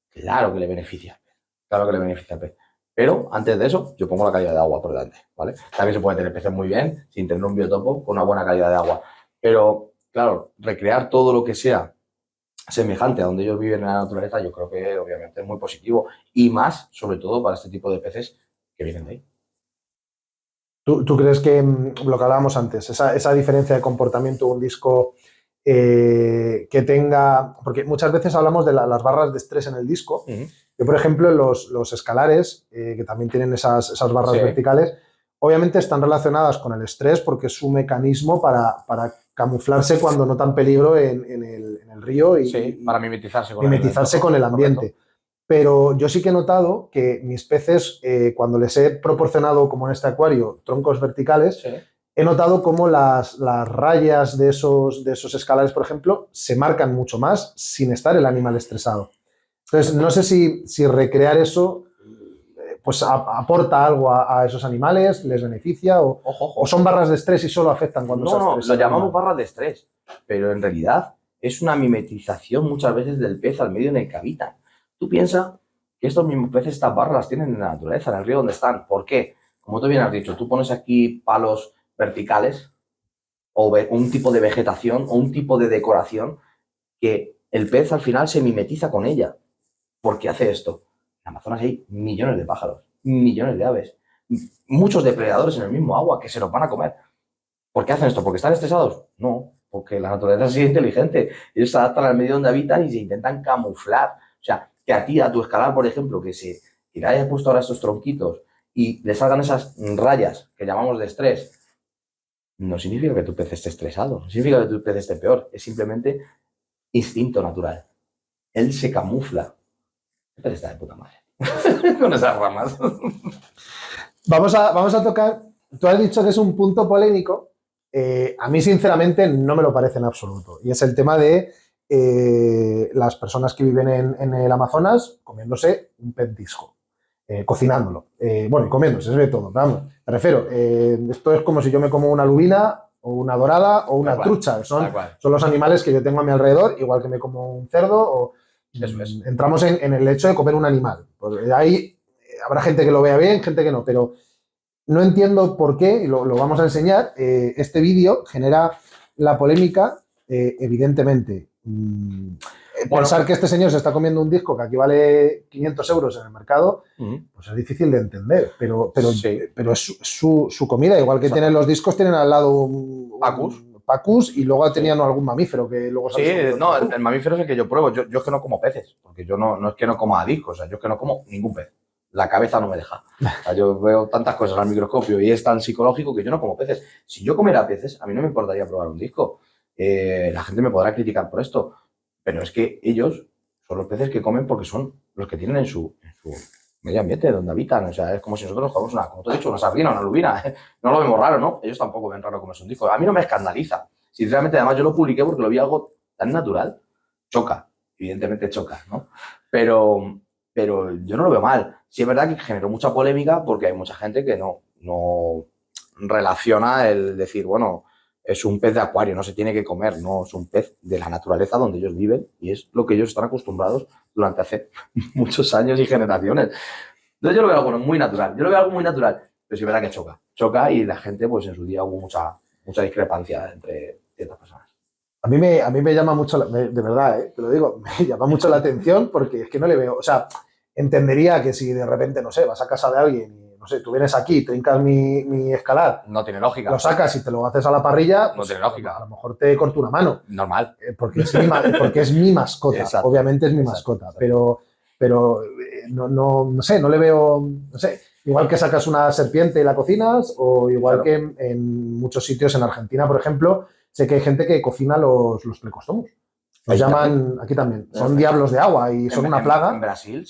claro que le beneficia. Claro que le beneficia al pez. Pero antes de eso, yo pongo la calidad de agua por delante, ¿vale? También se puede tener peces muy bien sin tener un biotopo con una buena calidad de agua. Pero, claro, recrear todo lo que sea semejante a donde ellos viven en la naturaleza, yo creo que obviamente es muy positivo. Y más, sobre todo, para este tipo de peces que vienen de ahí.
¿Tú crees que lo que hablábamos antes, esa diferencia de comportamiento de un disco que tenga, porque muchas veces hablamos de las barras de estrés en el disco, yo por ejemplo en los escalares, que también tienen esas barras
Sí.
verticales, obviamente están relacionadas con el estrés porque es su mecanismo para camuflarse cuando notan peligro en el río
Sí, para mimetizarse con
mimetizarse con el ambiente.
Correcto.
Pero yo sí que he notado que mis peces, cuando les he proporcionado, como en este acuario, troncos verticales,
Sí.
he notado cómo las rayas de esos escalares, por ejemplo, se marcan mucho más sin estar el animal estresado. Entonces, no sé si recrear eso pues aporta algo a esos animales, les beneficia,
Ojo.
o son barras de estrés y solo afectan cuando se
No,
estresa
lo
el
llamamos
animal.
barras de estrés, pero en realidad es una mimetización muchas veces del pez al medio en el que habitan. Tú piensas que estos mismos peces, estas barras las tienen en la naturaleza, en el río donde están. ¿Por qué? Como tú bien has dicho, tú pones aquí palos verticales o un tipo de vegetación o un tipo de decoración que el pez al final se mimetiza con ella. ¿Por qué hace esto? En Amazonas hay millones de pájaros, millones de aves, muchos depredadores en el mismo agua que se los van a comer. ¿Por qué hacen esto? ¿Porque están estresados? No, porque la naturaleza es inteligente. Ellos se adaptan al medio donde habitan y se intentan camuflar. O sea, que a ti, a tu escalar, por ejemplo, que le hayas puesto ahora estos tronquitos y le salgan esas rayas que llamamos de estrés, no significa que tu pez esté estresado, no significa que tu pez esté peor, es simplemente instinto natural. Él se camufla. El pez está de puta madre. Con esas ramas.
Vamos a tocar, tú has dicho que es un punto polémico, a mí sinceramente no me lo parece en absoluto, y es el tema de las personas que viven en el Amazonas comiéndose un pez disco, cocinándolo, bueno, y comiéndose, es de todo, vamos, me refiero, esto es como si yo me como una lubina o una dorada o una trucha, son los animales que yo tengo a mi alrededor, igual que me como un cerdo o...
Eso es.
Entramos en el hecho de comer un animal. Pues ahí habrá gente que lo vea bien, gente que no, pero no entiendo por qué, y lo vamos a enseñar, este vídeo genera la polémica, evidentemente. Pensar que este señor se está comiendo un disco que aquí vale 500 euros en el mercado, pues es difícil de entender, pero
Sí.
es su comida, igual que tienen los discos, tienen al lado un Pacus y luego tenían algún mamífero que luego
Sí, no, el mamífero es el que yo pruebo. Yo es que no como peces, porque yo no es que no coma discos, o sea, yo es que no como ningún pez. La cabeza no me deja. O sea, yo veo tantas cosas al microscopio y es tan psicológico que yo no como peces. Si yo comiera peces, a mí no me importaría probar un disco. La gente me podrá criticar por esto, pero es que ellos son los peces que comen porque son los que tienen en su medio ambiente, donde habitan. O sea, es como si nosotros comemos como te he dicho, una sardina, una lubina. No lo vemos raro, ¿no? Ellos tampoco ven raro comerse un disco. A mí no me escandaliza. Sinceramente, además, yo lo publiqué porque lo vi algo tan natural. Choca, evidentemente choca, ¿no? Pero yo no lo veo mal. Sí es verdad que generó mucha polémica porque hay mucha gente que no relaciona el decir, bueno, es un pez de acuario, no se tiene que comer, no, es un pez de la naturaleza donde ellos viven y es lo que ellos están acostumbrados durante hace muchos años y generaciones. Entonces yo lo veo algo muy natural, yo lo veo algo muy natural, pero sí es verdad que choca y la gente, pues en su día hubo mucha discrepancia entre ciertas personas.
A mí me llama mucho, de verdad, te lo digo, me llama mucho la atención porque es que no le veo, o sea, entendería que si de repente, no sé, vas a casa de alguien y, no sé, tú vienes aquí, trincas mi escalar,
No tiene lógica.
lo sacas y te lo haces a la parrilla,
No
pues,
tiene lógica.
A lo mejor te corto una mano.
Normal.
Porque es mi mascota,
Exacto,
obviamente es mi mascota, pero no sé, no le veo, no sé, igual que sacas una serpiente y la cocinas, o igual que en muchos sitios en Argentina, por ejemplo, sé que hay gente que cocina los plecostomos. Los llaman, aquí también, son diablos de agua y son una plaga.
En Brasil,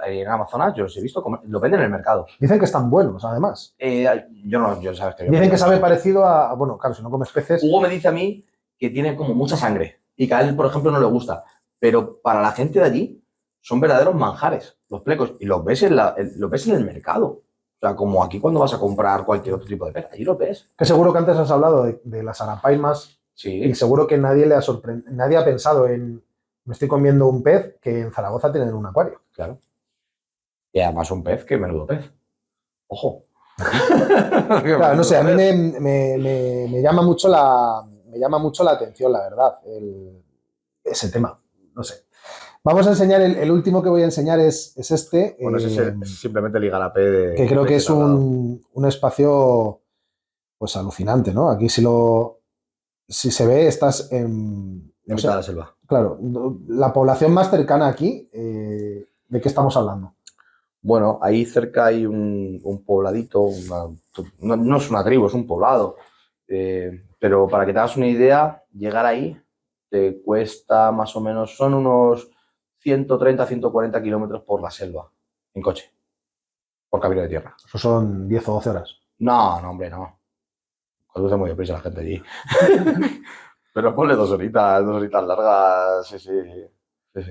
en Amazonas, yo los he visto, lo venden en el mercado.
Dicen que están buenos, además.
Yo sabes que yo
Dicen que sabe parecido a, bueno, claro, si no comes peces.
Hugo me dice a mí que tiene como mucha sangre y que a él, por ejemplo, no le gusta. Pero para la gente de allí son verdaderos manjares, los plecos, y los ves los ves en el mercado. O sea, como aquí cuando vas a comprar cualquier otro tipo de pez, allí los ves.
Que seguro que antes has hablado de las arapaimas.
Sí.
Y seguro que nadie ha pensado en, me estoy comiendo un pez que en Zaragoza tienen un acuario.
Claro. Y además un pez, que menudo pez. Ojo.
Claro, no sé, a mí me llama mucho la atención, la verdad, ese tema. No sé. Vamos a enseñar, el último que voy a enseñar es este.
Bueno, es simplemente el Igarapé
que creo que es un espacio pues alucinante, ¿no? Aquí si se ve, estás en
mitad de la selva.
Claro, la población más cercana aquí, ¿de qué estamos hablando?
Bueno, ahí cerca hay un pobladito, no es una tribu, es un poblado. Pero para que te hagas una idea, llegar ahí te cuesta más o menos, son unos 130, 140 kilómetros por la selva, en coche, por camino de tierra.
Eso son 10 o 12 horas.
No, hombre, no. Conduce muy deprisa la gente allí. Pero ponle 2 horitas largas, sí.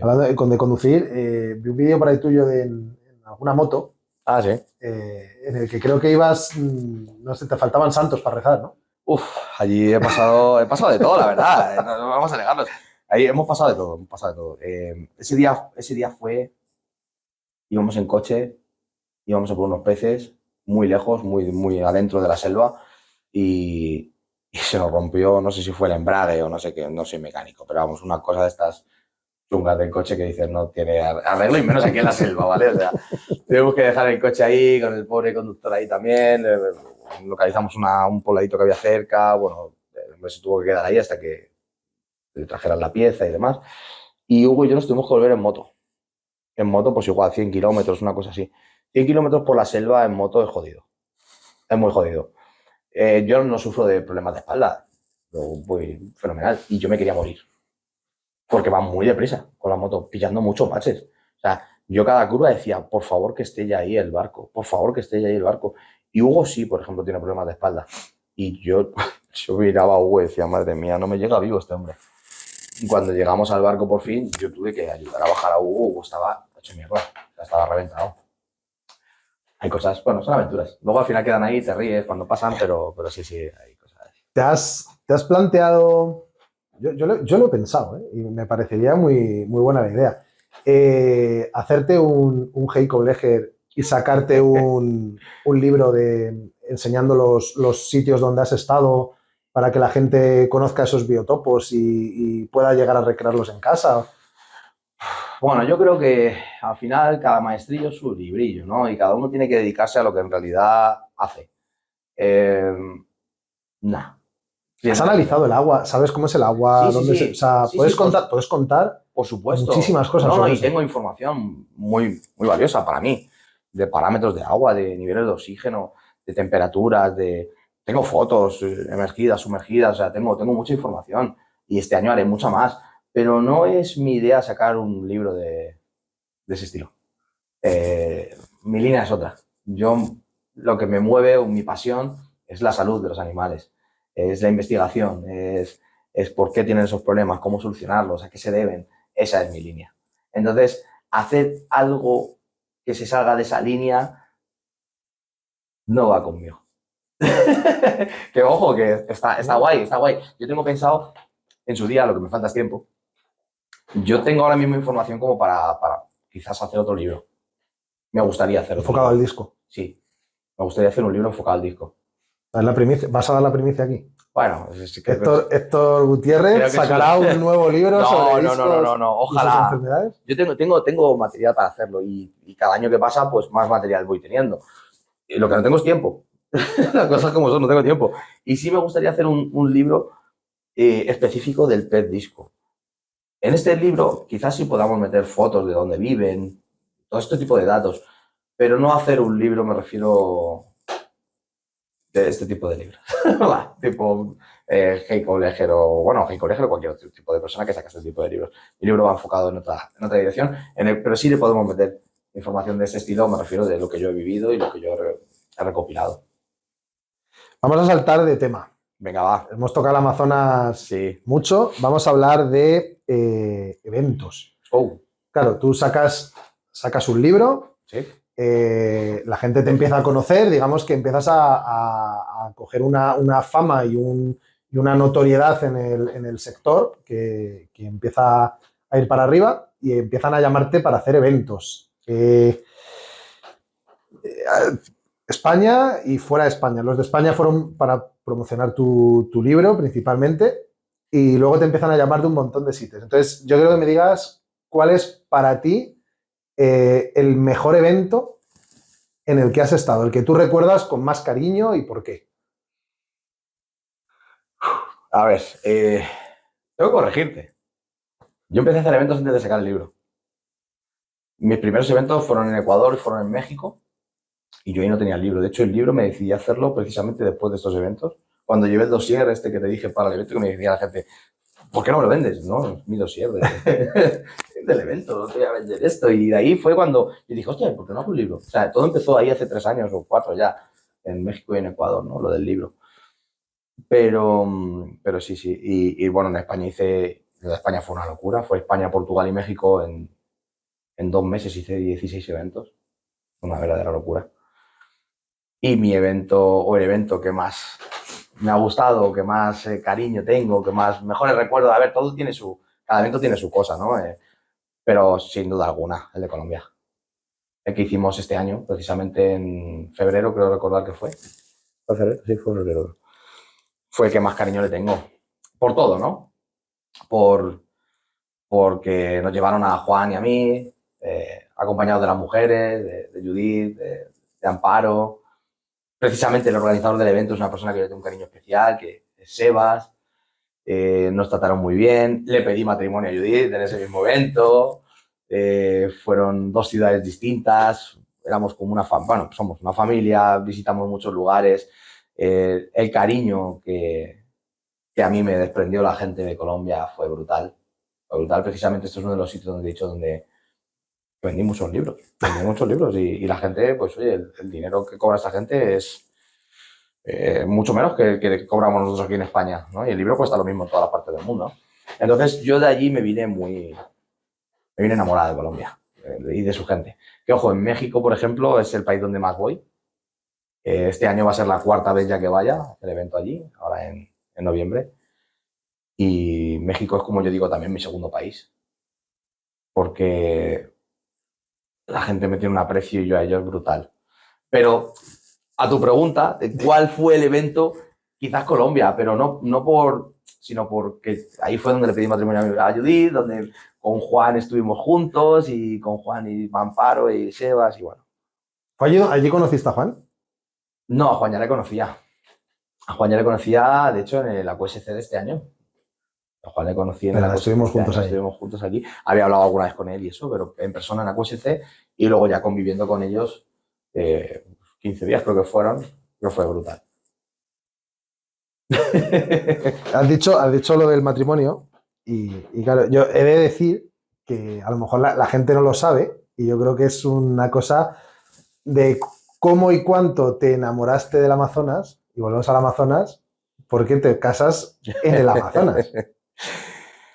Hablando de conducir, vi un vídeo por ahí tuyo en alguna moto.
Ah, sí.
En el que creo que ibas, no sé, te faltaban santos para rezar, ¿no?
Uf, allí he pasado de todo, la verdad. No vamos a negarnos. Ahí hemos pasado de todo. Ese día íbamos en coche, íbamos a por unos peces muy lejos, muy adentro de la selva y se nos rompió, no sé si fue el embrague o no sé qué, no soy mecánico, pero vamos, una cosa de estas chungas del coche que dices no tiene arreglo y menos aquí en la selva, ¿vale? O sea, tenemos que dejar el coche ahí con el pobre conductor ahí también, localizamos un pobladito que había cerca, bueno, se tuvo que quedar ahí hasta que le trajeran la pieza y demás. Y Hugo y yo nos tuvimos que volver en moto. En moto, pues igual 100 kilómetros, una cosa así. 100 kilómetros por la selva en moto es jodido. Es muy jodido. Yo no sufro de problemas de espalda. Voy fenomenal. Y yo me quería morir. Porque va muy deprisa con la moto, pillando muchos baches. O sea, yo cada curva decía, por favor que esté ya ahí el barco. Por favor que esté ya ahí el barco. Y Hugo sí, por ejemplo, tiene problemas de espalda. Y yo miraba a Hugo y decía, madre mía, no me llega vivo este hombre. Cuando llegamos al barco por fin, yo tuve que ayudar a bajar a Hugo. Hugo estaba hecho mierda, estaba reventado. Hay cosas, bueno, son aventuras. Luego al final quedan ahí, te ríes cuando pasan, pero sí, hay cosas.
¿Te has planteado? Yo lo he pensado, ¿eh? Y me parecería muy buena la idea. Hacerte un Heiko Leger y sacarte un libro enseñando los sitios donde has estado para que la gente conozca esos biotopos y pueda llegar a recrearlos en casa.
Bueno, yo creo que al final cada maestrillo es su librillo, ¿no? Y cada uno tiene que dedicarse a lo que en realidad hace. Nah.
¿Has analizado el agua? ¿Sabes cómo es el agua?
Sí.
O sea, puedes contar
por supuesto.
Muchísimas cosas.
No, y tengo información muy valiosa para mí, de parámetros de agua, de niveles de oxígeno, de temperaturas, tengo fotos emergidas, sumergidas, o sea, tengo mucha información y este año haré mucha más, pero no es mi idea sacar un libro de ese estilo. Mi línea es otra. Lo que me mueve, mi pasión, es la salud de los animales, es la investigación, es por qué tienen esos problemas, cómo solucionarlos, a qué se deben. Esa es mi línea. Entonces, hacer algo que se salga de esa línea no va conmigo. Que ojo, que está guay, está guay. Yo tengo pensado, en su día, lo que me falta es tiempo, yo tengo ahora mismo información como para quizás hacer otro libro. Me gustaría hacer otro
Enfocado al
libro.
disco.
Sí, me gustaría hacer un libro enfocado al disco.
¿Vas a dar la primicia aquí?
Bueno,
Héctor Gutiérrez
creo que
sacará un nuevo libro sobre discos
no,
y sus
ojalá.
enfermedades.
Yo tengo material para hacerlo y cada año que pasa, pues más material voy teniendo. Y lo que no tengo es tiempo. Las cosas como son, no tengo tiempo. Y sí me gustaría hacer un libro específico del pet disco. En este libro quizás sí podamos meter fotos de dónde viven, todo este tipo de datos, pero no hacer un libro, me refiero de este tipo de libros. Tipo Hey Colleger o, bueno, Hey Colleger o cualquier otro tipo de persona que saque este tipo de libros. Mi libro va enfocado en otra dirección, pero sí le podemos meter información de ese estilo, me refiero de lo que yo he vivido y lo que yo he recopilado.
Vamos a saltar de tema.
Venga, va.
Hemos tocado el Amazonas
Sí.
mucho. Vamos a hablar de eventos.
Oh.
Claro, tú sacas un libro,
Sí.
la gente te empieza a conocer, digamos que empiezas a coger una fama y una notoriedad en el sector que empieza a ir para arriba y empiezan a llamarte para hacer eventos. España y fuera de España. Los de España fueron para promocionar tu libro principalmente y luego te empiezan a llamar de un montón de sitios. Entonces, yo creo que me digas cuál es para ti el mejor evento en el que has estado, el que tú recuerdas con más cariño y por qué.
A ver, tengo que corregirte. Yo empecé a hacer eventos antes de sacar el libro. Mis primeros eventos fueron en Ecuador y fueron en México. Y yo ahí no tenía el libro. De hecho, el libro me decidí a hacerlo precisamente después de estos eventos. Cuando llevé el dossier este que te dije para el evento, que me decía la gente, ¿por qué no me lo vendes? No, es mi dossier del evento, no te voy a vender esto. Y de ahí fue cuando yo dije, hostia, ¿por qué no hago un libro? O sea, todo empezó ahí hace 3 años o 4 ya, en México y en Ecuador, ¿no? Lo del libro. Pero sí, sí. Y bueno, en España España fue una locura. Fue España, Portugal y México en 2 meses hice 16 eventos. Una verdadera locura. Y mi evento, o el evento que más me ha gustado, que más cariño tengo, que más mejores recuerdos, a ver, cada evento tiene su cosa, ¿no? Pero sin duda alguna, el de Colombia. El que hicimos este año, precisamente en febrero, creo recordar que fue. ¿Fue febrero? Sí, fue febrero. Fue el que más cariño le tengo. Por todo, ¿no? Porque nos llevaron a Juan y a mí, acompañados de las mujeres, de Judith, de Amparo. Precisamente el organizador del evento es una persona que yo tengo un cariño especial, que es Sebas. Nos trataron muy bien. Le pedí matrimonio a Judith en ese mismo evento. Fueron 2 ciudades distintas. Éramos como bueno, somos una familia, visitamos muchos lugares. El cariño que a mí me desprendió la gente de Colombia fue brutal. Fue brutal. Precisamente esto es uno de los sitios donde he dicho donde vendí muchos libros. Vendí muchos libros y la gente, pues oye, el dinero que cobra esta gente es mucho menos que el que cobramos nosotros aquí en España, ¿no? Y el libro cuesta lo mismo en todas las partes del mundo. Entonces yo de allí me vine enamorado de Colombia y de su gente. Que ojo, en México, por ejemplo, es el país donde más voy. Este año va a ser la 4ª vez ya que vaya a hacer evento allí, ahora en noviembre. Y México es, como yo digo, también mi segundo país. Porque la gente me tiene un aprecio y yo a ellos brutal. Pero a tu pregunta de cuál fue el evento, quizás Colombia, pero sino porque ahí fue donde le pedí matrimonio a Judith, donde con Juan estuvimos juntos y con Juan y Amparo y Sebas y bueno.
¿Allí conociste a Juan?
No, a Juan ya le conocía. A Juan ya le conocía, de hecho, en la QSC de este año. A Juan le conocí en la QSC.
Estuvimos juntos ahí.
Estuvimos juntos allí. Había hablado alguna vez con él y eso, pero en persona en la QSC y luego ya conviviendo con ellos 15 días creo que fueron, pero fue brutal.
Has dicho lo del matrimonio y claro, yo he de decir que a lo mejor la gente no lo sabe y yo creo que es una cosa de cómo y cuánto te enamoraste del Amazonas, y volvemos al Amazonas, porque te casas en el Amazonas.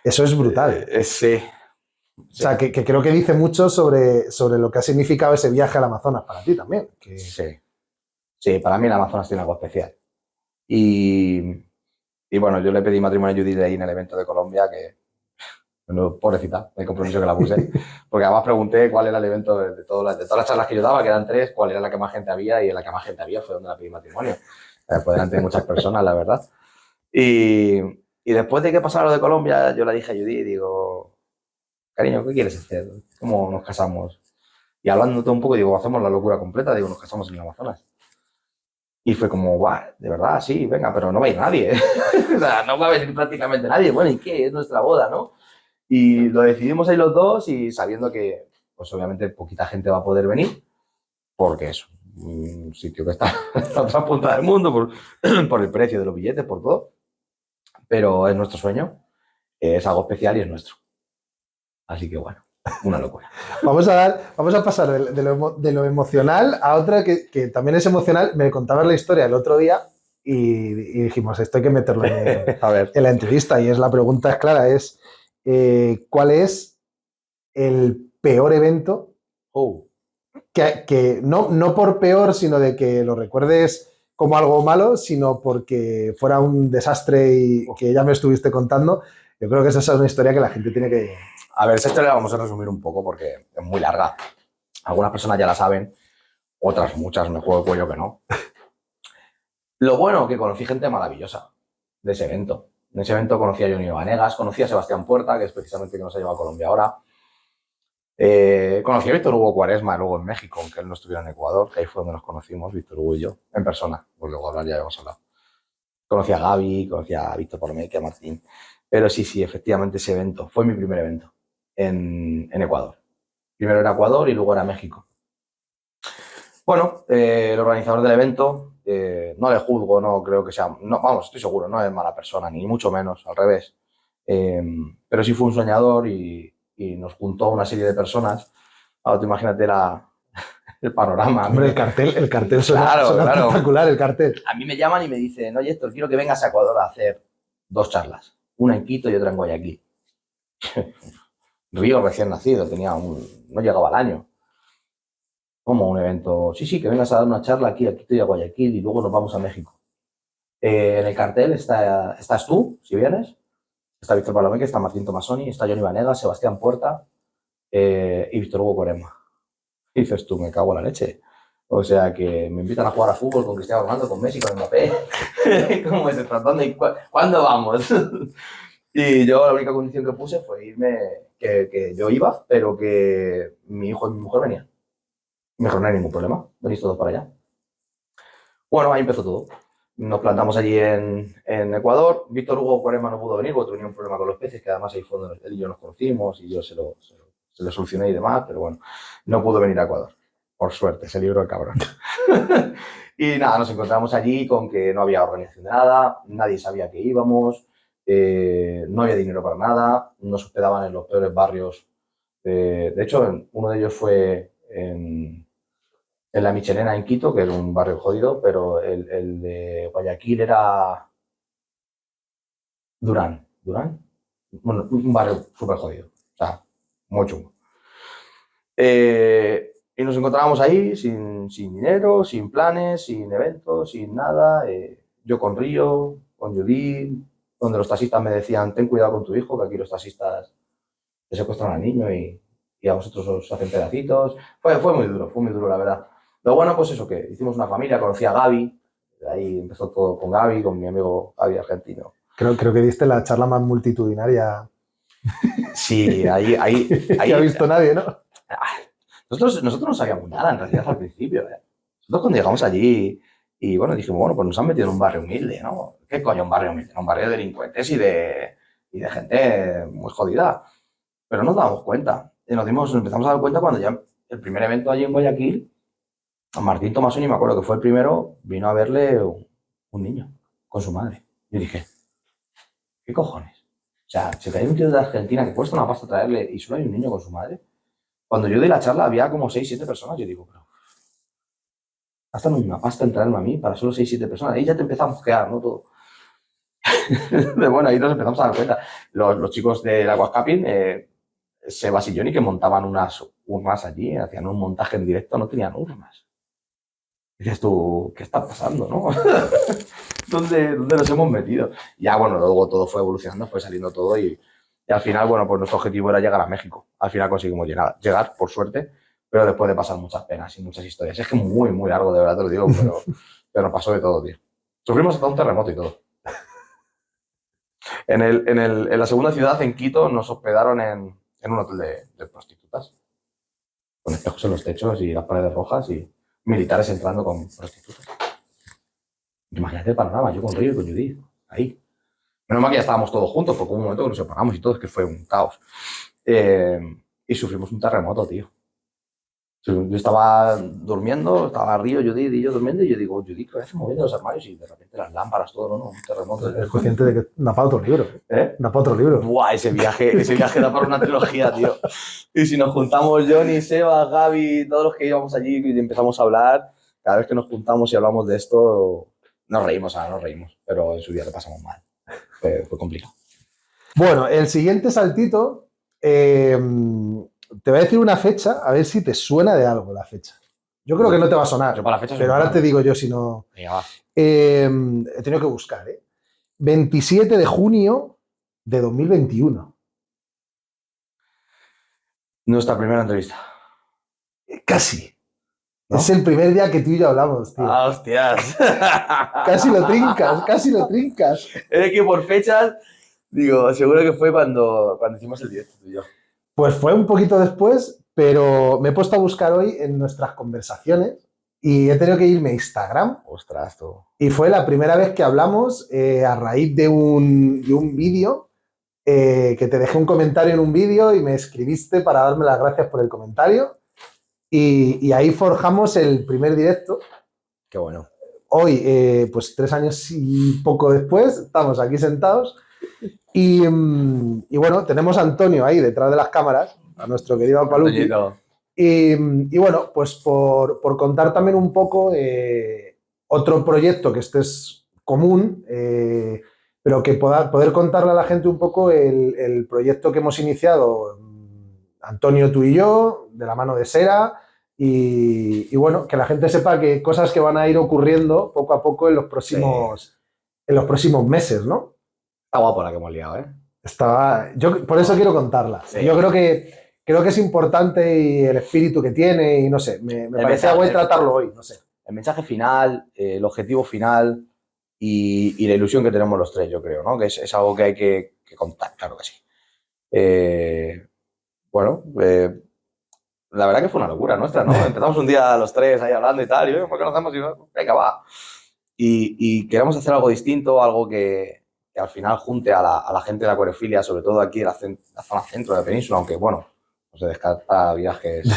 Eso es brutal.
Sí.
O sea, que creo que dice mucho sobre lo que ha significado ese viaje al Amazonas para ti también.
Sí. Sí, para mí el Amazonas tiene algo especial. Y, y bueno, yo le pedí matrimonio a Judith ahí en el evento de Colombia, que, bueno, pobrecita, el compromiso que la puse, porque además pregunté cuál era el evento de todas las charlas que yo daba, que eran 3, cuál era la que más gente había, y en la que más gente había fue donde la pedí matrimonio. Fue delante de muchas personas, la verdad. Y, y después de que pasara lo de Colombia, yo le dije a Judith, digo, cariño, ¿qué quieres hacer? ¿Cómo nos casamos? Y hablándote un poco, digo, hacemos la locura completa, digo, nos casamos en el Amazonas. Y fue como, guau, de verdad, sí, venga, pero no va a ir nadie, ¿eh? O sea, no va a venir prácticamente nadie. Bueno, ¿y qué? Es nuestra boda, ¿no? Y lo decidimos ahí los dos y sabiendo que, pues obviamente, poquita gente va a poder venir, porque es un sitio que está en la otra punta del mundo, por el precio de los billetes, por todo. Pero es nuestro sueño, es algo especial y es nuestro. Así que bueno, una locura.
Vamos a pasar de lo emocional a otra que también es emocional. Me contabas la historia el otro día y dijimos, esto hay que meterlo
A ver.
en la entrevista. Y es la pregunta es clara, es ¿cuál es el peor evento que no por peor, sino de que lo recuerdes como algo malo, sino porque fuera un desastre y que ya me estuviste contando? Yo creo que esa es una historia que la gente tiene que...
A ver, esta historia la vamos a resumir un poco porque es muy larga. Algunas personas ya la saben, otras muchas me juego el cuello que no. Lo bueno, que conocí gente maravillosa de ese evento. En ese evento conocí a Johnny Vanegas, conocí a Sebastián Puerta, que es precisamente el que nos ha llevado a Colombia ahora. Conocí a Víctor Hugo Cuaresma luego en México, aunque él no estuviera en Ecuador, que ahí fue donde nos conocimos, Víctor Hugo y yo, en persona. Pues luego hablar ya habíamos hablado. Conocí a Gaby, conocí a Víctor Palomeque, a Martín. Pero sí, efectivamente ese evento fue mi primer evento en Ecuador. Primero era Ecuador y luego era México. Bueno, el organizador del evento, no le juzgo, no creo que sea, no, vamos, estoy seguro, no es mala persona, ni mucho menos, al revés. Pero sí fue un soñador y nos juntó a una serie de personas. Ahora tú imagínate el panorama.
Hombre, el cartel suena espectacular, el cartel.
A mí me llaman y me dicen, oye, Héctor, quiero que vengas a Ecuador a hacer 2 charlas, una en Quito y otra en Guayaquil. Río recién nacido, no llegaba al año. Como un evento, sí, que vengas a dar una charla aquí a Quito y a Guayaquil y luego nos vamos a México. En el cartel estás tú, si vienes, está Víctor Palomeque, está Martín Tomasoni, está Johnny Vanegas, Sebastián Puerta y Víctor Hugo Cuaresma. Y dices tú, me cago en la leche. O sea, que me invitan a jugar a fútbol con Cristiano Ronaldo, con Messi, con Mbappé. ¿Cómo es el tratando? ¿Y cuándo vamos? Y yo la única condición que puse fue irme, que yo iba, pero que mi hijo y mi mujer venían. Mejor no hay ningún problema, venís todos para allá. Bueno, ahí empezó todo. Nos plantamos allí en Ecuador. Víctor Hugo Cuaresma no pudo venir porque tenía un problema con los peces, que además ahí fue donde él y yo nos conocimos y yo se lo solucioné y demás, pero bueno, no pudo venir a Ecuador. Por suerte, se libró el cabrón. Y nada, nos encontramos allí con que no había organización de nada, nadie sabía que íbamos, no había dinero para nada, nos hospedaban en los peores barrios. De hecho, uno de ellos fue en la Michelena en Quito, que era un barrio jodido, pero el de Guayaquil era Durán. Bueno, un barrio súper jodido, o sea, muy chungo. Y nos encontrábamos ahí sin dinero, sin planes, sin eventos, sin nada. Yo con Río, con Judith, donde los taxistas me decían, ten cuidado con tu hijo, que aquí los taxistas te secuestran al niño y a vosotros os hacen pedacitos. Fue muy duro, la verdad. Lo bueno, pues eso, que hicimos una familia, conocí a Gaby, de ahí empezó todo con Gaby, con mi amigo Gaby argentino.
Creo que diste la charla más multitudinaria.
Sí, ahí
que ha visto nadie, ¿no?
Nosotros no sabíamos nada en realidad al principio. Nosotros cuando llegamos allí y bueno, dijimos, bueno, pues nos han metido en un barrio humilde, ¿no? ¿Qué coño un barrio humilde? Un barrio de delincuentes y de gente muy jodida. Pero nos dábamos cuenta. Y nos empezamos a dar cuenta cuando ya el primer evento allí en Guayaquil, a Martín Tomasoni, me acuerdo que fue el primero, vino a verle un niño con su madre. Yo dije, ¿qué cojones? O sea, se trae un tío de Argentina que cuesta una pasta traerle y solo hay un niño con su madre. Cuando yo di la charla había como 6, 7 personas. Yo digo, pero gastan una pasta en traerme a mí para solo 6, 7 personas. Ahí ya te empezamos a mosquear, ¿no? Todo. Bueno, ahí nos empezamos a dar cuenta. Los chicos del Aquascaping, Sebas y Johnny, que montaban unas urnas allí, hacían un montaje en directo, no tenían urnas. dices tú, ¿qué está pasando, no? ¿Dónde nos hemos metido? Ya, bueno, luego todo fue evolucionando, fue saliendo todo y al final, bueno, pues nuestro objetivo era llegar a México. Al final conseguimos llegar, por suerte, pero después de pasar muchas penas y muchas historias. Es que muy, muy largo, de verdad te lo digo, pero nos pasó de todo, tío. Sufrimos hasta un terremoto y todo. En la segunda ciudad, en Quito, nos hospedaron en un hotel de prostitutas, con espejos en los techos y las paredes rojas y militares entrando con prostitutas. Imagínate el panorama, yo con Río y con Judith, ahí. Menos mal que ya estábamos todos juntos, porque hubo un momento que nos separamos y todo, es que fue un caos. Y sufrimos un terremoto, tío. Yo estaba durmiendo, estaba Río, Judith y yo durmiendo, y yo digo, Judith, ¿qué haces moviendo los armarios? Y de repente las lámparas, todo, ¿no? Un terremoto.
Es consciente de que da para otro libro.
¿Eh?
Da para otro libro.
Buah, ese viaje da para una trilogía, tío. Y si nos juntamos Johnny, Seba, Gaby, todos los que íbamos allí y empezamos a hablar, cada vez que nos juntamos y hablamos de esto, nos reímos, pero en su día lo pasamos mal. Fue complicado.
Bueno, el siguiente saltito, te voy a decir una fecha, a ver si te suena de algo la fecha. Yo creo que no te va a sonar,
Yo para la fecha
pero ahora te digo yo si no...
Venga, va.
He tenido que buscar, ¿eh? 27 de junio de 2021.
Nuestra primera entrevista.
Casi.
¿No?
Es el primer día que tú y yo hablamos, tío.
¡Ah, hostias!
Casi lo trincas, casi lo trincas.
Es que por fechas, digo, seguro que fue cuando hicimos el directo tú y yo.
Pues fue un poquito después, pero me he puesto a buscar hoy en nuestras conversaciones y he tenido que irme a Instagram.
Ostras, tú.
Y fue la primera vez que hablamos a raíz de un vídeo, que te dejé un comentario en un vídeo y me escribiste para darme las gracias por el comentario. Y ahí forjamos el primer directo.
Qué bueno.
Hoy, pues 3 años y poco después, estamos aquí sentados. Y bueno, tenemos a Antonio ahí detrás de las cámaras, a nuestro querido Paluqui. Y bueno, pues por contar también un poco otro proyecto que este es común, pero que poder contarle a la gente un poco el proyecto que hemos iniciado Antonio, tú y yo, de la mano de Sera, y bueno, que la gente sepa que cosas que van a ir ocurriendo poco a poco en los próximos meses, ¿no?
Está guapo la que hemos liado, ¿eh?
Yo por eso quiero contarla.
Sí.
Yo creo que es importante y el espíritu que tiene y no sé, me parecía guay tratarlo hoy, no sé.
El mensaje final, el objetivo final y la ilusión que tenemos los tres, yo creo, ¿no? Que es algo que hay que contar, claro que sí. Bueno, la verdad que fue una locura nuestra, ¿no? Empezamos un día los tres ahí hablando y tal, y ¿por qué no hacemos? Y venga, va. Y queremos hacer algo distinto, algo que al final junte a la gente de la acuariofilia, sobre todo aquí en la zona centro de la península, aunque bueno, no se descarta viajes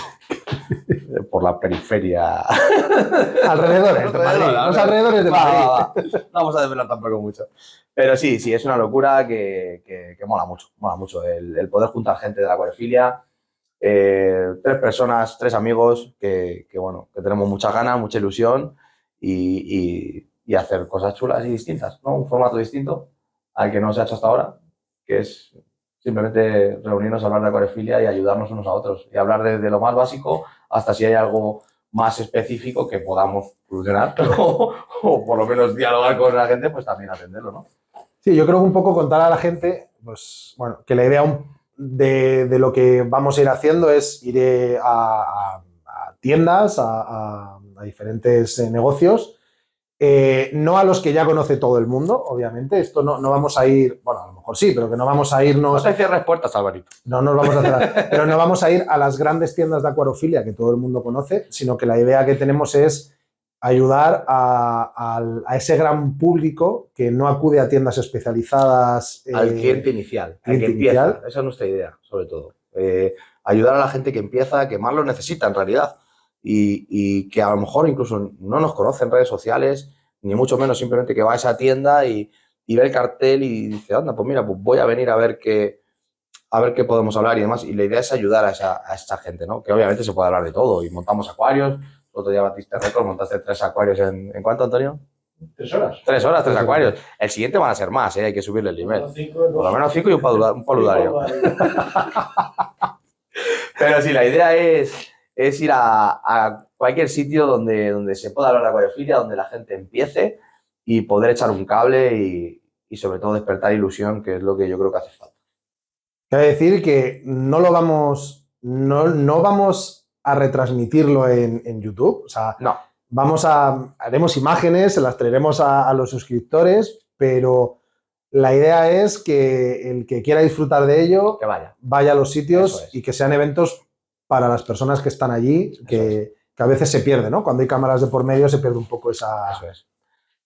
por la periferia.
Alrededores de Madrid, los alrededores de Madrid.
No vamos a desvelar tampoco mucho. Pero sí, es una locura que mola mucho el poder juntar gente de la acuariofilia. 3 personas, 3 amigos que tenemos muchas ganas, mucha ilusión y hacer cosas chulas y distintas, ¿no? Un formato distinto al que no se ha hecho hasta ahora, que es simplemente reunirnos a hablar de acuariofilia y ayudarnos unos a otros y hablar desde lo más básico hasta si hay algo más específico que podamos solucionar o por lo menos dialogar con la gente, pues también atenderlo, ¿no?
Sí, yo creo que un poco contar a la gente, pues bueno, que la idea de lo que vamos a ir haciendo es ir a tiendas, a diferentes negocios, no a los que ya conoce todo el mundo, obviamente. Esto no vamos a ir, bueno, a lo mejor sí, pero que no vamos a irnos...
No te cierres puertas, Alvarito.
No nos vamos a cerrar, pero no vamos a ir a las grandes tiendas de acuariofilia que todo el mundo conoce, sino que la idea que tenemos es ayudar a ese gran público que no acude a tiendas especializadas.
Al cliente inicial, al que empieza. Esa es nuestra idea, sobre todo. Ayudar a la gente que empieza, que más lo necesita en realidad. Y que a lo mejor incluso no nos conoce en redes sociales, ni mucho menos, simplemente que va a esa tienda y ve el cartel y dice, anda, pues mira, pues voy a venir a ver qué podemos hablar y demás. Y la idea es ayudar a esa gente, ¿no? Que obviamente se puede hablar de todo. Y montamos acuarios. El otro día batiste récord, montaste 3 acuarios ¿en cuánto, Antonio?
3 horas.
3 horas, 3 acuarios. El siguiente van a ser más, hay que subirle el nivel. Por lo menos 5 y un paludario. Pero sí, la idea es ir a cualquier sitio donde se pueda hablar de acuariofilia, donde la gente empiece y poder echar un cable y sobre todo despertar ilusión, que es lo que yo creo que hace falta.
Quiero decir que no vamos a retransmitirlo en YouTube, o sea,
No.
haremos imágenes, se las traeremos a los suscriptores, pero la idea es que el que quiera disfrutar de ello
Que
vaya a los sitios y que sean eventos para las personas que están allí, que a veces se pierde, ¿no? Cuando hay cámaras de por medio se pierde un poco esa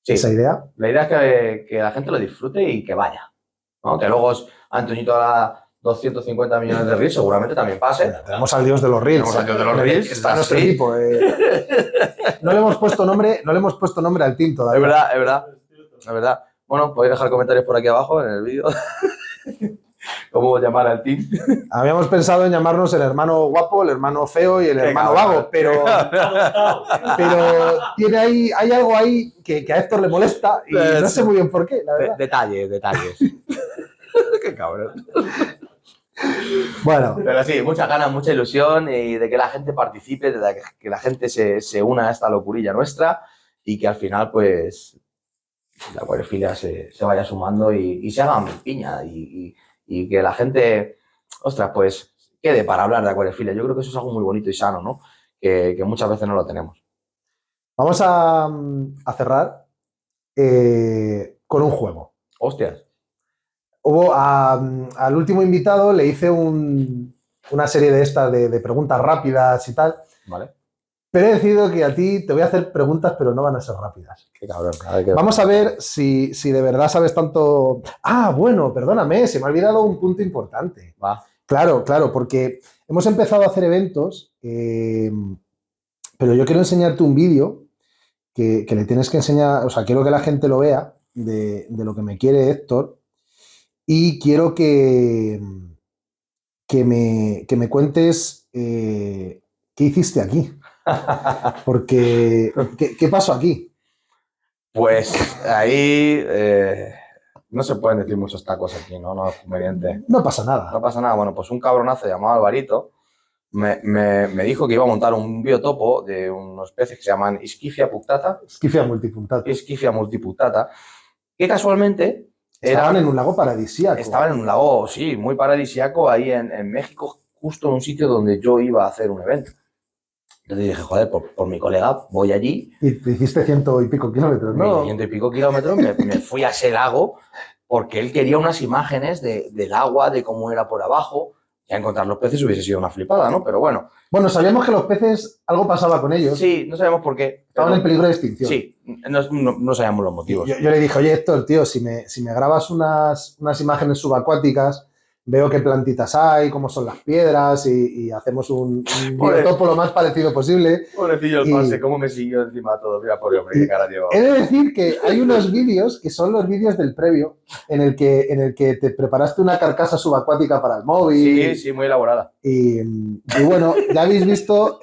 idea.
La idea es que la gente lo disfrute y que vaya, ¿no? Que luego Antoñito haga 250 millones de reels, seguramente también pase.
Tenemos al dios de los reels.
Tenemos al dios de los reels.
Está nuestro equipo. No le hemos puesto nombre al team todavía.
Es verdad. Bueno, podéis dejar comentarios por aquí abajo en el vídeo. ¿Cómo llamar al team?
Habíamos pensado en llamarnos el hermano guapo, el hermano feo y el hermano vago, pero hay algo ahí que a Héctor le molesta y no sé muy bien por qué, la verdad.
Detalles. Qué cabrón.
Bueno.
Pero sí, muchas ganas, mucha ilusión y de que la gente participe, de que la gente se una a esta locurilla nuestra y que al final, pues, la acuariofilia se vaya sumando y se hagan piña y que la gente, ostras, pues, quede para hablar de acuariofilia. Yo creo que eso es algo muy bonito y sano, ¿no? Que muchas veces no lo tenemos.
Vamos a cerrar con un juego.
Hostias.
Al último invitado le hice una serie de estas de preguntas rápidas y tal.
Vale.
Pero he decidido que a ti te voy a hacer preguntas, pero no van a ser rápidas.
Qué cabrón.
Vamos a ver si de verdad sabes tanto... Ah, bueno, perdóname, se me ha olvidado un punto importante.
Va.
Claro, porque hemos empezado a hacer eventos, pero yo quiero enseñarte un vídeo que le tienes que enseñar, o sea, quiero que la gente lo vea de lo que me quiere Héctor. Y quiero que me cuentes qué hiciste aquí. Porque, ¿qué pasó aquí?
Pues ahí no se pueden decir muchos tacos aquí, ¿no? No es conveniente.
No pasa nada.
No pasa nada. Bueno, pues un cabronazo llamado Alvarito me dijo que iba a montar un biotopo de unos peces que se llaman Ischifia punctata.
Ischifia multipunctata.
Ischifia multipunctata. Que casualmente...
Estaban en un lago paradisíaco.
Estaban en un lago, sí, muy paradisíaco, ahí en México, justo en un sitio donde yo iba a hacer un evento. Entonces dije, joder, por mi colega voy allí.
Y te hiciste 100 y pico kilómetros, ¿no?
100 y pico kilómetros, me fui a ese lago porque él quería unas imágenes del agua, de cómo era por abajo. Ya encontrar los peces hubiese sido una flipada, ¿no? Pero bueno.
Bueno, sabíamos que los peces, algo pasaba con ellos.
Sí, no sabíamos por qué.
Estaban en peligro de extinción.
Sí, no sabíamos los motivos.
Yo le dije, oye, Héctor, tío, si me grabas unas imágenes subacuáticas, veo qué plantitas hay, cómo son las piedras y hacemos un biotopo lo más parecido posible.
Pobrecillo el pase, cómo me siguió encima todo. Mira, pobre hombre, qué cara llevaba.
He de decir que hay unos vídeos que son los vídeos del previo, en el que te preparaste una carcasa subacuática para el móvil.
Sí, muy elaborada.
Y bueno, ya habéis visto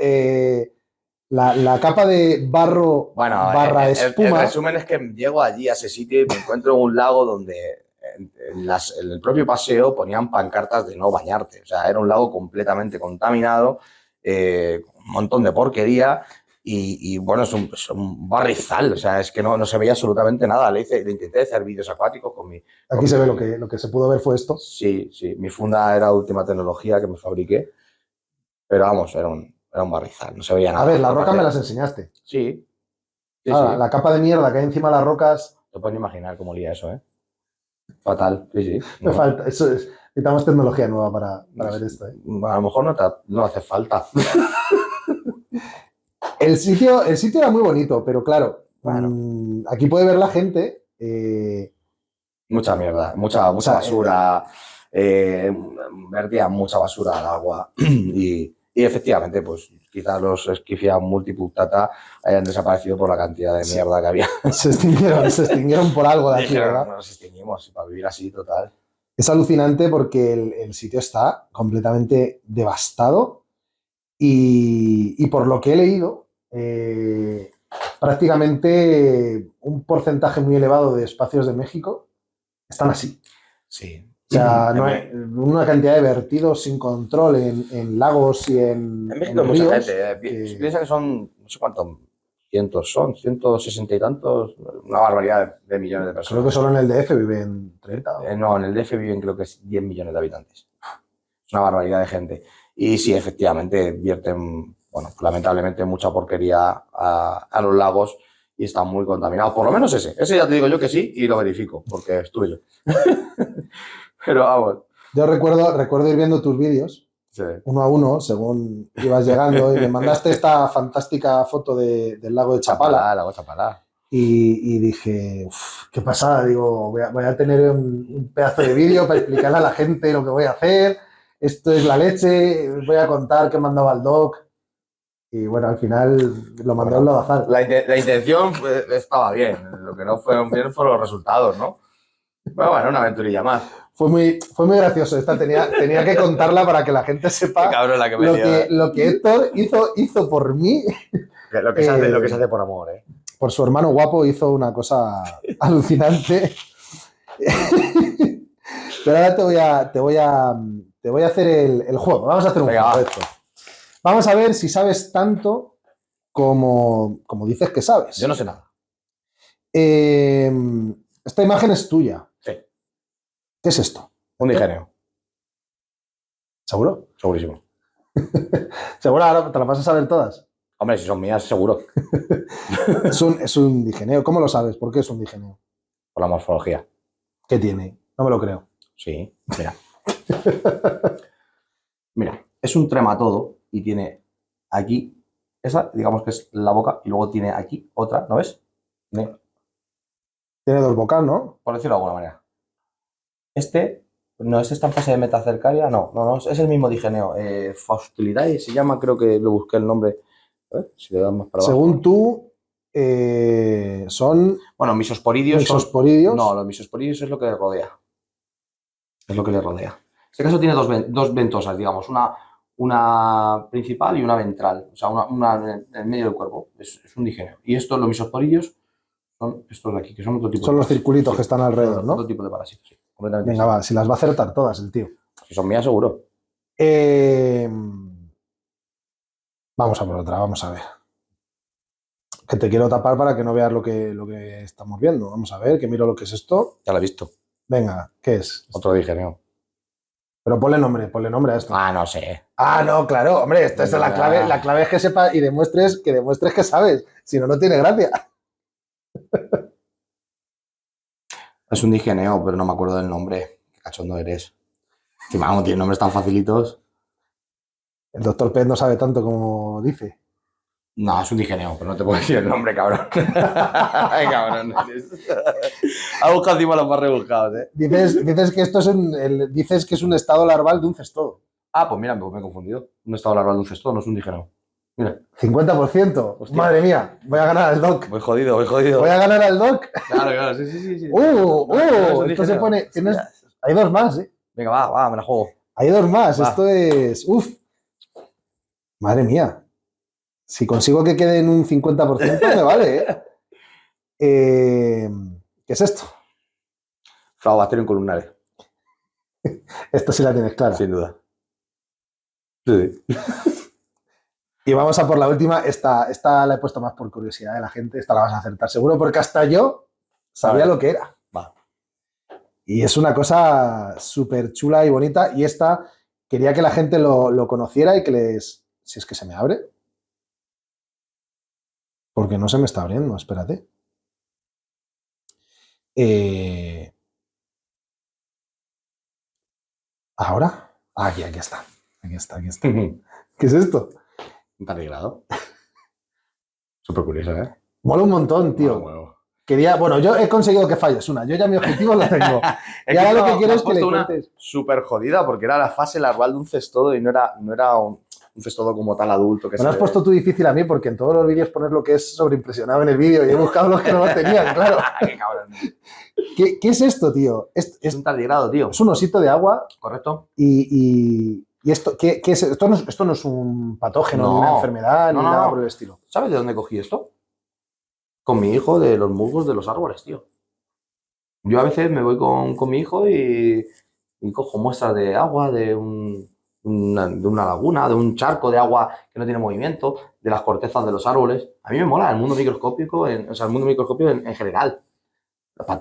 la capa de barro barra espuma.
El resumen es que llego allí a ese sitio y me encuentro en un lago donde en el propio paseo ponían pancartas de no bañarte. O sea, era un lago completamente contaminado, un montón de porquería y bueno, es un barrizal. O sea, es que no se veía absolutamente nada. Le intenté hacer vídeos acuáticos con mi...
Aquí se ve lo que se pudo ver fue esto.
Sí, mi funda era última tecnología que me fabriqué, pero vamos, era un barrizal, no se veía nada.
A ver, las rocas me las enseñaste.
Sí.
La capa de mierda que hay encima de las rocas...
Te puedes imaginar cómo olía eso, ¿eh? Fatal, sí.
Me falta, necesitamos tecnología nueva para ver esto, ¿eh?
A lo mejor no hace falta.
El sitio era muy bonito, pero claro,
bueno.
Aquí puede ver la gente...
Mucha mierda, mucha basura, vertía mucha basura al agua y efectivamente, pues quizás los Ischifia multipunctata hayan desaparecido por la cantidad de mierda que había.
Se extinguieron por algo de aquí, ¿verdad?
No nos extinguimos, para vivir así, total.
Es alucinante porque el sitio está completamente devastado y por lo que he leído, prácticamente un porcentaje muy elevado de espacios de México están así.
Sí.
sea, no hay una cantidad de vertidos sin control en lagos y en
México hay
ríos.
mucha gente. Piensa que son, no sé cuántos cientos son, 160 y tantos, una barbaridad de millones de personas.
Creo que solo en el DF viven 30.
No, en el DF viven creo que es 10 millones de habitantes. Es una barbaridad de gente. Y sí, efectivamente, vierten, bueno, lamentablemente mucha porquería a los lagos y están muy contaminados. Por lo menos ese. Ese ya te digo yo que sí y lo verifico, porque estuve yo. Pero vamos.
Yo recuerdo ir viendo tus vídeos,
Sí.
uno a uno, según ibas llegando, y me mandaste esta fantástica foto del lago de Chapala.
Lago Chapala.
Y dije, "Uf, qué pasada", digo, voy a tener un pedazo de vídeo para explicarle a la gente lo que voy a hacer, esto es la leche, voy a contar qué mandaba al doc. Y bueno, al final lo mandó al azar.
La intención estaba bien, lo que no fueron bien fueron los resultados, ¿no? Pero bueno, una aventurilla más.
Fue muy gracioso. Esta tenía que contarla para que la gente sepa
Qué cabrón la que me
lo que Héctor hizo por mí.
Lo que se hace por amor, ¿eh?
Por su hermano guapo hizo una cosa alucinante. Pero ahora te voy a hacer el juego. Vamos a hacer un juego, Héctor. Vamos a ver si sabes tanto como dices que sabes.
Yo no sé nada.
Esta imagen es tuya.
Sí.
¿Qué es esto?
Un digenio.
¿Seguro?
Segurísimo.
¿Seguro? Ahora te las vas a saber todas.
Hombre, si son mías, seguro.
Es un digeneo. ¿Cómo lo sabes? ¿Por qué es un digeneo?
Por la morfología.
¿Qué tiene? No me lo creo.
Sí, mira. Mira, es un trematodo y tiene aquí, esa, digamos que es la boca, y luego tiene aquí otra, ¿no ves?
Tiene dos bocas, ¿no?
Por decirlo de alguna manera. Este está en fase de metacercaria, no, es el mismo digeneo. Faustilidae se llama, creo que lo busqué el nombre. A ver, si le das más para abajo.
Según tú, son...
Bueno, misosporidios.
¿Misosporidios?
No, los misosporidios es lo que le rodea. Es lo que le rodea. En este caso tiene dos ventosas, digamos, una principal y una ventral, o sea, una en el medio del cuerpo. Es un digeneo. Y estos, los misosporidios, son estos de aquí, que son otro tipo
son
de
los circulitos que están alrededor, ¿no?
Otro tipo de parásitos, sí. Completamente.
Venga, va, si las va a acertar todas el tío.
Si son mías, seguro.
Vamos a por otra, vamos a ver. Que te quiero tapar para que no veas lo que estamos viendo. Vamos a ver, que miro lo que es esto.
Ya lo he visto.
Venga, ¿qué es?
Otro digeneo.
Pero ponle nombre a esto.
Ah, no sé.
Ah, no, claro, hombre, esta es la clave. La clave es que sepas y demuestres que sabes. Si no, no tiene gracia.
Es un digeneo, pero no me acuerdo del nombre. Qué cachondo eres. Encima, como tiene nombres tan facilitos.
El doctor Pez no sabe tanto como dice.
No, es un digeneo, pero no te puedo decir el nombre, cabrón. Ay, cabrón. Ha buscado encima los más rebuscados, ¿eh?
Dices que esto dices que es un estado larval de un cestodo.
Ah, pues mira, me he confundido. Un estado larval de un cestodo, no es un digeneo. Mira.
50%. Hostia. Madre mía, voy a ganar al doc.
Voy jodido.
Voy a ganar al doc.
Claro, sí.
Esto se pone... Hay dos más, ¿eh?
Venga, va, me la juego.
Hay dos más,
va.
Esto es... Uf. Madre mía. Si consigo que quede en un 50% me vale, ¿eh? ¿Qué es esto?
Fragobacterium columnare.
Esto sí la tienes clara.
Sin duda. Sí.
Y vamos a por la última. Esta la he puesto más por curiosidad de la gente. Esta la vas a acertar seguro porque hasta yo sabía lo que era.
Va.
Y es una cosa súper chula y bonita. Y esta quería que la gente lo conociera y que les... Si es que se me abre. Porque no se me está abriendo, espérate. ¿Ahora? Aquí está. Aquí está. ¿Qué es esto?
Un tardigrado. Súper curioso, ¿eh?
Mola un montón, tío.
Bueno.
Bueno, yo he conseguido que falles una. Yo ya mi objetivo lo tengo. Y ahora lo que quiero es que le cuentes.
Súper jodida porque era la fase larval de un cestodo y no era un cestodo como tal adulto. Que
me lo has puesto tú difícil a mí porque en todos los vídeos pones lo que es sobreimpresionado en el vídeo y he buscado los que no lo tenían, claro.
Qué cabrón.
¿Qué es esto, tío?
Es un tardigrado, tío.
Es un osito de agua.
Correcto.
¿Y esto qué es? Esto no es un patógeno, ni una enfermedad, ni nada por el estilo.
¿Sabes de dónde cogí esto? Con mi hijo, de los musgos de los árboles, tío. Yo a veces me voy con mi hijo y
y cojo muestras de agua de una laguna, de un charco de agua que no tiene movimiento, de las cortezas de los árboles. A mí me mola el mundo microscópico, o sea, el mundo microscópico en general.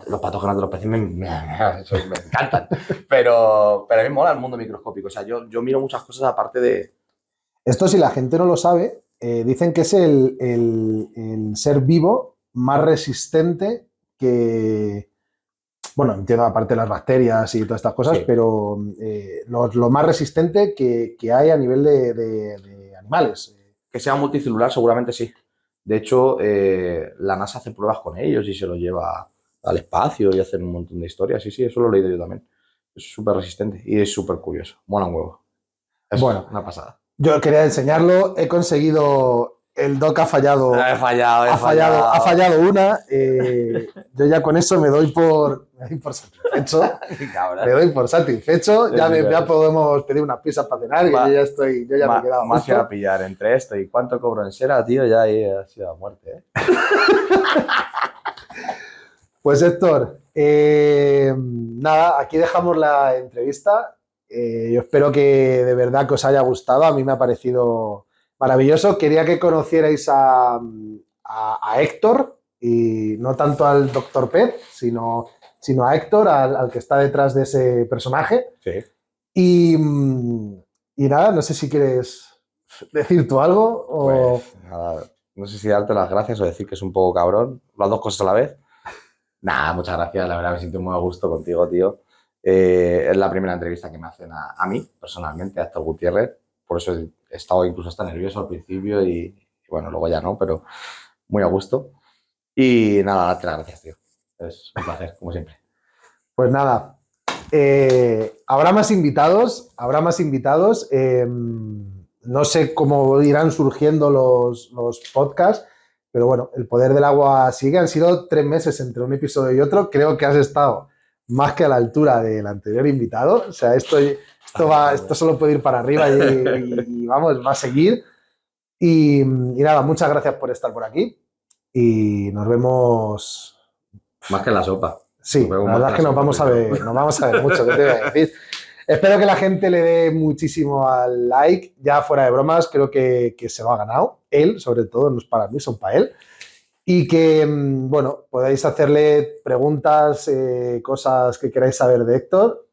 Los patógenos de los peces me encantan, pero a mí me mola el mundo microscópico. O sea, yo miro muchas cosas aparte de...
Esto, si la gente no lo sabe, dicen que es el ser vivo más resistente que... Bueno, entiendo aparte de las bacterias y todas estas cosas,
Sí.
pero lo más resistente que hay a nivel de animales.
Que sea multicelular seguramente sí. De hecho, la NASA hace pruebas con ellos y se los lleva al espacio y hacen un montón de historias. Sí, eso lo he leído yo también. Es súper resistente y es súper curioso. Mola un huevo. Es
Bueno,
una pasada.
Yo quería enseñarlo, he conseguido... El doc ha fallado.
He fallado.
Ha fallado una. Yo ya con eso me doy por satisfecho. Me doy por satisfecho. Ya podemos pedir unas pizzas para cenar y yo ya me he quedado.
Más que a pillar entre esto y cuánto cobro en Sera, tío, ya ahí ha sido la muerte, ¿eh?
Pues Héctor, nada, aquí dejamos la entrevista. Yo espero que de verdad que os haya gustado. A mí me ha parecido maravilloso. Quería que conocierais a Héctor y no tanto al Dr. Pet, sino a Héctor, al que está detrás de ese personaje.
Sí.
Y nada, no sé si quieres decir tú algo o...
Pues nada, no sé si darte las gracias o decir que es un poco cabrón, las dos cosas a la vez. Nada, muchas gracias, la verdad me siento muy a gusto contigo, tío. Es la primera entrevista que me hacen a mí, personalmente, a Héctor Gutiérrez. Por eso he estado incluso hasta nervioso al principio y bueno, luego ya no, pero muy a gusto. Y nada, darte las gracias, tío. Es un placer, como siempre.
Pues nada, habrá más invitados. No sé cómo irán surgiendo los podcasts, pero bueno, el poder del agua sigue. Han sido 3 meses entre un episodio y otro. Creo que has estado más que a la altura del anterior invitado. O sea, esto solo puede ir para arriba y vamos, va a seguir. Y nada, muchas gracias por estar por aquí. Y nos vemos.
Más que en la sopa.
Sí, la verdad es que nos vamos a ver mucho. ¿Qué te voy a decir? Espero que la gente le dé muchísimo al like. Ya fuera de bromas, creo que se lo ha ganado. Él, sobre todo, no es para mí, son para él. Y que, bueno, podáis hacerle preguntas, cosas que queráis saber de Héctor.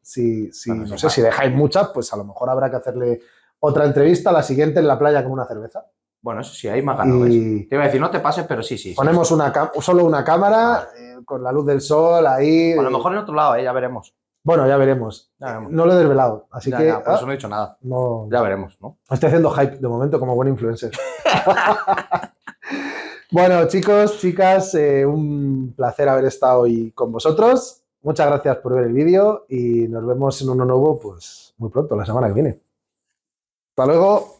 Bueno, no sé, si dejáis muchas, pues a lo mejor habrá que hacerle otra entrevista, la siguiente en la playa con una cerveza.
Bueno, eso sí, ahí me ha ganado. Te iba a decir, no te pases, pero sí.
Ponemos solo una cámara con la luz del sol ahí.
A lo mejor en otro lado, ya veremos.
Bueno, ya veremos. No lo he desvelado, así que...
por eso no he dicho nada.
No,
ya veremos, ¿no?
Estoy haciendo hype de momento como buen influencer. Bueno, chicos, chicas, un placer haber estado hoy con vosotros. Muchas gracias por ver el vídeo y nos vemos en uno nuevo, pues muy pronto, la semana que viene. Hasta luego.